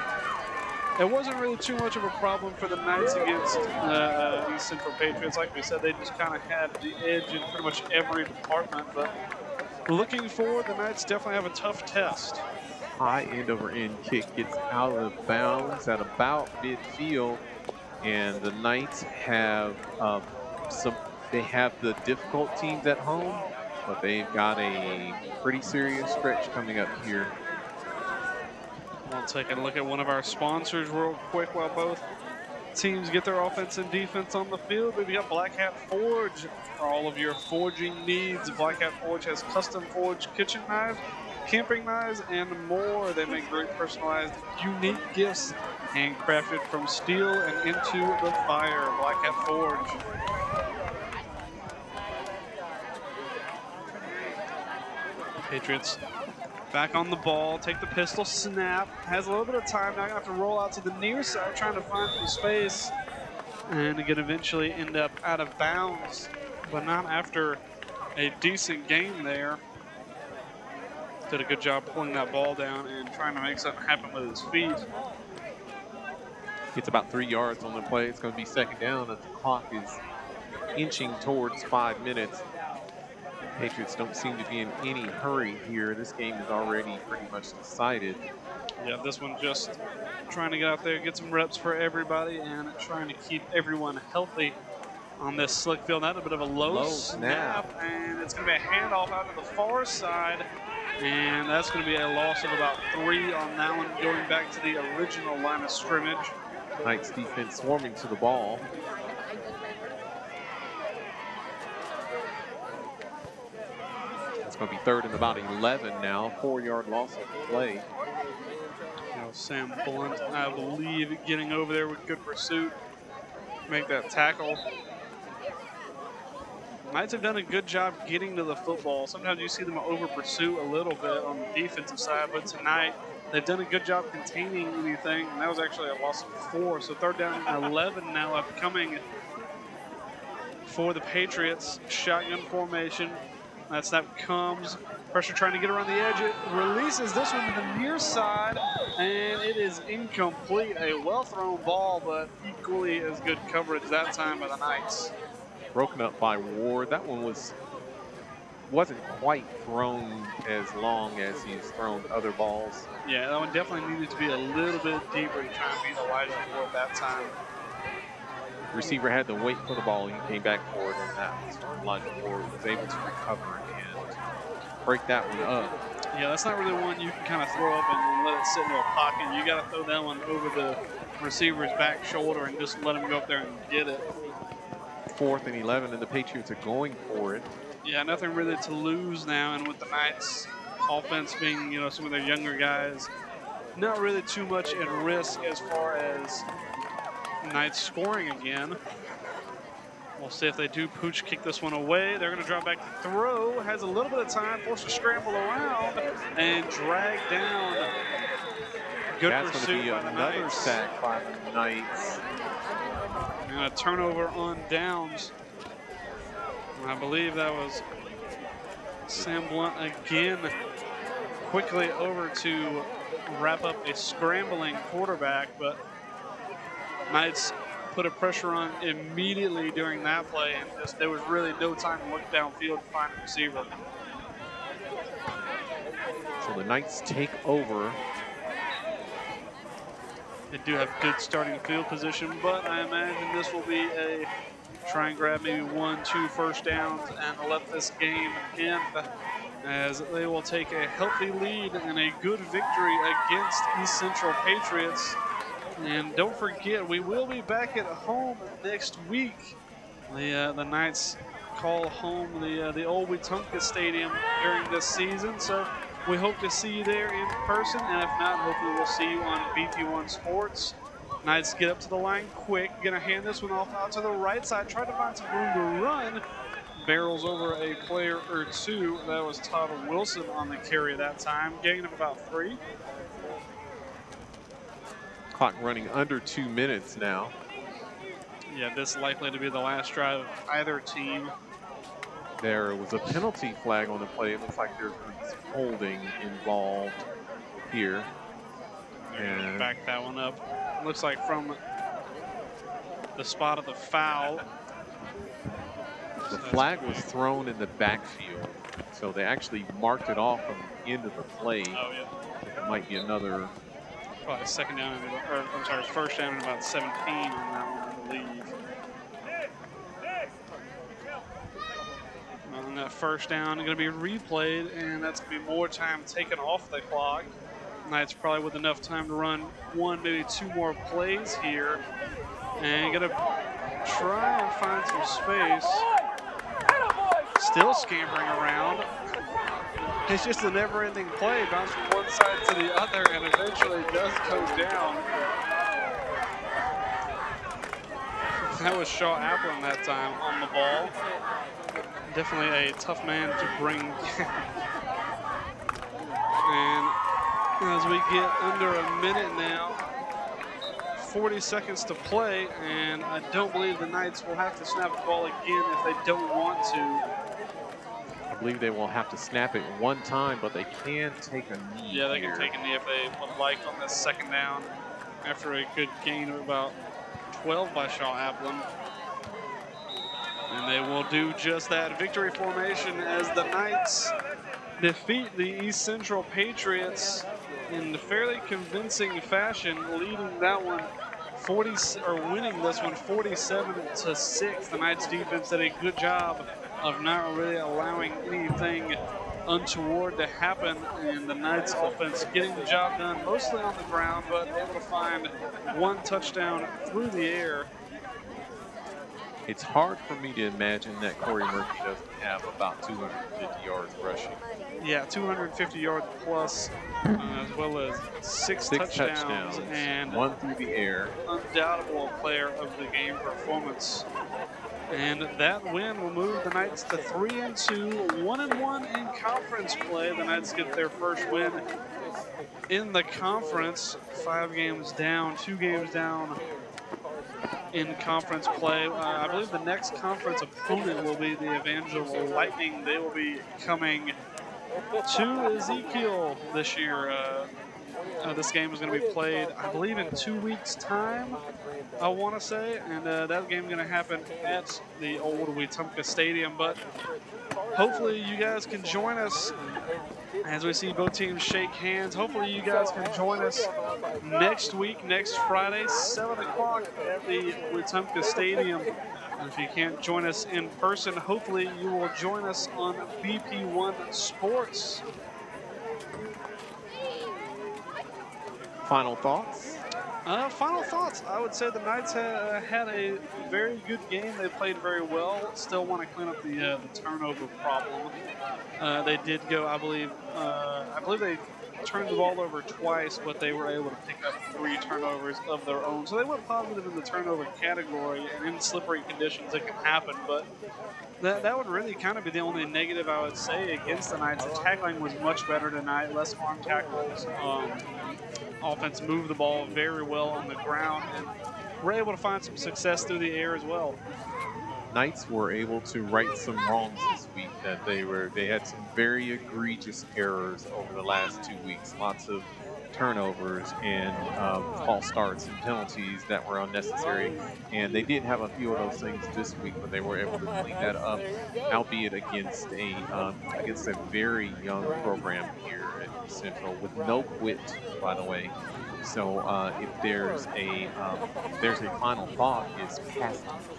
it wasn't really too much of a problem for the Knights against East Central Patriots. Like we said, they just kind of had the edge in pretty much every department, but looking forward, the Knights definitely have a tough test. High end over end kick gets out of bounds at about midfield. And the Knights have they have the difficult teams at home, but they've got a pretty serious stretch coming up here. We'll take a look at one of our sponsors real quick while both teams get their offense and defense on the field. We've got Black Hat Forge for all of your forging needs. Black Hat Forge has custom forged kitchen knives, camping knives, and more. They make great personalized, unique gifts handcrafted from steel and into the fire. Black Hat Forge. Patriots back on the ball, take the pistol snap, has a little bit of time, now gonna have to roll out to the near side trying to find some space, and again eventually end up out of bounds, but not after a decent game there. Did a good job pulling that ball down and trying to make something happen with his feet. Gets about 3 yards on the play. It's going to be 2nd down as the clock is inching towards 5 minutes. Patriots don't seem to be in any hurry here. This game is already pretty much decided. Yeah, this one just trying to get out there, get some reps for everybody, and trying to keep everyone healthy on this slick field. Not a bit of a low snap, and it's going to be a handoff out to the far side, and that's going to be a loss of about 3 on that one, going back to the original line of scrimmage. Knights defense swarming to the ball. It's going to be 3rd and about 11 now. 4-yard loss of the play. You know, Sam Blunt, I believe, getting over there with good pursuit. Make that tackle. Knights have done a good job getting to the football. Sometimes you see them over pursue a little bit on the defensive side, but tonight they've done a good job containing anything, and that was actually a loss of 4. So 3rd down and 11 now upcoming for the Patriots. Shotgun formation. That snap comes. Pressure trying to get around the edge. It releases this one to the near side, and it is incomplete. A well-thrown ball, but equally as good coverage that time by the Knights. Broken up by Ward. That one wasn't quite thrown as long as he's thrown other balls. Yeah, that one definitely needed to be a little bit deeper to try and beat Elijah Ward that time. Receiver had to wait for the ball. He came back for it, and that was Elijah Ward was able to recover and break that one up. Yeah, that's not really one you can kind of throw up and let it sit into a pocket. You got to throw that one over the receiver's back shoulder and just let him go up there and get it. 4th and 11, and the Patriots are going for it. Yeah, nothing really to lose now, and with the Knights offense being, some of their younger guys, not really too much at risk as far as Knights scoring again. We'll see if they do pooch kick this one away. They're going to drop back to throw. Has a little bit of time, forced to scramble around and drag down. Good pursuit by the Knights. That's going to be another sack by the Knights. And a turnover on downs. I believe that was Sam Blunt again. Quickly over to wrap up a scrambling quarterback, but Knights put a pressure on immediately during that play, and there was really no time to look downfield to find a receiver. So the Knights take over. They do have good starting field position, but I imagine this will be a try and grab maybe 1-2 first downs and let this game end, as they will take a healthy lead and a good victory against East Central Patriots. And don't forget, we will be back at home next week. The Knights call home the old Wetumpka Stadium during this season, so we hope to see you there in person, and if not, hopefully we'll see you on BP1 Sports. Knights get up to the line quick. Gonna hand this one off out to the right side. Try to find some room to run. Barrels over a player or two. That was Todd Wilson on the carry that time. Gain of about 3. Clock running under 2 minutes now. Yeah, this is likely to be the last drive of either team. There was a penalty flag on the play. It looks like there's holding involved here. And back that one up. Looks like from the spot of the foul. The flag was thrown in the backfield, so they actually marked it off from the end of the play. Oh, yeah. It might be another. Probably second down, or I'm sorry, first down in about 17 on that one, I believe. On that first down, going to be replayed, and that's going to be more time taken off the clock. Knights probably with enough time to run 1, maybe 2 more plays here. And going to try and find some space. Still scampering around. It's just a never-ending play. Bounce from one side to the other, and eventually does go down. That was Shaw Applin that time on the ball. Definitely a tough man to bring down. And as we get under a minute now, 40 seconds to play, and I don't believe the Knights will have to snap the ball again if they don't want to. I believe they will have to snap it one time, but they can take a knee. Yeah, they can take a knee if they would like on this second down after a good gain of about 12 by Shaw Applin. And they will do just that. Victory formation as the Knights defeat the East Central Patriots in fairly convincing fashion, leading that one winning this one 47-6. The Knights defense did a good job of not really allowing anything untoward to happen, and the Knights offense getting the job done mostly on the ground, but able to find 1 touchdown through the air. It's hard for me to imagine that Corey Murphy doesn't have about 250 yards rushing. Yeah, 250 yards plus, as well as 6 touchdowns, and 1 through the air. Undoubtable player of the game performance. And that win will move the Knights to 3-2, 1-1 in conference play. The Knights get their first win in the conference. 5 games down, 2 games down in conference play. I believe the next conference opponent will be the Evangel Lightning. They will be coming to Ezekiel this year. This game is going to be played, I believe, in 2 weeks' time, I want to say. And that game is going to happen at the old Wetumpka Stadium. But hopefully you guys can join us as we see both teams shake hands. Hopefully you guys can join us next week, next Friday, 7 o'clock at the Wetumpka Stadium. And if you can't join us in person, hopefully you will join us on BP1 Sports. Final thoughts? Final thoughts. I would say the Knights had a very good game. They played very well. Still want to clean up the turnover problem. They did go, I believe they turned the ball over twice, but they were able to pick up 3 turnovers of their own. So they went positive in the turnover category, and in slippery conditions it can happen. But that would really kind of be the only negative I would say against the Knights. The tackling was much better tonight, less arm tackles. Offense moved the ball very well on the ground, and we're able to find some success through the air as well. Knights were able to right some wrongs this week. That they had some very egregious errors over the last 2 weeks. Lots of turnovers and false starts and penalties that were unnecessary. And they did have a few of those things this week, but they were able to clean that up, albeit against a very young program here at Central with no quit, by the way. So if there's a final thought, is pass defense.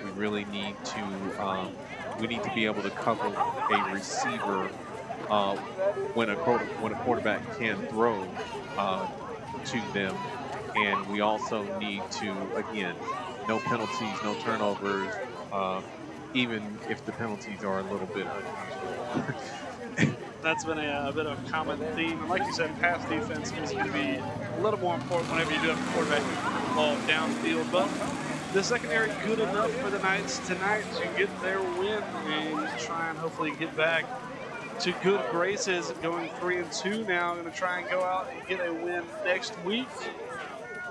We really need to be able to cover a receiver when a quarterback can throw to them, and we also need to, again, no penalties, no turnovers, even if the penalties are a little bit unusual. That's been a bit of a common theme. And like you said, pass defense is going to be a little more important whenever you do have a quarterback moving the ball downfield. But the secondary good enough for the Knights tonight to get their win and try and hopefully get back to good graces, going 3-2 now. Going to try and go out and get a win next week.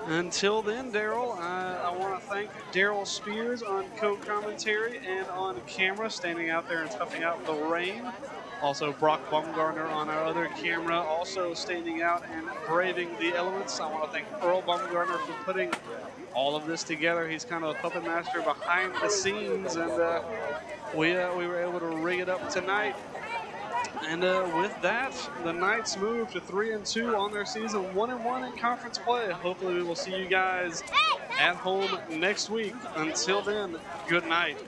Until then, Daryl, I want to thank Daryl Spears on co-commentary and on camera, standing out there and toughing out the rain. Also, Brock Baumgartner on our other camera, also standing out and braving the elements. I want to thank Earl Baumgartner for putting all of this together. He's kind of a puppet master behind the scenes, and we were able to rig it up tonight. And with that, the Knights move to 3-2 on their season, 1-1 in conference play. Hopefully we will see you guys at home next week. Until then, good night.